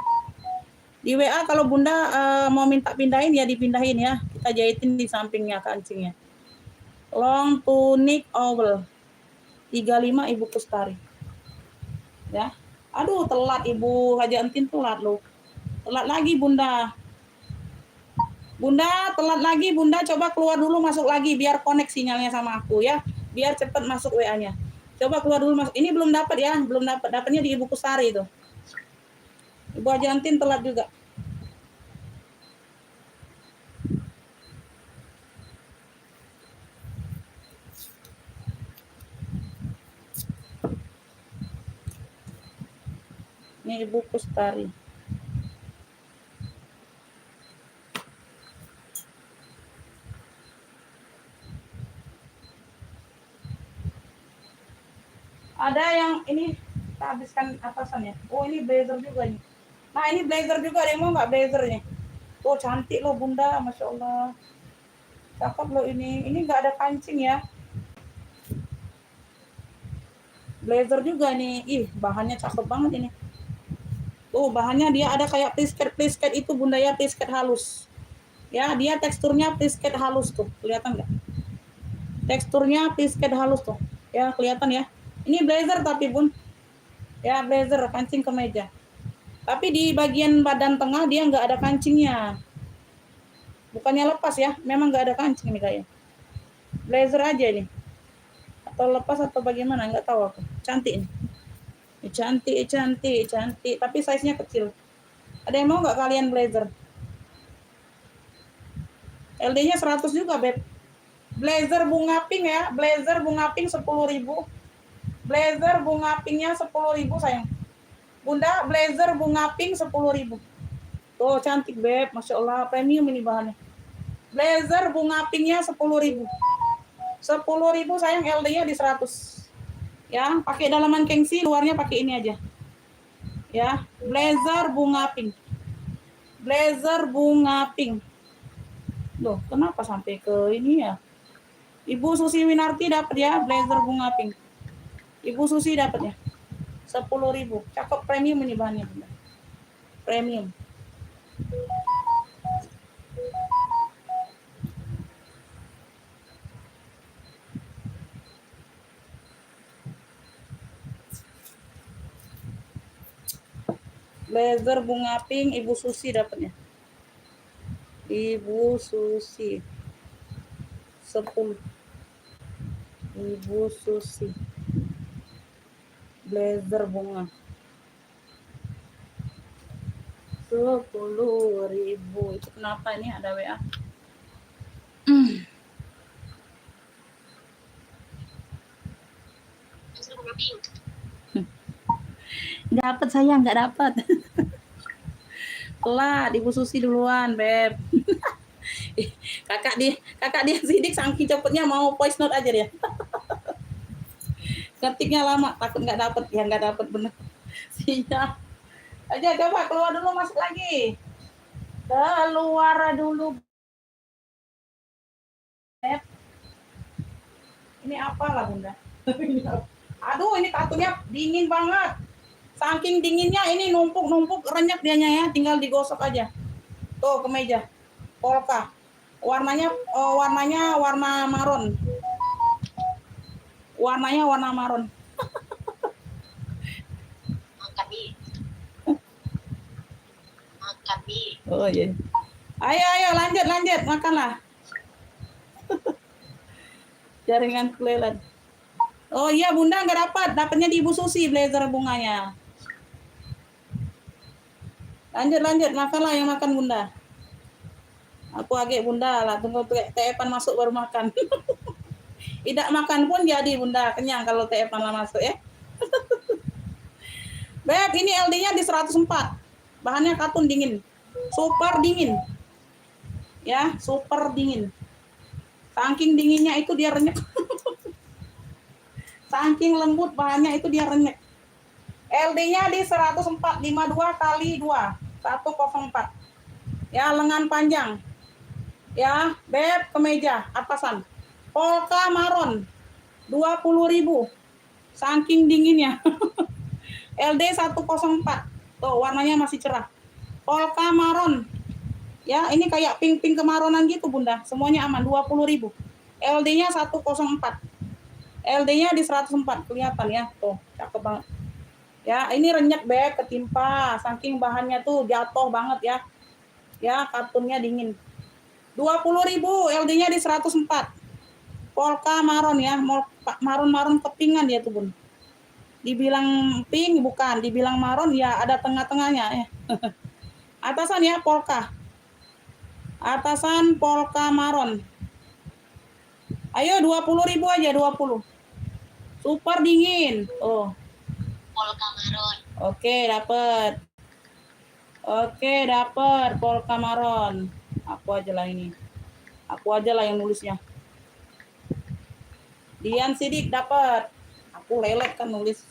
Di WA kalau Bunda mau minta pindahin ya dipindahin ya. Kita jahitin di sampingnya kancingnya. Long tunic owl 35 Ibu Kustari. Ya. Aduh, telat Ibu Haja Entin, telat loh. Telat lagi Bunda. Bunda, telat lagi Bunda, coba keluar dulu masuk lagi biar connect sinyalnya sama aku ya. Biar cepat masuk WA-nya. Coba keluar dulu masuk. Ini belum dapat ya, belum dapat. Dapatnya di Ibu Kustari itu. Ibu Haja Entin telat juga. Ini Ibu Kustari. Ada yang ini kita habiskan atasannya. Oh, ini blazer juga nih. Nah, ini blazer juga, ada yang mau nggak blazernya? Tuh cantik loh Bunda, Masya Allah. Cakep loh ini. Ini nggak ada kancing ya. Blazer juga nih. Ih, bahannya cakep banget ini. Tuh, bahannya dia ada kayak plisket itu Bunda ya, plisket halus. Ya, dia teksturnya plisket halus tuh. Kelihatan nggak? Teksturnya plisket halus tuh. Ya, kelihatan ya. Ini blazer tapi Bun. Ya, blazer kancing kemeja. Tapi di bagian badan tengah dia nggak ada kancingnya. Bukannya lepas ya, memang nggak ada kancing nih kayaknya. Blazer aja nih. Atau lepas atau bagaimana, nggak tahu aku. Cantik nih. Cantik. Tapi size-nya kecil. Ada yang mau nggak kalian blazer? LD-nya 100 juga, Beb. Blazer bunga pink ya. Blazer bunga pink 10.000. Blazer bunga pinknya 10.000 sayang. Bunda, blazer bunga pink 10.000. Tuh, cantik, Beb. Masya Allah, premium ini bahannya. Blazer bunga pinknya 10.000. 10.000 sayang, LD-nya di 100. Ya, pakai dalaman gengsi, luarnya pakai ini aja. Ya, blazer bunga pink. Blazer bunga pink. Loh, kenapa sampai ke ini ya? Ibu Susi Winarti dapat ya, blazer bunga pink. Ibu Susi dapat ya. 10.000. Cakep, premium ini bahannya. Premium. Blazer bunga pink, Ibu Susi dapatnya. Ibu Susi 10. Ibu Susi blazer bunga 10.000. Itu kenapa ini ada WA? Dapat saya nggak dapat. Telat, Ibu Susi duluan, Beb. kakak dia sidik saking cepetnya mau voice note aja dia. Ketiknya lama, takut nggak dapet. Ya nggak dapet bener. Siap. Aja coba keluar dulu, masuk lagi. Keluar dulu, Beb. Ini apalah Bunda? Aduh, ini kartunya dingin banget. Saking dinginnya ini numpuk renyek dianya ya, tinggal digosok aja. Tuh kemeja. Polka. Warnanya warna maron. Warnanya warna maron. Oh iya. Ayo lanjut makanlah. Jaringan kelelan. Oh iya Bunda nggak dapat, dapatnya di Ibu Susi blazer bunganya. Lanjut, makanlah yang makan Bunda. Aku agak Bunda lah, tunggu TF-an masuk baru makan. Tidak makan pun jadi Bunda, kenyang kalau TF-an lah masuk ya. Beb, ini LD-nya di 104. Bahannya katun dingin. Super dingin. Ya, super dingin. Saking dinginnya itu dia renyek. Saking lembut bahannya itu dia renyek. LD-nya di 104, 52 kali 2, 104. Ya, lengan panjang. Ya, Beb, kemeja atasan. Polka maron 20.000. Saking dinginnya. LD 104. Tuh, warnanya masih cerah. Polka maron. Ya, ini kayak pink-pink kemaronan gitu, Bunda. Semuanya aman, 20.000. LD-nya 104. LD-nya di 104, kelihatan ya. Tuh, cakep banget. Ya, ini renyek, Beb, ketimpa. Saking bahannya tuh jatuh banget ya. Ya, katunnya dingin. 20.000, LD-nya di 104. Polka maron ya, maron-maron kepingan dia tuh, Bun. Dibilang pink bukan, dibilang maron ya ada tengah-tengahnya ya. Atasan ya polka. Atasan polka maron. Ayo 20.000 aja 20. Super dingin. Oh. Polka maron. Oke, dapet. Oke, dapet polka maron. Aku aja lah ini. Aku aja lah yang nulisnya. Dian Sidik dapet. Aku lelek kan nulis.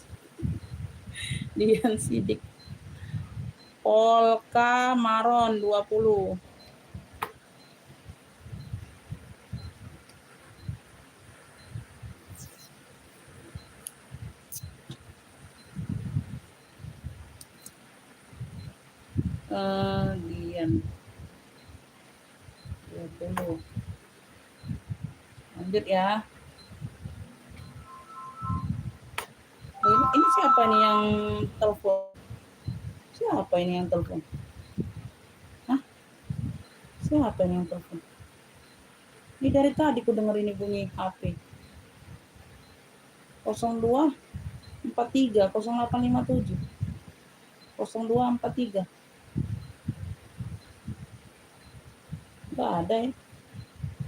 Dian Sidik. Polka maron 20. Dian 20. Lanjut ya. Ini siapa nih yang telepon? Siapa ini yang telepon? Hah? Siapa ini yang telepon? Ini dari tadi ku denger ini bunyi HP. 02 43 0857 0243. Enggak ada ya.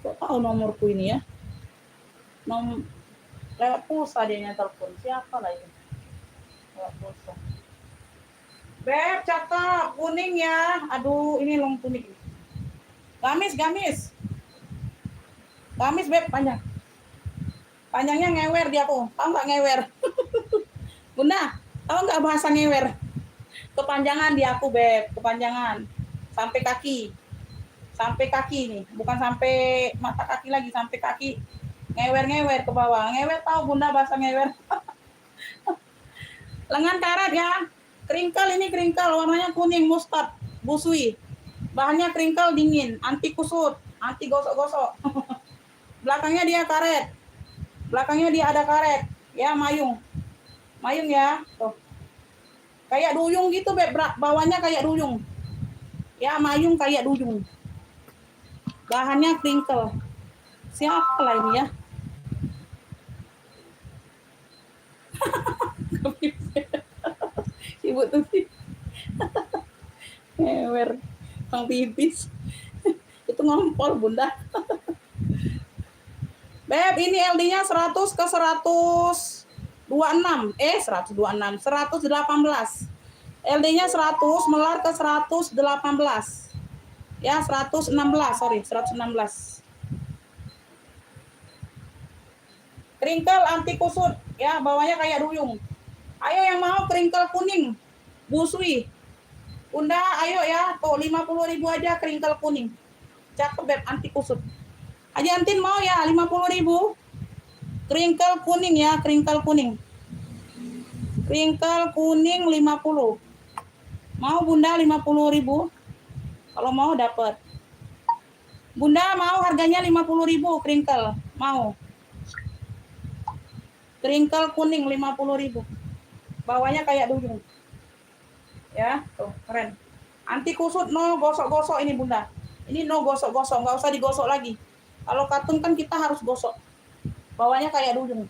Kok tahu nomorku ini ya? Lewat pulsa dia yang telepon. Siapa lah ini? Lewat pulsa. Beb, cakep, kuning ya. Aduh, ini long kuning. Gamis. Gamis, Beb, panjang. Panjangnya ngewer dia aku. Tahu nggak ngewer? Bunda, tahu nggak bahasa ngewer? Kepanjangan dia aku, Beb. Kepanjangan. Sampai kaki. Sampai kaki nih. Bukan sampai mata kaki lagi. Sampai kaki. Ngewer ke bawah. Ngewer tahu Bunda bahasa ngewer? Lengan karet ya. Kringkel ini kringkel, warnanya kuning mustard, busui. Bahannya kringkel dingin, anti kusut, anti gosok-gosok. Belakangnya dia karet. Belakangnya dia ada karet. Ya, mayung. Mayung ya. Tuh. Kayak duyung gitu, Beb. Bawahnya kayak duyung. Ya, mayung kayak duyung. Bahannya kringkel. Siapa lah ini ya? Ibu tuh ngewer pang pipis. Itu ngompol Bunda. Beb, ini LD-nya 100 ke 126. 126. 118. LD-nya 100 melar ke 118. Ya, 116, sorry, 116. Kringkel anti kusut, ya, bawahnya kayak duyung. Ayo yang mau kringkel kuning, busui. Bunda, ayo ya, tuh 50.000 aja kringkel kuning. Cakep, Beb, anti kusut. Aja Antin mau ya, 50.000. Kringkel kuning ya, kringkel kuning. Kringkel kuning 50. Mau Bunda 50.000? Kalau mau dapat. Bunda mau harganya 50.000 kringkel, mau. Kringkel kuning 50.000. Bawahnya kayak duyung. Ya, tuh keren. Anti kusut, no gosok-gosok ini Bunda. Ini no gosok-gosok, nggak usah digosok lagi. Kalau katun kan kita harus gosok. Bawahnya kayak duyung.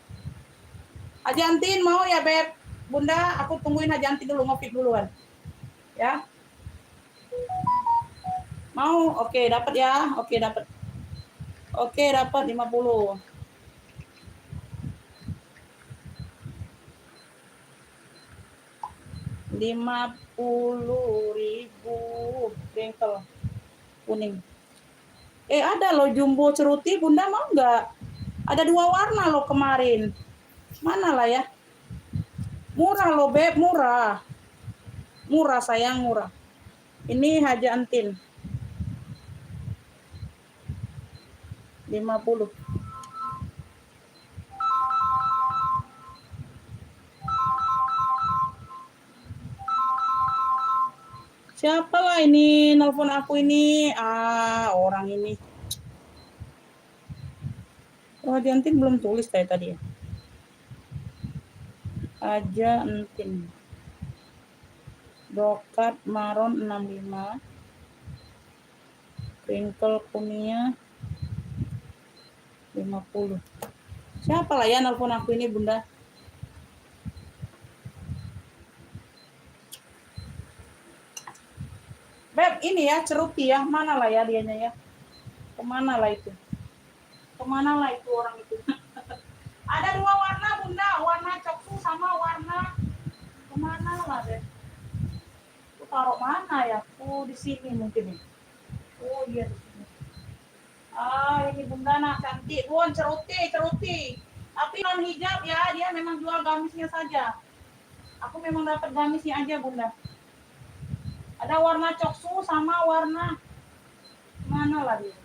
Haji Antin mau ya, Beb? Bunda, aku tungguin Haji Antin dulu, ngopi duluan. Ya. Mau? Oke, dapat ya. Oke, dapat. Oke, dapat 50. 50.000 bengkel kuning. Ada loh jumbo ceruti, Bunda mau nggak? Ada 2 warna loh kemarin. Mana lah ya? Murah loh, Beb, murah. Murah sayang, murah. Ini Haji Antin. 50. Siapa lah ini nelpon aku ini? Orang ini. Oh, Haji Antin belum tulis kayak tadi ya. Haji Antin. Brokat maron 65. Wrinkle kuningnya 50. Siapa lah ya nelpon aku ini, Bunda? Beb, ini ya ceruti ya. Mana lah ya dianya ya? Kemana lah itu? Kemana lah itu orang itu? Ada 2 warna, Bunda. Warna coksu sama warna kemana lah, Beb? Aku taruh mana ya? Di sini mungkin nih. Oh iya di sini. Ini Bunda nah cantik. Ceruti. Tapi non hijab ya, dia memang jual gamisnya saja. Aku memang dapat gamisnya aja, Bunda. Ada warna coksu sama warna mana lah dia?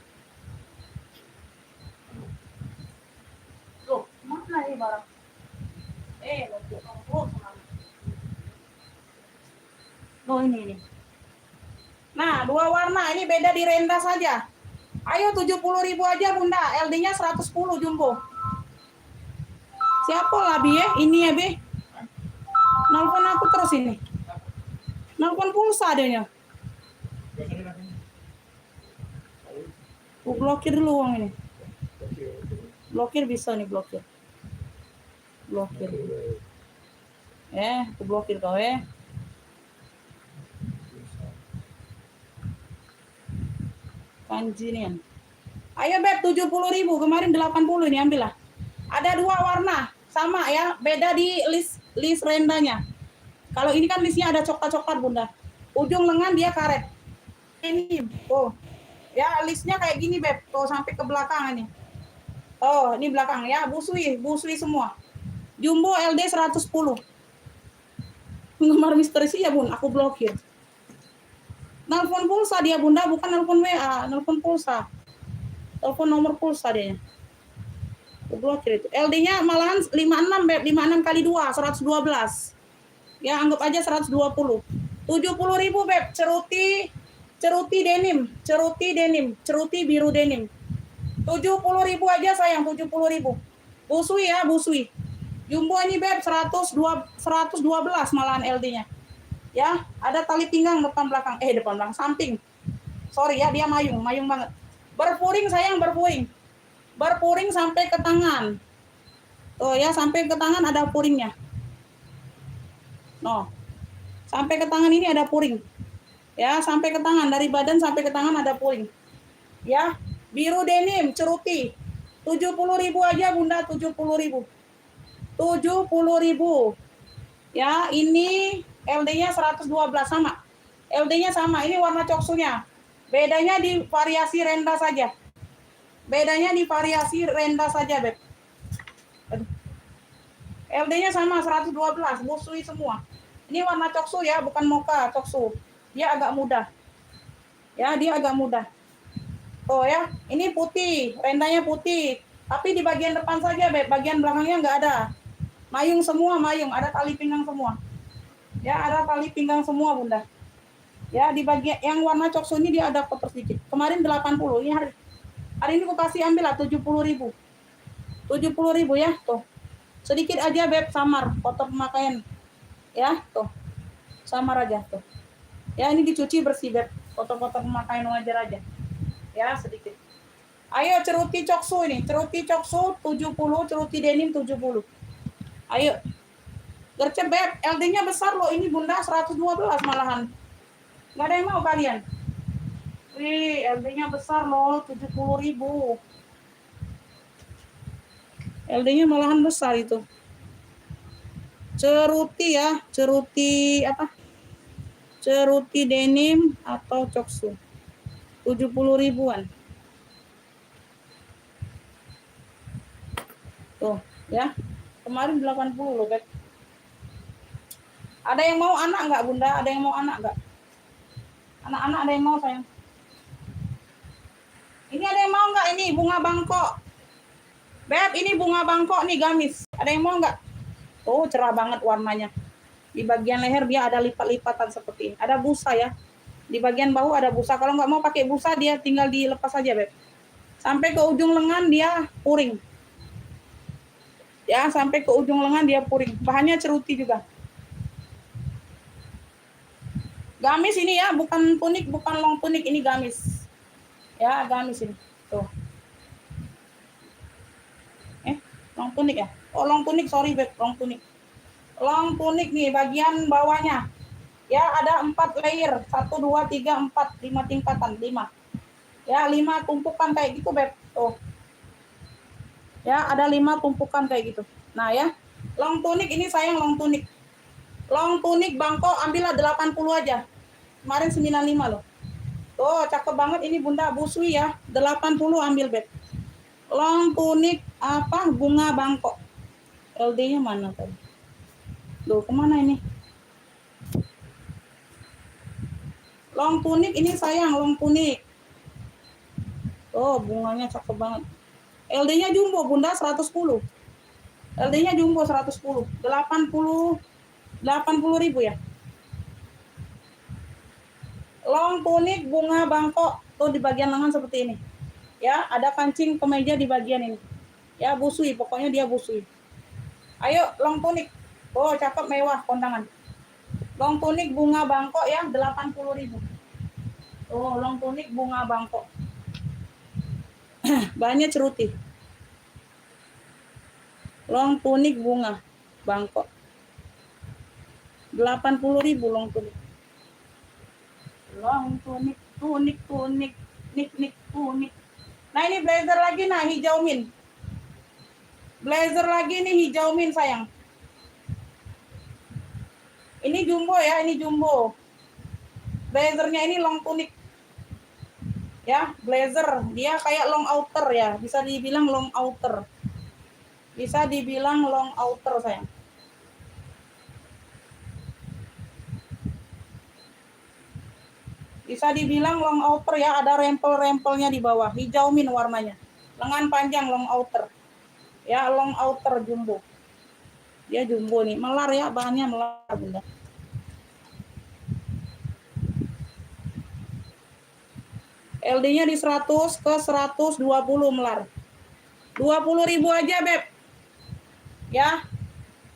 Loh, mana ini barang? Loh ini. Nah, 2 warna ini beda di renda saja. Ayo 70.000 aja, Bunda. LD-nya 110 jumbo. Siapa lah, Bi? Ini ya, Bi. Nelfon aku terus ini. Nelfon pulsa adanya. Blokir dulu uang ini. Blokir bisa nih, blokir. Aku blokir kau Kanjinian. Ayo Beb, 70.000. Kemarin 80 ini ambillah. Ada 2 warna. Sama ya, beda di list rendanya. Kalau ini kan listnya ada coklat-coklat, Bunda. Ujung lengan dia karet. Ini, ya listnya kayak gini, Beb. Tuh sampai ke belakang ini. Ini belakang ya, busui semua. Jumbo LD 110. Penggemar misteri sih ya, Bun. Aku blokir. Nelpon pulsa dia, Bunda, bukan nelpon WA, nelpon pulsa. Telepon nomor pulsa dia. Aku blokir itu. LD-nya malahan 56, Beb. 56 kali 2, 112. Ya, anggap aja 120. 70.000, Beb. Ceruti denim, ceruti biru denim. 70.000 aja sayang, 70.000. Busui ya, busui. Jumbo ini, Beb, 112 malahan LD-nya. Ya, ada tali pinggang depan belakang, samping. Sorry ya, dia mayung banget. Berpuring sayang, berpuring sampai ke tangan. Tuh ya, sampai ke tangan ada puringnya. Sampai ke tangan ini ada puring. Ya, sampai ke tangan, dari badan sampai ke tangan ada puring. Ya, biru denim, ceruti. 70.000 aja, Bunda, 70.000. 70.000. Ya, ini LD-nya 112 sama. LD-nya sama, ini warna coksunya. Bedanya di variasi renda saja. Beb. LD-nya sama 112, busui semua. Ini warna coksu ya, bukan mocha, coksu. Dia agak mudah. Ya, dia agak mudah. Ya, ini putih, rendanya putih. Tapi di bagian depan saja, Beb. Bagian belakangnya nggak ada. Mayung semua, ada tali pinggang semua. Ya, ada tali pinggang semua, Bunda. Ya, di bagian yang warna coksu ini dia ada kotor sedikit. Kemarin 80, ini hari ini aku kasih ambil lah 70.000. 70.000 ya, tuh. Sedikit aja, Beb, samar, kotor pemakaian. Ya, tuh. Samar aja, tuh. Ya, ini dicuci bersih, Beb. Kotor-kotor pemakaian wajar aja. Ya, sedikit. Ayo ceruti coksu ini. Ceruti coksu 70, ceruti denim 70. Ayo. Gercep Beb, LD-nya besar loh. Ini Bunda 112 malahan. Nggak ada yang mau kalian? Wih, LD-nya besar loh, 70.000. LD-nya malahan besar itu. Ceruti ya, ceruti apa? Ceruti denim atau coksu. 70.000-an. Tuh, ya. Kemarin 80 loh, Beb. Ada yang mau anak nggak, Bunda? Ada yang mau anak nggak? Anak-anak ada yang mau, sayang? Ini ada yang mau nggak ini bunga bangkok? Beb, ini bunga bangkok nih gamis. Ada yang mau nggak? Oh, cerah banget warnanya. Di bagian leher dia ada lipat-lipatan seperti ini. Ada busa ya. Di bagian bahu ada busa. Kalau nggak mau pakai busa, dia tinggal dilepas aja, Beb. Sampai ke ujung lengan dia puring. Ya, sampai ke ujung lengan dia puring. Bahannya ceruti juga. Gamis ini ya, bukan tunik, bukan long tunik, ini gamis. Ya, gamis ini. Tuh. Long tunik ya? Oh, long tunik, sorry Beb, long tunik. Long tunik nih, bagian bawahnya. Ya, ada 4 layer. 1, 2, 3, 4, 5 tingkatan, 5. Ya, 5 tumpukan kayak gitu, Beb. Tuh. Ya, ada 5 tumpukan kayak gitu. Nah ya, long tunik ini sayang long tunik. Long tunik bangkok ambillah 80 aja. Kemarin 95 loh. Tuh, cakep banget ini Bunda busui ya. 80 ambil, Beb. Long tunik apa bunga bangkok. LD-nya mana tadi? Loh, kemana ini? Long tunik ini sayang, long tunik. Oh, bunganya cakep banget. LD-nya jumbo, Bunda 110. LD-nya jumbo 110. 80.000 ya. Long tunik bunga bangkok tuh di bagian lengan seperti ini. Ya, ada kancing kemeja di bagian ini. Ya, busui, pokoknya dia busui. Ayo, long tunik. Oh, cakep mewah kondangan. Long tunik bunga bangkok ya, 80.000. Oh, long tunik bunga bangkok. Bahannya ceruti. Long tunik bunga bangkok. 80.000 long tunik. Long tunik, tunik, tunik. Nah, ini blazer lagi nah, hijau min. Blazer lagi nih hijau min sayang. Ini jumbo ya, ini jumbo. Blazernya ini long tunik. Ya, blazer. Dia kayak long outer ya, bisa dibilang long outer. Bisa dibilang long outer sayang. Bisa dibilang long outer ya, ada rempel-rempelnya di bawah. Hijau min warnanya. Lengan panjang long outer. Ya, long outer jumbo. Dia jumbo nih, melar ya, bahannya melar Bunda. LD-nya di 100 ke 120 melar. 20.000 aja, Beb. Ya.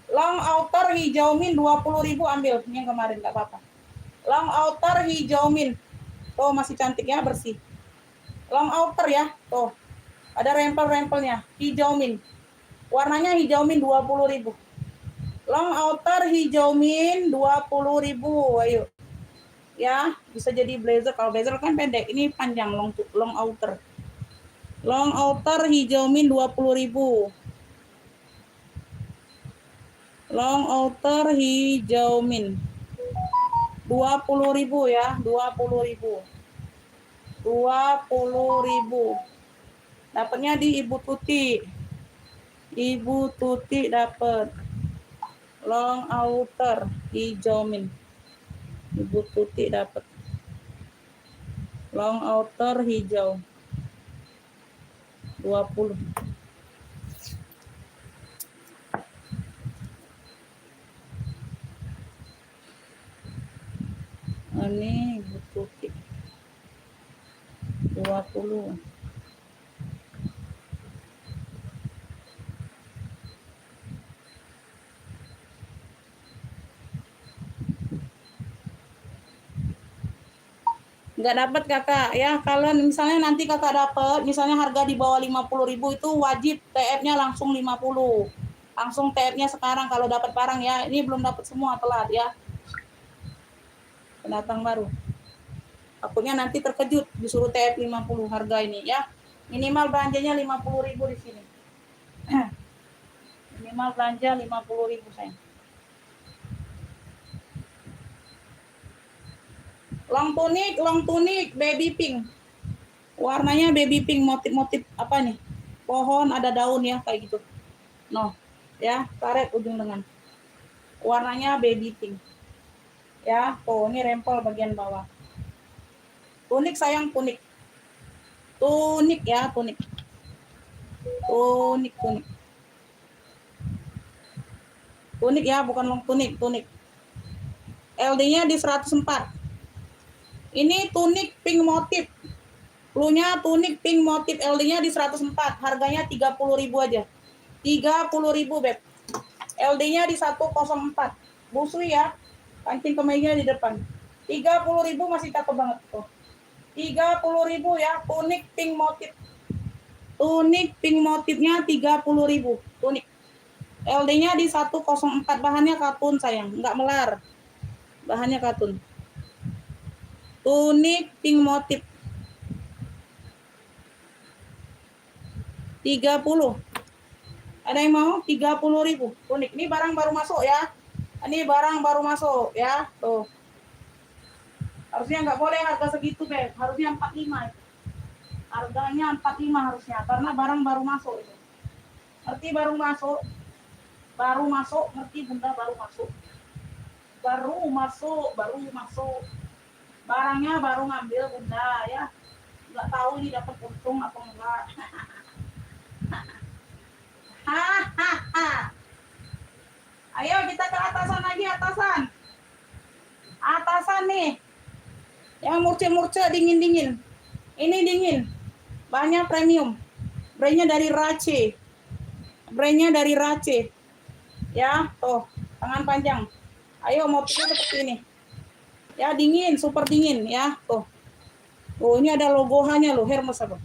Long outer hijau min 20.000 ambil. Ini yang kemarin enggak apa-apa. Long outer hijau min. Tuh masih cantik ya, bersih. Long outer ya. Tuh. Ada rempel-rempelnya. Hijau min. Warnanya hijau min 20.000. Long outer hijau min 20.000. Ayo. Ya, bisa jadi blazer. Kalau blazer kan pendek. Ini panjang long outer. Long outer hijau min 20.000. Long outer hijau min 20.000 ya, 20.000. 20.000. Dapatnya di Ibu Tuti. Ibu Tuti dapat long outer hijau min. Ibu Tuti dapat long outer hijau 20. Ini Ibu Tuti 20. Nggak dapat kakak ya, kalau misalnya nanti kakak dapat misalnya harga di bawah 50.000 itu wajib TF-nya langsung 50. Langsung TF-nya sekarang kalau dapat barang ya. Ini belum dapat semua, telat ya. Pendatang baru. Takutnya nanti terkejut disuruh TF 50 harga ini ya. Minimal belanjanya 50.000 di sini. Minimal belanja 50.000 sayang. Long tunik baby pink. Warnanya baby pink, motif-motif apa nih? Pohon ada daun ya kayak gitu. No, ya, karet ujung lengan. Warnanya baby pink. Ya, tuh ini rempel bagian bawah. Tunik sayang, tunik. Tunik ya, tunik. Tunik. Tunik ya, bukan long tunik, tunik. LD-nya di 104. Ini tunik pink motif. Cluenya tunik pink motif, LD-nya di 104. Harganya 30.000 aja. 30.000, Beb. LD-nya di 104. Busui ya. Kancing kemeja di depan. 30.000 masih cakep banget tuh. 30.000 ya, tunik pink motif. Tunik pink motifnya 30.000. Tunik. LD-nya di 104. Bahannya katun sayang, enggak melar. Bahannya katun. Tunik pink motif 30. Ada yang mau? 30.000 tunik. Ini barang baru masuk ya. Ini barang baru masuk ya. Tuh. Harusnya nggak boleh harga segitu, Beb. Harusnya 45. Harganya 45 harusnya karena barang baru masuk itu. Ngerti baru masuk? Baru masuk, ngerti Bunda, baru masuk. Baru masuk. Barangnya baru ngambil Bunda ya. Nggak tahu ini dapat untung atau enggak. Ayo kita ke atasan lagi, atasan. Atasan nih. Yang murce-murce dingin-dingin. Ini dingin. Bahannya premium. Brandnya dari Race. Ya, tuh, tangan panjang. Ayo motifnya seperti ini. Ya, dingin, super dingin ya, tuh. Oh, ini ada logohannya loh, Hermes apa?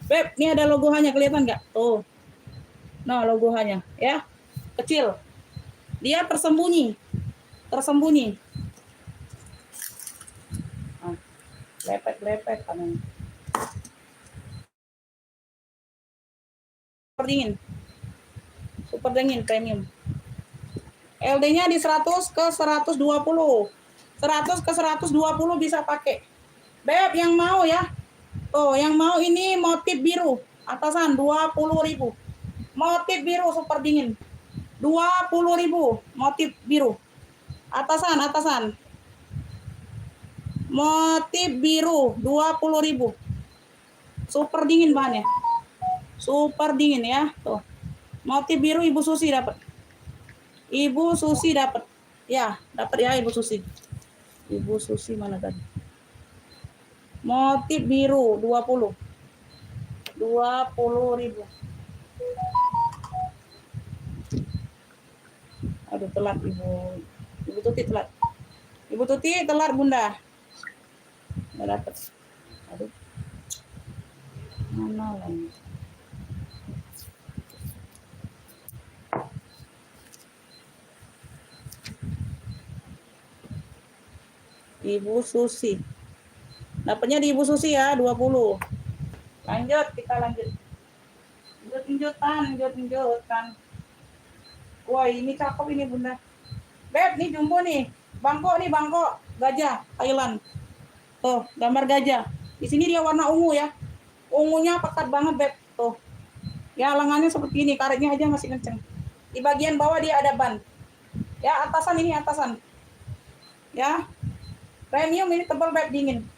Beb, ini ada logohannya, kelihatan nggak? Tuh. Nah, logohannya ya. Kecil. Dia tersembunyi. Nah, lepek kanan. Super dingin premium. LD-nya di 100 ke 120. 100 ke 120 bisa pakai. Beb, yang mau ya. Tuh, yang mau ini motif biru. Atasan 20.000. Motif biru super dingin. 20.000 motif biru. Atasan. Motif biru 20.000. Super dingin bahannya. Super dingin ya, tuh. Motif biru Ibu Susi dapat. Ya, dapat ya Ibu Susi. Ibu Susi mana tadi? Motif biru 20.000. Aduh, telat Ibu Tuti telat. Ibu Tuti telat Bunda. Nggak dapat. Aduh. Mana lagi? Ibu Susi. Dapatnya di Ibu Susi ya, 20. Lanjut, kita lanjut. Lanjutkan. Wah, ini cakep ini Bunda. Beb, nih jumbo nih. Bangkok gajah Thailand. Tuh, gambar gajah. Di sini dia warna ungu ya. Ungunya pekat banget, Beb. Tuh. Ya, lengannya seperti ini, karetnya aja masih kenceng. Di bagian bawah dia ada ban. Ya, atasan. Ya. Premium ini tebal, Beb, dingin.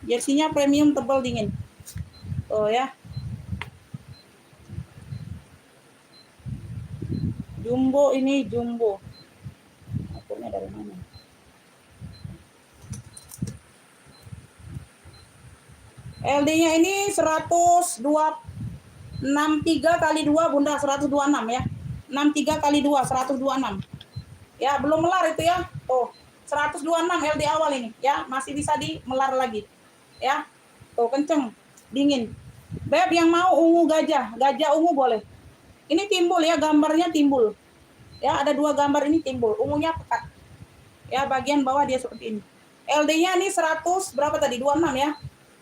Jersinya premium tebal dingin. Tuh ya. Jumbo. Aturnya dari mana? LD-nya ini 163 kali 2 Bunda, 126 ya. 63 kali 2 126. Ya, belum melar itu ya. Tuh, 126 LD awal ini ya, masih bisa dimelar lagi. Ya. Tuh kenceng, dingin. Beb, yang mau ungu gajah ungu boleh. Ini timbul ya, gambarnya timbul. Ya, ada 2 gambar ini timbul. Ungunya pekat. Ya, bagian bawah dia seperti ini. LD-nya ini 100 berapa tadi? 26 ya.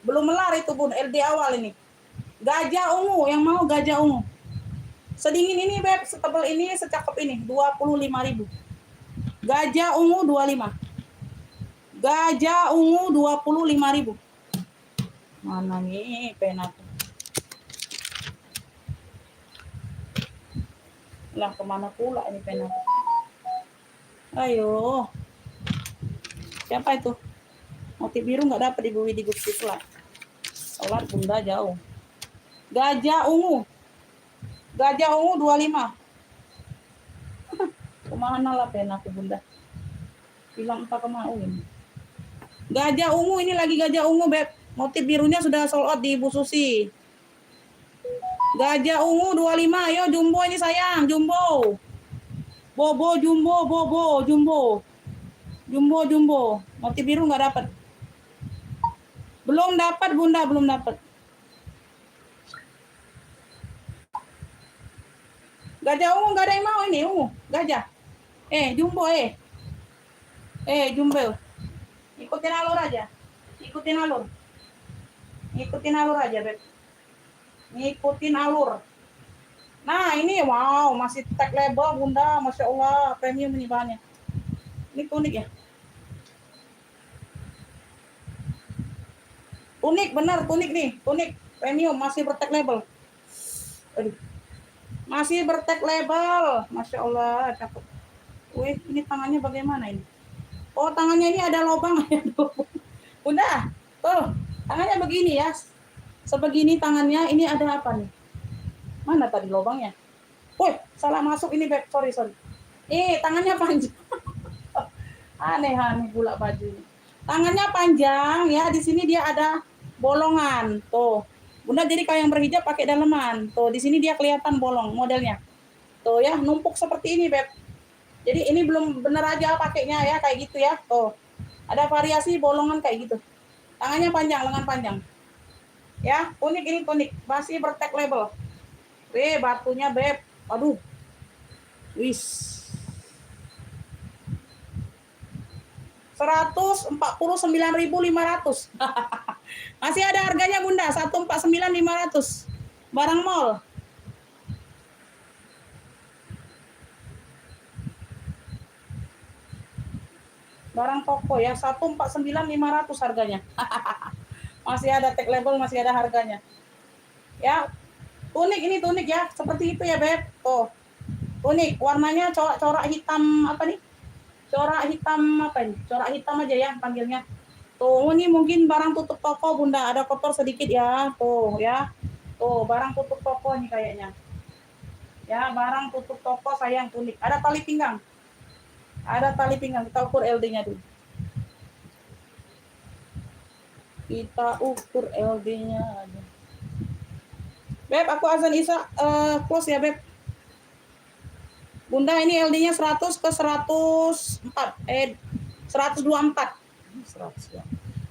Belum melar itu Bun, LD awal ini. Gajah ungu, yang mau gajah ungu. Sedingin ini Beb, setebal ini, secakep ini, 25.000. Gajah ungu 25. Gajah ungu 25.000. Mana nih pena tuh? Lah kemana pula ini pena? Ayo. Siapa itu? Motif biru nggak dapat Ibu Widi Gusti Flat. Sholat Bunda jauh. Gajah ungu. Gajah ungu 25. Kemana lah pena aku Bunda? Bilang apa kemau ini? Gajah ungu ini lagi gajah ungu Beb. Motif birunya sudah sold out di Ibu Susi. Gajah ungu 25. Ayo jumbo ini sayang, jumbo. Bobo jumbo, bobo jumbo. Jumbo. Motif biru nggak dapat. Belum dapat Bunda, belum dapat. Gajah ungu nggak ada yang mau ini ungu, gajah. Jumbo jumbo. Ikutin alur aja. Ngikutin alur aja, Beb. Ngikutin alur. Nah, ini wow, masih tag label Bunda, Masya Allah, premium ini bahannya. Ini unik ya. Unik, benar, tunik nih, tunik. Premium, masih bertag label. Aduh. Masih bertag label. Masya Allah, cakep. Wih, ini tangannya bagaimana ini? Oh, tangannya ini ada lubang. Bunda, tuh, tangannya begini ya. Sebegini tangannya, ini ada apa nih? Mana tadi lubangnya? Wih, salah masuk ini, Beb. Sorry. Tangannya panjang. Aneh pula bajunya. Tangannya panjang ya, di sini dia ada bolongan. Tuh. Bunda jadi kalau yang berhijab pakai daleman. Tuh, di sini dia kelihatan bolong modelnya. Tuh ya, numpuk seperti ini, Beb. Jadi ini belum bener aja pakainya ya, kayak gitu ya. Tuh. Ada variasi bolongan kayak gitu. Tangannya panjang, lengan panjang. Ya, unik ini unik. Masih bertag label. Batunya, Beb. Aduh. Wis. 149.500. Masih ada harganya Bunda, 149.500. Barang mall. Barang toko ya, 149.500 harganya. Masih ada tag label, masih ada harganya. Ya. Tunik ya, seperti itu ya, Beb. Tuh. Tunik, warnanya corak hitam apa nih? Corak hitam apa ini? Corak hitam aja ya panggilnya. Tuh, ini mungkin barang tutup toko Bunda, ada kotor sedikit ya. Tuh ya. Tuh, barang tutup toko nih kayaknya. Ya, barang tutup toko sayang tunik. Ada tali pinggang. Kita ukur LD-nya dulu. Beb, aku azan Isya close ya, Beb. Bunda ini LD-nya 100 ke 104. 124.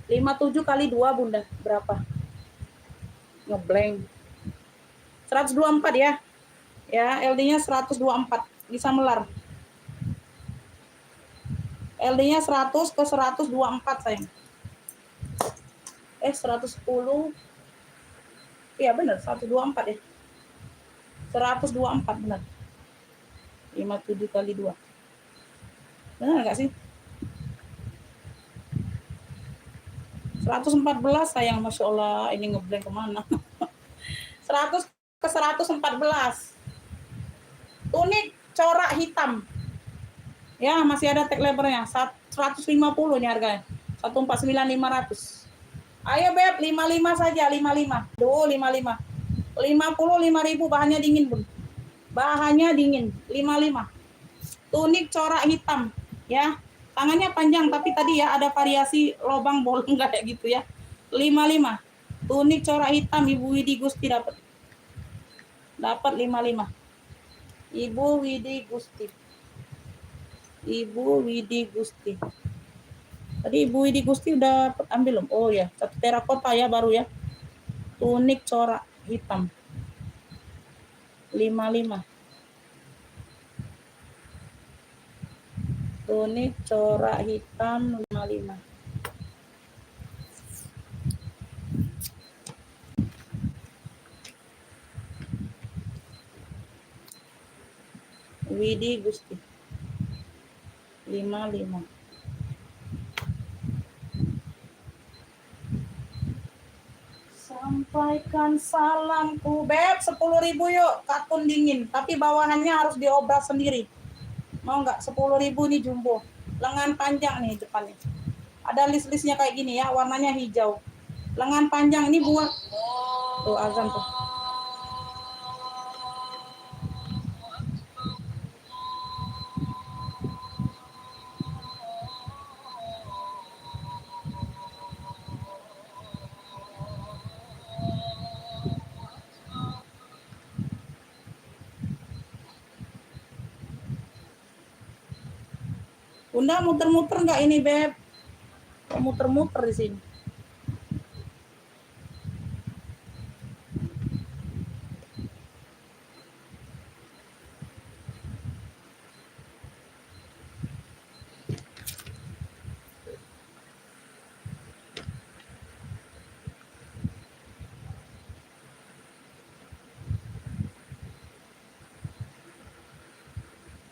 57 kali 2 Bunda. Berapa? Ngeblank. 124 ya. Ya, LD-nya 124. Bisa melar. LD-nya 100 ke 124 sayang. 110. Iya benar, 124 ya. 124 benar. 57 kali 2. Benar enggak sih? 114 sayang, Masya Allah. Ini ngeblank kemana? 100 ke 114. Tunik corak hitam. Ya, masih ada tag labelnya. 150 nih harganya. 149.500. Ayo Beb, 55 saja, 55. Duh, 55. 55.000 bahannya dingin, Bun. Bahannya dingin, 55. Tunik corak hitam, ya. Tangannya panjang tapi tadi ya ada variasi lubang bolong kayak gitu ya. 55. Tunik corak hitam Ibu Widi Gusti dapat. Dapat 55. Ibu Widi Gusti. Tadi Ibu Widi Gusti udah ambil belum? Oh ya, satu terakota ya baru ya. Tunik corak hitam. 55. Tunik corak hitam 55. Widi Gusti 55. Sampaikan salamku Beb, 10.000 yuk katun dingin, tapi bawahannya harus diobras sendiri. Mau nggak? 10.000 nih jumbo, lengan panjang nih depannya, ada list-listnya kayak gini ya, warnanya hijau, lengan panjang ini buat tuh azan tuh. Bunda muter-muter nggak ini Beb? Muter-muter di sini.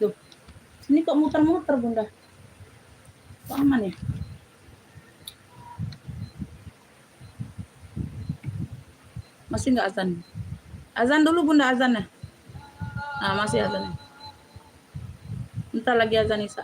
Tuh, sini kok muter-muter Bunda? Kok aman ya? Masih nggak azan? Azan dulu Bunda, azannya. Nah, masih azannya. Bentar lagi azan Isya.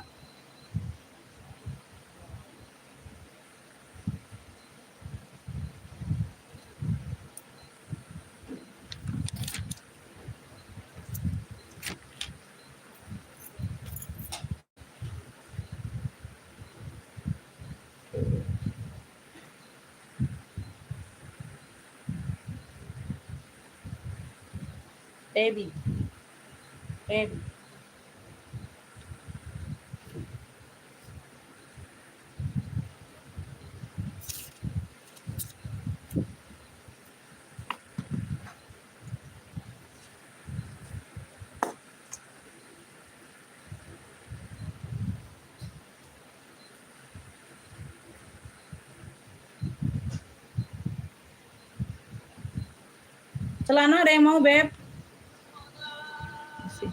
Baby. Celana ada yang mau Beb? Masih.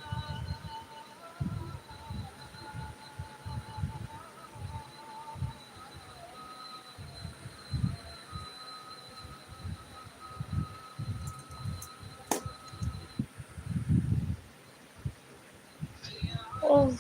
Oh.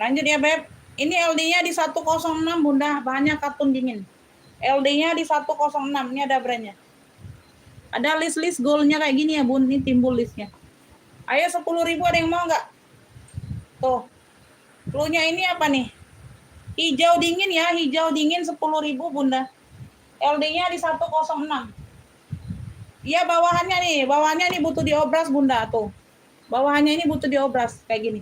Lanjut ya Beb. Ini LD-nya di 106 Bunda, bahannya katun dingin. LD-nya di 106, ini ada brandnya. Ada list-list goalnya kayak gini ya Bun, ini timbul listnya. Ayo 10.000 ada yang mau nggak? Tuh, clue-nya ini apa nih? Hijau dingin ya, hijau dingin 10.000 Bunda. LD-nya di 106. Iya bawahannya nih butuh diobras Bunda tuh. Bawahannya ini butuh diobras kayak gini.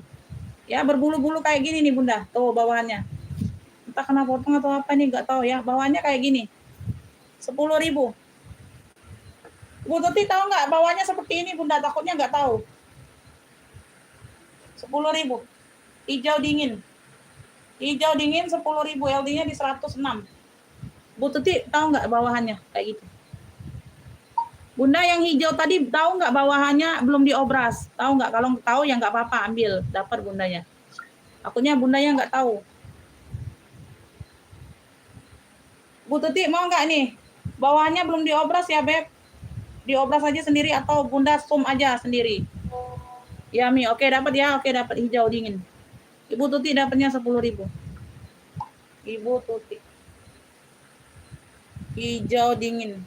Ya, berbulu-bulu kayak gini nih Bunda. Tuh bawahannya. Entah kena potong atau apa nih, nggak tahu ya. Bawahannya kayak gini. 10.000. Bu Tuti tahu nggak bawahnya seperti ini Bunda? Takutnya nggak tahu. 10.000. Hijau dingin. Hijau dingin 10.000. LD-nya di 106. Bu Tuti tahu nggak bawahannya kayak gitu? Bunda yang hijau tadi tahu nggak bawahannya belum diobras? Tahu nggak? Kalau tahu ya nggak apa-apa, ambil, dapat bundanya. Akunya bundanya nggak tahu. Bu Tuti mau nggak nih? Bawahannya belum diobras ya Beb? Diobras aja sendiri atau Bunda zoom aja sendiri? Ya Mi, oke dapat ya, oke dapat hijau dingin. Ibu Tuti dapatnya 10.000. Ibu Tuti. Hijau dingin.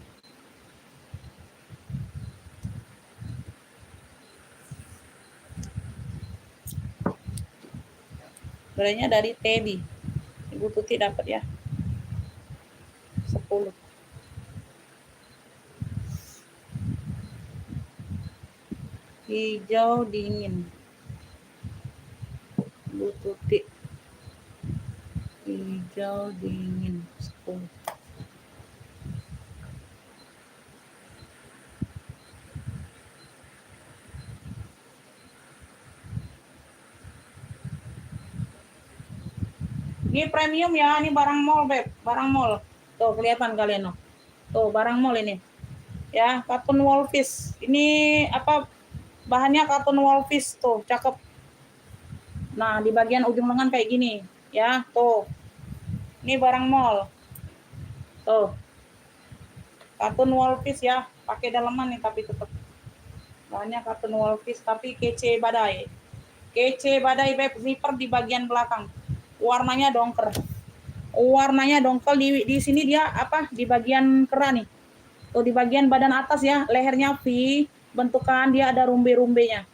Beranya dari Teddy. Ibu Tuti dapat ya. 10. Hijau dingin. Ibu Tuti. Hijau dingin 10. Ini premium ya, ini barang mall Beb, barang mall. Tuh kelihatan kalian loh. Tuh barang mall ini. Ya, cotton wool fish. Ini apa bahannya cotton wool fish tuh, cakep. Nah, di bagian ujung lengan kayak gini, ya. Tuh. Ini barang mall. Tuh. Cotton wool fish ya, pakai daleman nih tapi tetap. Bahannya cotton wool fish tapi kece badai. Kece badai Beb, zipper di bagian belakang. Warnanya dongker. Warnanya dongkel di sini dia apa? Di bagian kera nih. Tuh di bagian badan atas ya, lehernya V, bentukan dia ada rumbai-rumbainya.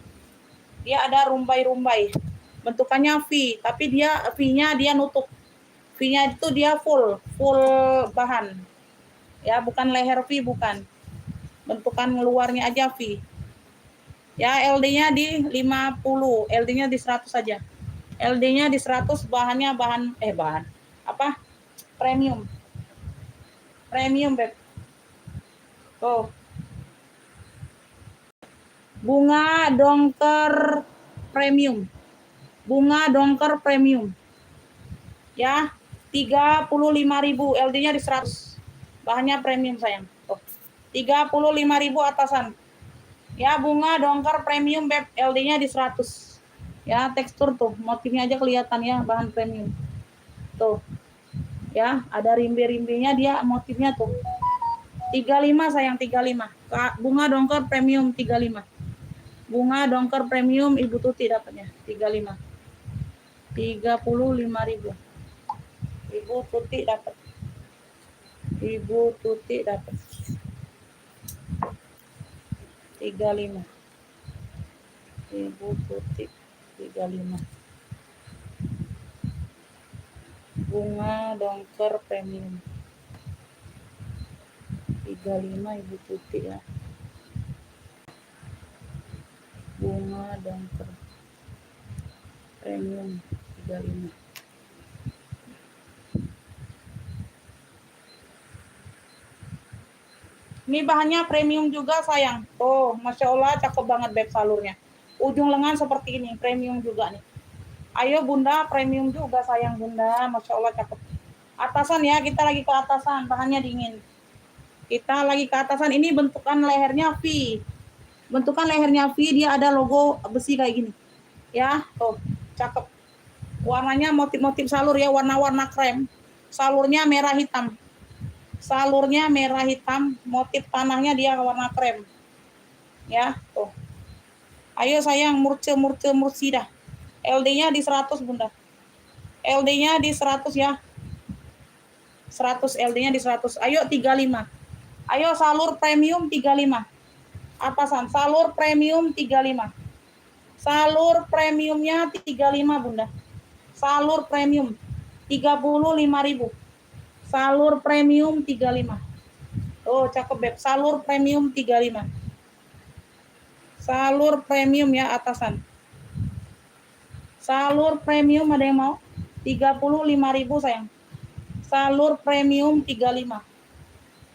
Dia ada rumbai-rumbai. Bentukannya V, tapi dia V-nya dia nutup. V-nya itu dia full bahan. Ya, bukan leher V bukan. Bentukan luarnya aja V. Ya, LD-nya di 50, LD-nya di 100 saja. LD-nya di 100, bahannya bahan apa? Premium. Premium, Beb. Oh. Bunga dongker premium. Bunga dongker premium. Ya, 35.000, LD-nya di 100. Bahannya premium sayang. Oh. 35.000 atasan. Ya, bunga dongker premium Beb, LD-nya di 100. Ya, tekstur tuh, motifnya aja kelihatan ya, bahan premium. Tuh. Ya, ada rimbe-rimbenya dia motifnya tuh. 35 sayang, 35. Bunga dongker premium 35. Bunga dongker premium Ibu Tuti dapatnya 35. 35.000. Ibu Tuti dapat. Ibu Tuti dapat. 35. Ibu Tuti 35. Bunga dongker premium. 35 Ibu Tuti ya. Bunga dongker premium 35. Ini bahannya premium juga sayang. Tuh, Masya Allah cakep banget Beb salurnya. Ujung lengan seperti ini, premium juga nih. Ayo Bunda, premium juga sayang Bunda. Masya Allah cakep. Atasan ya, kita lagi ke atasan, bahannya dingin. Kita lagi ke atasan, ini bentukan lehernya V. Bentukan lehernya V, dia ada logo besi kayak gini. Ya, tuh, cakep. Warnanya motif-motif salur ya, warna-warna krem. Salurnya merah hitam. Salurnya merah hitam, motif tanahnya dia warna krem. Ya, tuh. Ayo sayang, mursidah. LD-nya di 100 Bunda. LD-nya di 100 ya. 100 LD-nya di 100. Ayo 35. Ayo salur premium 35. Atasan, salur premium 35. Salur premiumnya 35 Bunda. Salur premium 35.000. Salur premium 35. Oh, cakep Beb. Salur premium 35. Salur premium ya atasan. Salur premium ada yang mau? 35.000 sayang. Salur premium 35.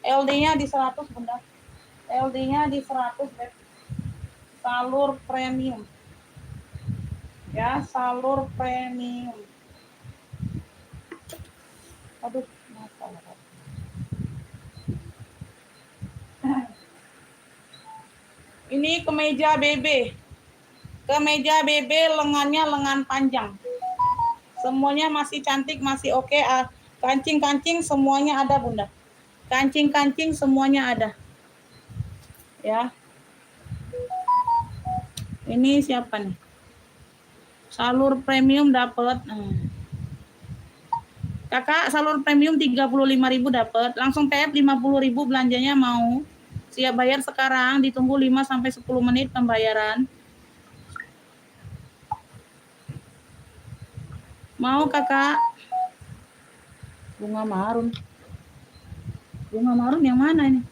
LD-nya di 100 Bunda. LD-nya di 100 Beb. Salur premium. Ya, salur premium. Aduh, masalah. Ini kemeja BB. Kemeja BB lengannya lengan panjang. Semuanya masih cantik, masih oke. Kancing-kancing semuanya ada, Bunda. Kancing-kancing semuanya ada. Ya. Ini siapa nih? Salur premium dapat. Kakak, salur premium 35.000 dapat. Langsung tap 50.000 belanjanya mau. Siap bayar sekarang, ditunggu 5 sampai 10 menit pembayaran. Mau Kakak? Bunga marun. Bunga marun yang mana ini?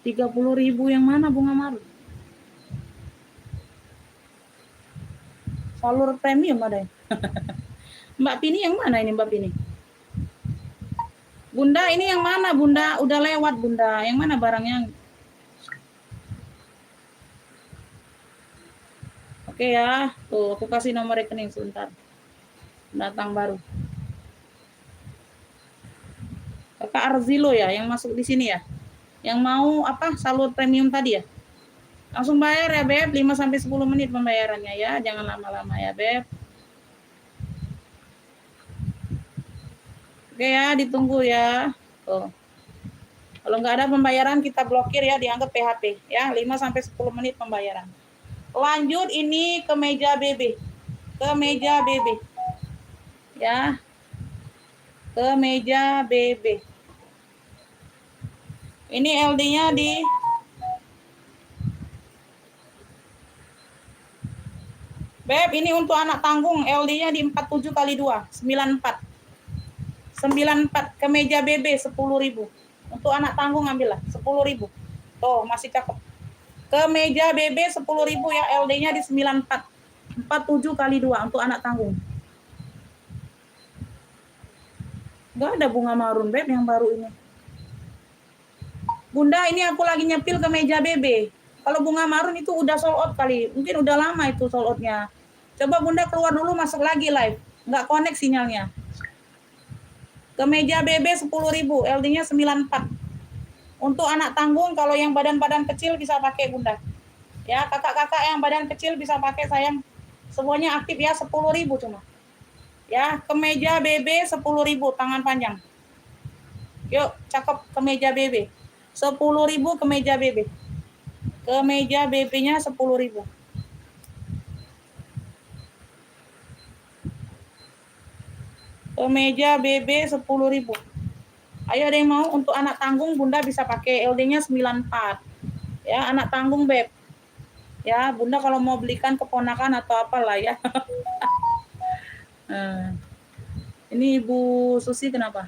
30.000 yang mana bunga marun? Salur premium ada ya? Mbak Pini yang mana ini Mbak Pini? Bunda ini yang mana Bunda? Udah lewat Bunda. Yang mana barangnya? Oke ya. Tuh aku kasih nomor rekening sebentar. Datang baru. Kakak Arzilo ya yang masuk di sini ya. Yang mau apa? Salur premium tadi ya. Langsung bayar ya Beb, 5 sampai 10 menit pembayarannya ya. Jangan lama-lama ya Beb. Oke ya, ditunggu ya. Tuh. Kalau nggak ada pembayaran kita blokir ya, dianggap PHP ya. 5 sampai 10 menit pembayaran. Lanjut ini kemeja BB. Kemeja BB. Ya. Kemeja BB. Ini LD-nya di Beb, ini untuk anak tanggung, LD-nya di 47 kali 2, 94. 94, kemeja BB 10.000. Untuk anak tanggung ambillah, 10.000. Tuh, masih cakep. Kemeja BB 10.000 ya, LD-nya di 94. 47 kali 2 untuk anak tanggung. Enggak ada bunga marun, Beb, yang baru ini. Bunda, ini aku lagi nyepil kemeja BB. Kalau bunga marun itu udah sold out kali. Mungkin udah lama itu sold out-nya. Coba Bunda keluar dulu, masuk lagi live. Nggak connect sinyalnya. Kemeja BB 10.000, LD-nya 94. Untuk anak tanggung, kalau yang badan-badan kecil bisa pakai Bunda. Ya, kakak-kakak yang badan kecil bisa pakai sayang. Semuanya aktif ya, 10.000 cuma. Ya, kemeja BB 10.000, tangan panjang. Yuk, cakep kemeja BB. 10.000 kemeja BB. Kemeja BB-nya 10.000. Kemeja BB 10.000. Ayo ada yang mau untuk anak tanggung Bunda bisa pakai LD-nya 94. Ya, anak tanggung Beb. Ya, Bunda kalau mau belikan keponakan atau apalah ya. Ini Ibu Susi kenapa?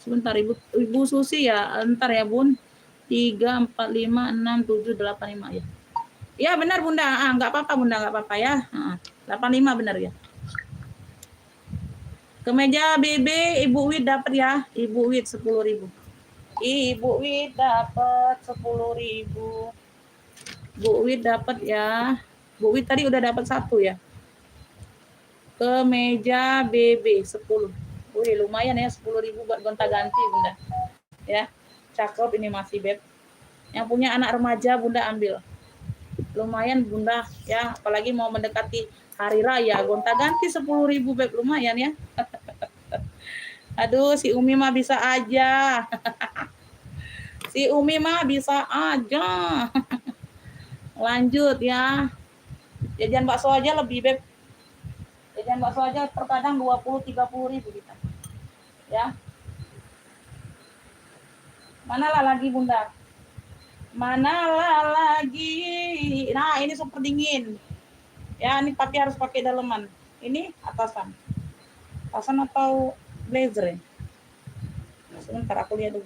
Sebentar Ibu Susi ya, entar ya Bun. 3, 4, 5, 6, 7, 8, 5 ya. Ya benar Bunda, nggak apa-apa Bunda, nggak apa-apa ya. 85 benar ya. Kemeja BB Ibu Wid dapat ya, Ibu Wid 10.000. Ibu Wid dapat 10.000. Bu Wid dapat ya. Bu Wid tadi udah dapat 1 ya. Kemeja BB 10. Wih, lumayan ya 10.000 buat gonta-ganti Bunda. Ya. Cakep ini masih Beb. Yang punya anak remaja Bunda ambil. Lumayan Bunda ya, apalagi mau mendekati hari raya, gonta-ganti 10.000 Beb, lumayan ya. Aduh, si Umi mah bisa aja. Si Umi mah bisa aja. Lanjut ya. Jajan bakso aja lebih Beb. Jajan bakso aja terkadang 20-30 ribu kita. Ya. Manalah lagi Bunda? Manalah lagi? Nah, ini super dingin. Ya, ini tapi harus pakai daleman. Ini atasan. Atasan atau blazer ya? Sebentar aku lihat dulu.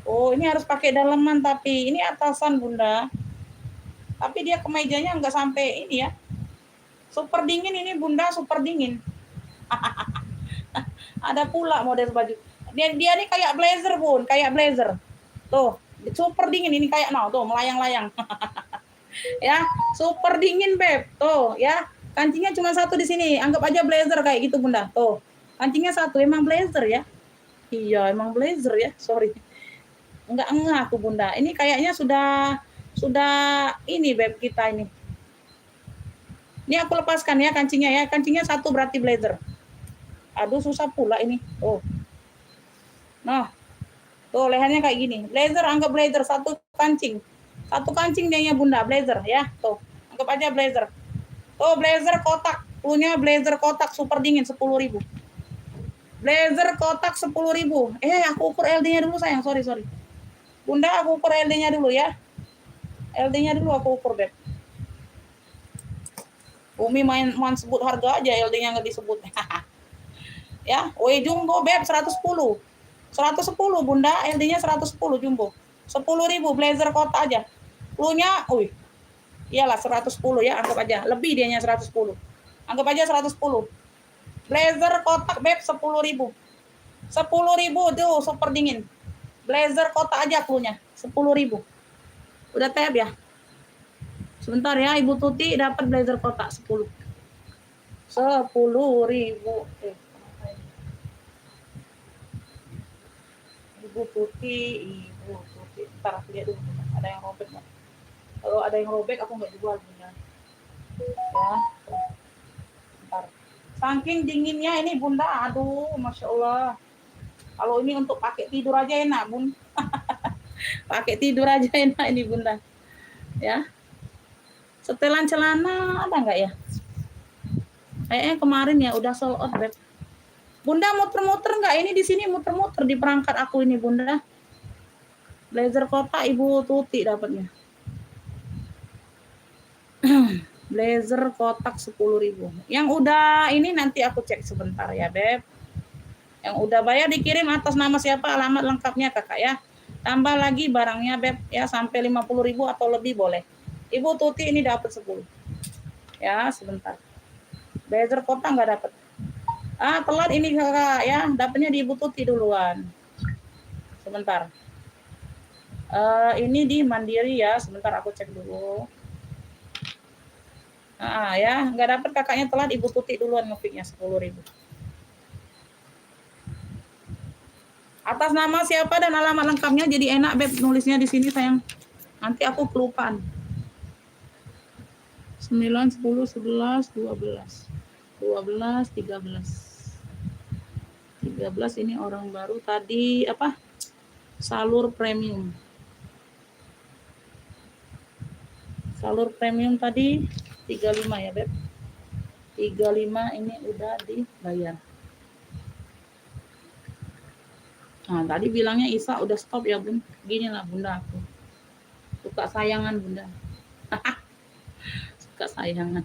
Oh, ini harus pakai daleman tapi ini atasan Bunda. Tapi dia kemejanya nggak sampai ini ya. Super dingin ini Bunda, super dingin. Ada pula model baju. Dia nih kayak blazer Bun, kayak blazer. Tuh, super dingin ini kayak tuh melayang-layang. Ya, super dingin Beb. Tuh, ya. Kancingnya cuma satu di sini. Anggap aja blazer kayak gitu Bunda. Tuh. Kancingnya satu, emang blazer ya. Iya, emang blazer ya. Sorry. Enggak aku Bunda. Ini kayaknya sudah ini Beb kita ini. Ini aku lepaskan ya kancingnya ya. Kancingnya satu berarti blazer. Aduh, susah pula ini. Oh. Nah. Tuh, lehernya kayak gini. Blazer, anggap blazer satu kancing. Satu kancing dia Bunda, blazer ya. Tuh. Anggap aja blazer. Tuh, blazer kotak. Punya blazer kotak super dingin 10.000. Blazer kotak 10.000. Aku ukur LD-nya dulu sayang. Sorry. Bunda, aku ukur LD-nya dulu ya. LD-nya dulu aku ukur, Beb. Umi main sebut harga aja, LD-nya nggak disebut. Ya, jumbo, Beb, 110. 110, Bunda, LD-nya 110 jumbo. 10.000 blazer kotak aja. Lu-nya, iyalah 110 ya, anggap aja. Lebih dianya 110. Anggap aja 110. Blazer kotak, Beb, 10.000. 10.000 tuh, super dingin. Blazer kotak aja cluenya, 10.000. Udah tab ya? Sebentar ya, Ibu Tuti dapat blazer kotak 10. 10.000. Ibu Tuti. Bentar aku lihat dulu. Ada yang robek nggak? Kalau ada yang robek aku nggak jual Bunda. Ya. Bentar. Saking dinginnya ini Bunda, aduh, Masya Allah. Kalau ini untuk pakai tidur aja enak Bun. Pakai tidur aja enak ini Bunda. Ya. Setelan celana ada nggak ya? Kayaknya kemarin ya udah sold out, Beb. Bunda muter-muter nggak? Ini di sini muter-muter di perangkat aku ini Bunda. Blazer kotak Ibu Tuti dapatnya. Blazer kotak 10.000. Yang udah ini nanti aku cek sebentar ya, Beb. Yang udah bayar dikirim atas nama siapa, alamat lengkapnya Kakak ya. Tambah lagi barangnya, Beb, ya sampai 50.000 atau lebih boleh. Ibu Tuti ini dapat 10. Ya, sebentar. Blazer kotak nggak dapat. Telat ini Kakak ya, dapatnya di Ibu Tuti duluan. Sebentar. Ini di Mandiri ya, sebentar aku cek dulu. Ya, nggak dapat kakaknya telat, Ibu Tuti duluan ngefiknya 10.000. Atas nama siapa dan alamat lengkapnya, jadi enak Beb nulisnya di sini sayang. Nanti aku kelupaan. 9, 10, 11, 12, 13. 13 ini orang baru tadi apa? Salur premium. Salur premium tadi 35 ya, Beb. 35 ini udah dibayar. Nah, tadi bilangnya Isa udah stop ya, Bun. Gini lah Bunda aku. Suka sayangan Bunda. Suka sayangan.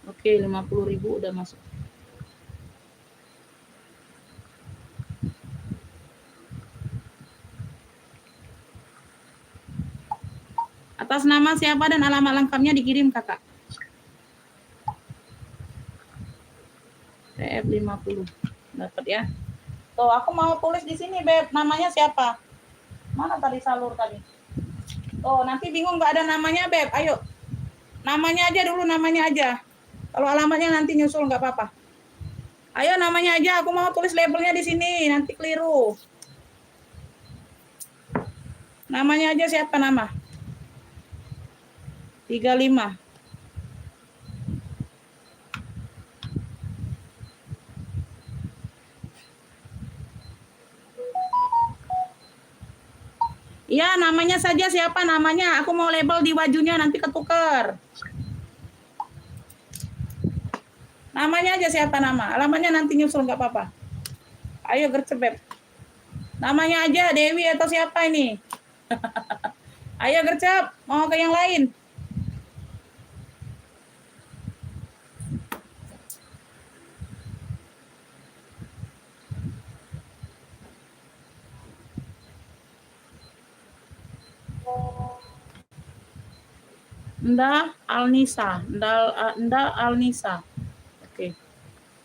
Oke, 50.000 udah masuk. Atas nama siapa dan alamat lengkapnya dikirim Kakak. TF 50. Dapat ya. Tuh, aku mau tulis di sini, Beb. Namanya siapa? Mana tadi salur tadi? Tuh, nanti bingung nggak ada namanya, Beb. Ayo. Namanya aja dulu, namanya aja. Kalau alamatnya nanti nyusul nggak apa-apa. Ayo namanya aja, aku mau tulis labelnya di sini, nanti keliru. Namanya aja siapa nama? 35. Iya, namanya saja siapa namanya. Aku mau label di bajunya, nanti ketukar. Namanya aja siapa nama. Alamatnya nanti nyusul, nggak apa-apa. Ayo gercep, Beb. Namanya aja Dewi atau siapa ini? Ayo gercep, mau ke yang lain. Nda Alnisa, Nda Alnisa. Oke.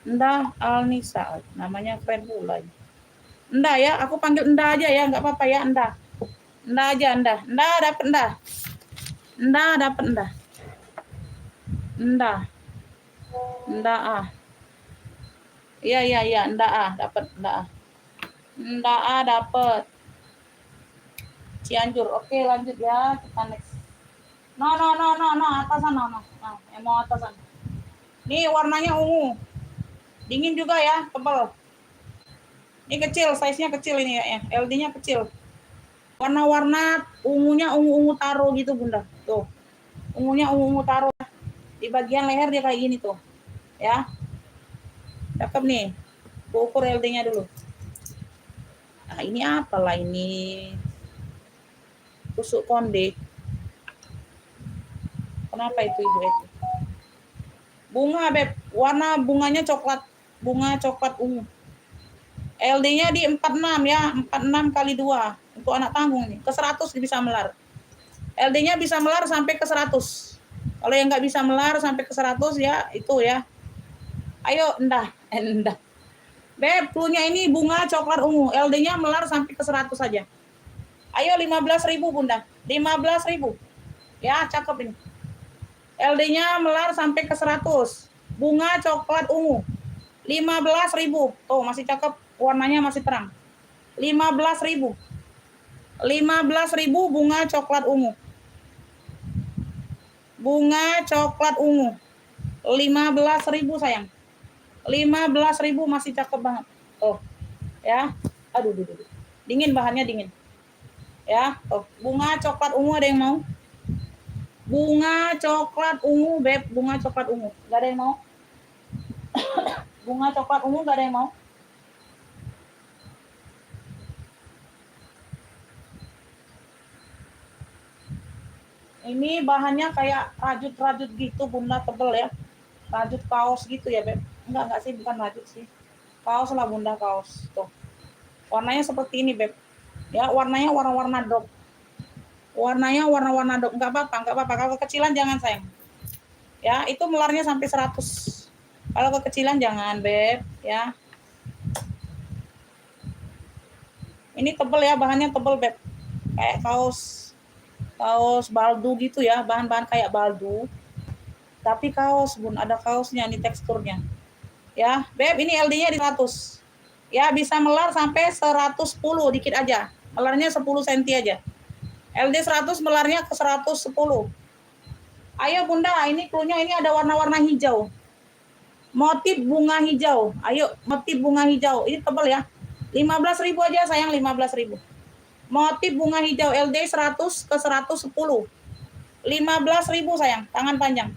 Nda Alnisa, namanya keren pula. Nda ya, aku panggil Nda aja ya, nggak apa-apa ya, Nda. Nda aja, Nda. Nda dapat Nda. Nda dapat Nda. Nda. Nda ah. Iya, Nda ah, dapat Nda ah. Nda ah dapat. Cianjur. Oke, lanjut ya, kita next. No, atasan, no. Nah, yang mau atasan. Nih warnanya ungu. Dingin juga ya, tebal. Ini kecil, size-nya kecil ini ya. LD-nya kecil. Warna-warna ungunya ungu-ungu taro gitu, Bunda. Tuh. Ungunya ungu-ungu taro. Di bagian leher dia kayak gini tuh. Ya. Cakep nih. Aku ukur LD-nya dulu. Nah, ini apalah ini? Tusuk konde. Kenapa itu Ibu itu? Bunga, Beb. Warna bunganya coklat. Bunga coklat ungu. LD-nya di 46 ya. 46 kali 2. Untuk anak tanggung nih. Ke 100 bisa melar. LD-nya bisa melar sampai ke 100. Kalau yang nggak bisa melar sampai ke 100 ya itu ya. Ayo, endah. Beb, cluenya ini bunga coklat ungu. LD-nya melar sampai ke 100 saja. Ayo 15.000 Bunda. 15.000. Ya, cakep ini. LD-nya melar sampai ke 100. Bunga coklat ungu. 15.000. Tuh, masih cakep. Warnanya masih terang. 15.000. 15.000 bunga coklat ungu. Bunga coklat ungu. 15.000 sayang. 15.000 masih cakep banget. Oh, ya. Aduh. Dingin, bahannya dingin. Ya, oh, bunga coklat ungu ada yang mau? Bunga coklat ungu, Beb, bunga coklat ungu. Gak ada yang mau? Bunga coklat ungu gak ada yang mau? Ini bahannya kayak rajut-rajut gitu, Bunda, tebel ya. Rajut kaos gitu ya, Beb. Enggak sih, bukan rajut sih. Kaos lah, Bunda, kaos. Tuh. Warnanya seperti ini, Beb. Ya, warnanya warna-warna drop. Warnanya warna-warna drop. Enggak apa-apa. Kalau kecilan jangan, sayang. Ya, itu melarnya sampai 100. Kalau kekecilan jangan, Beb, ya. Ini tebel ya, bahannya tebel, Beb. Kayak kaos baldu gitu ya, bahan-bahan kayak baldu. Tapi kaos, Bun, ada kaosnya nih teksturnya. Ya, Beb, ini LD-nya di 100. Ya, bisa melar sampai 110 dikit aja. Melarnya 10 cm aja. LD 100 melarnya ke 110. Ayo Bunda, ini cluenya ini ada warna-warna hijau. Motif bunga hijau. Ayo, motif bunga hijau. Ini tebal ya. 15.000 aja sayang, 15.000. Motif bunga hijau LD 100 ke 110. 15.000 sayang, tangan panjang.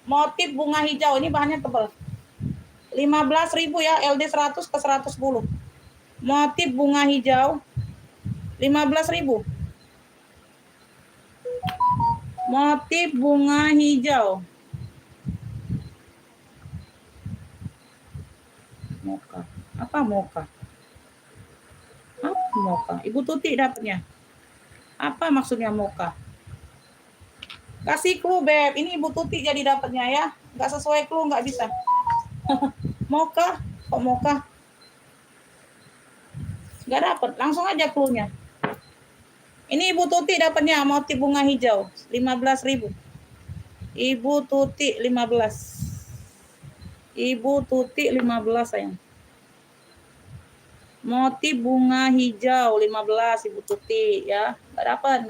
Motif bunga hijau, ini bahannya tebal. 15.000 ya, LD 100 ke 110. Motif bunga hijau 15.000. Motif bunga hijau. Moka. Apa moka? Apa moka? Ibu Tuti dapatnya. Apa maksudnya moka? Kasih clue, Beb. Ini Ibu Tuti jadi dapatnya ya. Nggak sesuai clue, nggak bisa. Moka? Kok moka? Nggak dapat. Langsung aja clue-nya. Ini Ibu Tuti dapatnya motif bunga hijau. 15.000. Ibu Tuti 15. Ibu Tuti 15 sayang. Motif bunga hijau 15 Ibu Tuti ya. Nggak dapat.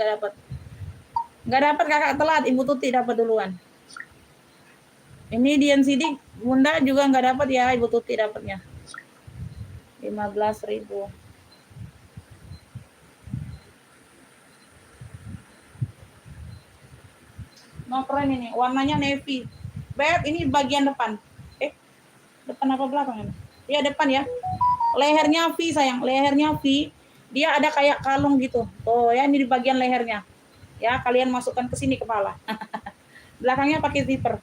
Nggak dapat kakak telat, Ibu Tuti dapat duluan. Ini di NCD Bunda juga nggak dapat ya, Ibu Tuti dapatnya. 15.000. Mau keren ini, warnanya navy. Beb, ini bagian depan. Depan apa belakang ini? Iya depan ya. Lehernya V sayang, lehernya V. Dia ada kayak kalung gitu. Oh ya, ini di bagian lehernya. Ya, kalian masukkan ke sini kepala. Belakangnya pakai zipper.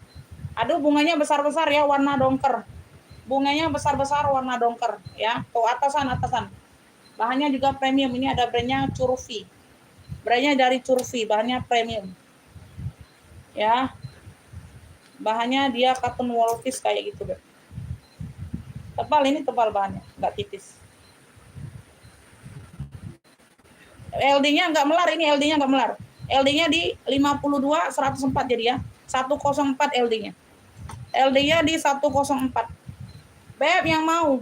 Aduh, bunganya besar-besar ya, warna dongker. Bunganya besar-besar warna dongker ya. Tuh atasan. Bahannya juga premium. Ini ada brandnya Curvi. Brandnya dari Curvi, bahannya premium. Ya, bahannya dia cotton wool piece kayak gitu, Beb. Tebal, ini tebal bahannya, nggak tipis. LD-nya nggak melar, ini LD-nya nggak melar. LD-nya di 52 104 jadi ya. 104 LD-nya. LD-nya di 104. Beb yang mau.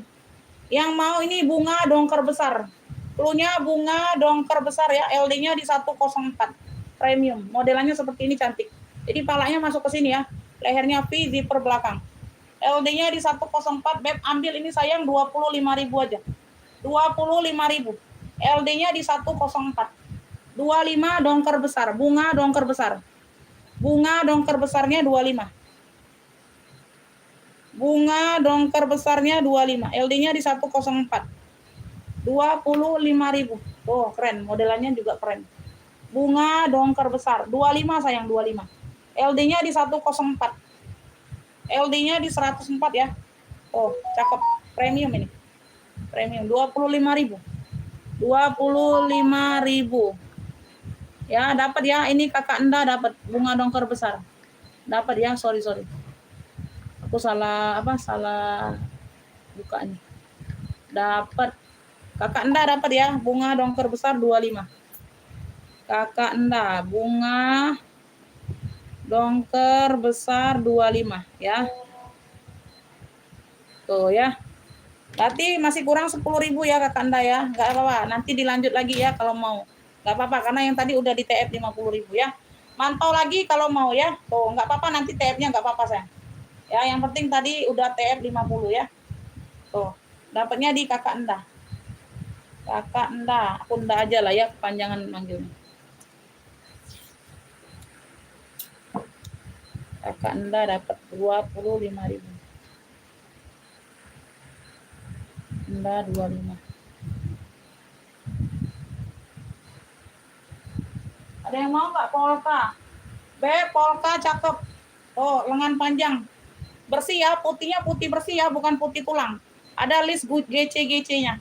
Yang mau ini bunga dongker besar. Cluenya bunga dongker besar ya. LD-nya di 104. Premium. Modelannya seperti ini cantik. Jadi palanya masuk ke sini ya. Lehernya V, zipper belakang. LD-nya di 104. Beb ambil ini sayang 25.000 aja. 25.000. LD-nya di 104. 25 dongker besar, bunga dongker besar. Bunga dongker besarnya 25. Bunga dongker besarnya 25. LD-nya di 104. 25.000. Oh, keren. Modelannya juga keren. Bunga dongker besar. 25 sayang, 25. LD-nya di 104. LD-nya di 104 ya. Oh, cakep. Premium ini. Premium 25.000. 25.000. Ya, dapat ya. Ini kakak Enda dapat bunga dongker besar. Dapat ya, sorry. Aku salah buka nih. Dapat. Kakak Enda dapat ya, bunga dongker besar 25. Kakak Enda, bunga dongker besar 25 ya. Tuh ya. Berarti masih kurang 10.000 ya Kakak Enda ya. Enggak apa-apa, nanti dilanjut lagi ya kalau mau. Enggak apa-apa karena yang tadi udah di TF 50.000 ya. Mantau lagi kalau mau ya. Tuh, enggak apa-apa nanti TF-nya enggak apa-apa sayang. Ya, yang penting tadi udah TF 50 ya. Tuh, dapatnya di Kakak Enda. Kakak Enda, aku Enda aja lah ya kepanjangan manggilnya. Kakak Enda dapat 25.000. Enda 25. Ada yang mau nggak polka? Polka cakep. Oh, lengan panjang. Bersih ya, putihnya putih bersih ya, bukan putih tulang. Ada list GC-GC-nya.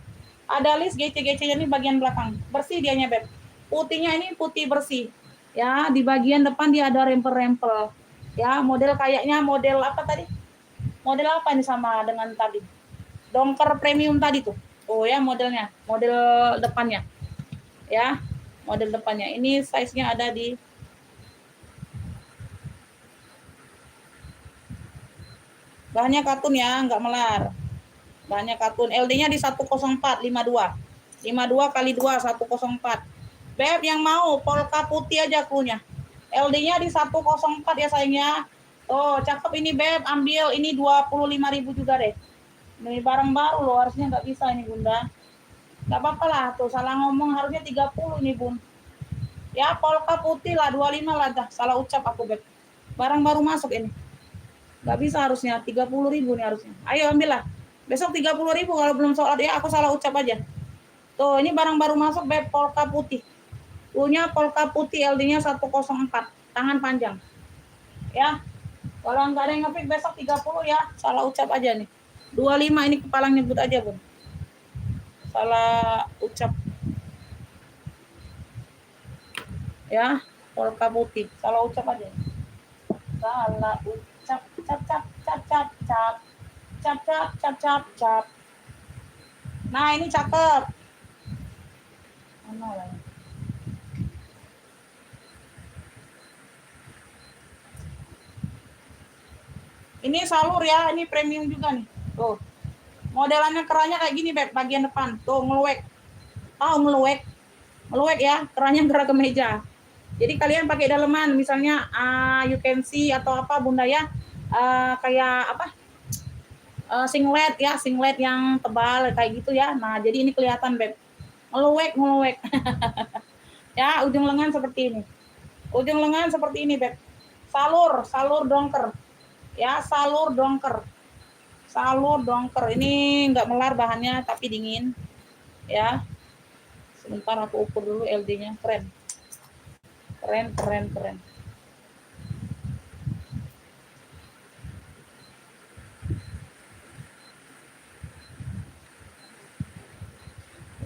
Ada list GC-GC-nya ini bagian belakang. Bersih dianya, Beb. Putihnya ini putih bersih. Ya, di bagian depan dia ada rempel-rempel. Ya, model kayaknya model apa tadi? Model apa ini sama dengan tadi? Dongker premium tadi tuh. Oh ya, modelnya. Model depannya. Ya, model depannya. Ini size-nya ada di bahannya katun ya, nggak melar. Bahannya katun. LD-nya di 104, 52. 52 kali 2, 104. Beb yang mau polka putih aja cluenya. LD-nya di 104 ya sayangnya. Oh, cakep ini Beb, ambil ini 25.000 juga deh. Ini barang baru loh, harusnya nggak bisa ini Bunda. Nggak apa-apa lah, tuh salah ngomong harusnya 30 nih Bun. Ya polka putih lah, 25 lah dah, salah ucap aku Beb. Barang baru masuk ini. Nggak bisa harusnya, 30.000 nih harusnya. Ayo ambillah. Besok 30.000 kalau belum sholat ya, aku salah ucap aja. Tuh, ini barang baru masuk Beb, polka putih. Punya polka putih LD-nya 104, tangan panjang. Ya, kalau nggak ada yang ngepick besok 30 ya, salah ucap aja nih. 25 ini kepala nyebut aja Bun. Salah ucap. Ya, polka putih, salah ucap aja. Salah ucap, cap. Nah, ini cakep. Mana lah? Ini salur ya, ini premium juga nih. Tuh. Modelannya kerannya kayak gini, Beb, bagian depan. Tuh, ngeluwek. Tahu ngeluwek? Ngeluwek ya, kerannya gerak ke meja. Jadi kalian pakai daleman, misalnya you can see atau apa Bunda ya, kayak apa? Singlet ya, singlet yang tebal kayak gitu ya. Nah, jadi ini kelihatan Beb. Ngeluwek. Ya, ujung lengan seperti ini. Ujung lengan seperti ini, Beb. Salur dongker. Ya, salur dongker. Ini nggak melar bahannya tapi dingin. Ya. Sebentar aku ukur dulu LD-nya. Keren.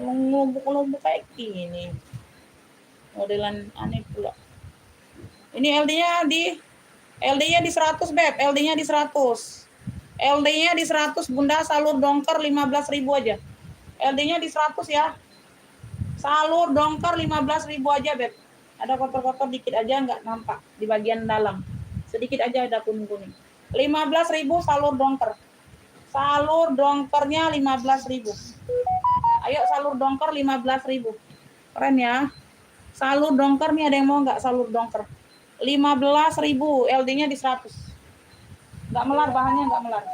Ngelumbuk kayak gini. Modelan aneh pula. Ini LD-nya di LD-nya di 100, Beb. LD-nya di 100. LD-nya di 100, Bunda. Salur dongker 15.000 aja. LD-nya di 100 ya. Salur dongker 15.000 aja, Beb. Ada kotor-kotor dikit aja, nggak nampak di bagian dalam. Sedikit aja ada kuning-kuning. 15.000 salur dongker. Salur dongkernya 15.000. Ayo salur dongker 15.000. Keren ya. Salur dongker nih, ada yang mau nggak salur dongker? 15.000, LD-nya di 100. Nggak melar, bahannya nggak melar.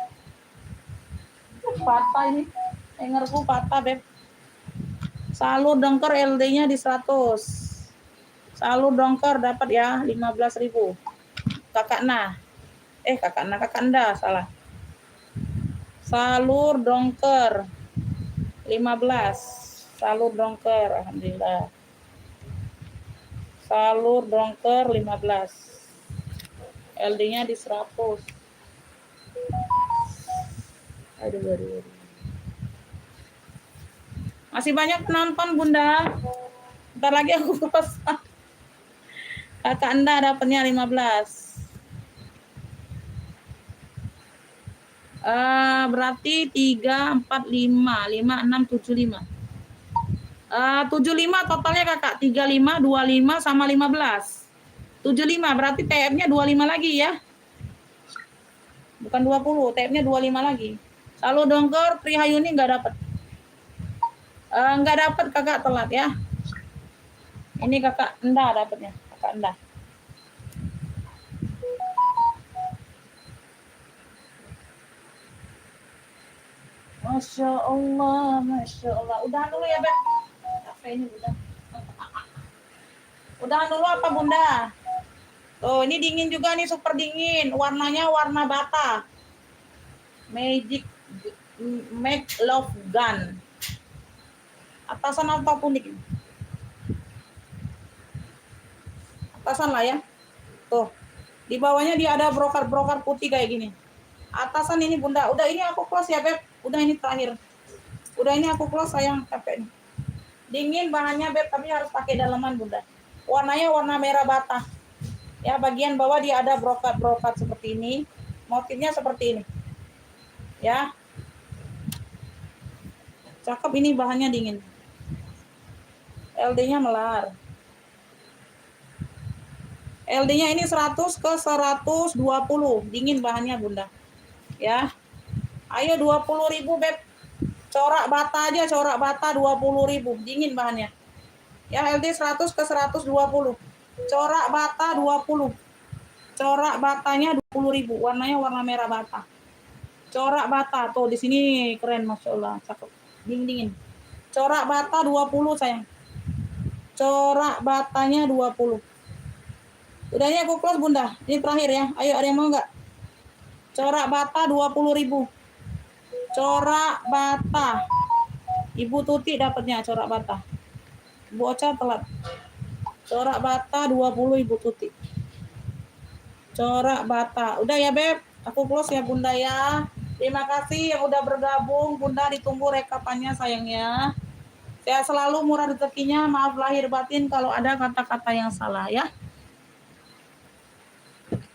Patah ini. Hengerku patah, Beb. Salur dongker LD-nya di 100. Salur dongker dapat ya 15.000. Kakak Anda salah. Salur dongker 15. Salur dongker, alhamdulillah. Salur dongker 15. LD-nya di 100. Aduh. Masih banyak penonton, Bunda. Bentar lagi aku pesan. Kakak Anda dapatnya 15. Berarti 3, 4, 5, 5, 6, 7, 5. 75 totalnya kakak. 35, 25 sama 15. 75 berarti TF-nya 25 lagi ya. Bukan 20, TF-nya 25 lagi. Salur dongker Trihayuni nggak dapat. Nggak dapat kakak, telat ya. Ini kakak Anda dapatnya. Kakak Anda. Masya Allah, Masya Allah. Udah dulu ya, Beb. Ini udah. Udah dulu apa, Bunda? Tuh, ini dingin juga nih, super dingin. Warnanya warna bata. Make Love Gun. Atasan apa unik? Atasan lah ya. Tuh. Di bawahnya dia ada brokat-brokat putih kayak gini. Atasan ini, Bunda. Udah ini aku close ya, Beb. Udah ini terakhir. Udah ini aku close, sayang, capek nih. Dingin bahannya, Beb, tapi harus pakai dalaman, Bunda. Warnanya warna merah bata. Ya, bagian bawah dia ada brokat-brokat seperti ini. Motifnya seperti ini. Ya. Cakep, ini bahannya dingin. LD-nya melar. LD-nya ini 100 ke 120. Dingin bahannya, Bunda. Ya. Ayo 20.000, Beb. Corak bata aja, corak bata 20.000. Dingin bahannya. Ya, LD 100 ke 120. Corak bata 20. Corak batanya 20.000. Warnanya warna merah bata. Corak bata tuh di sini keren, Masya Allah, cakep. Dingin. Corak bata 20, sayang. Corak batanya 20. Udah ini aku close, Bunda. Ini terakhir ya. Ayo, ada yang mau nggak? Corak bata 20.000. Corak bata. Ibu Tuti dapatnya corak bata. Ibu Ocha telat. Corak bata 20 Ibu Tuti. Corak bata. Udah ya, Beb. Aku close ya, Bunda ya. Terima kasih yang udah bergabung. Bunda ditunggu rekapannya, sayangnya. Saya selalu murah rezekinya. Maaf lahir batin kalau ada kata-kata yang salah ya.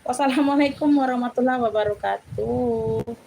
Wassalamualaikum warahmatullahi wabarakatuh.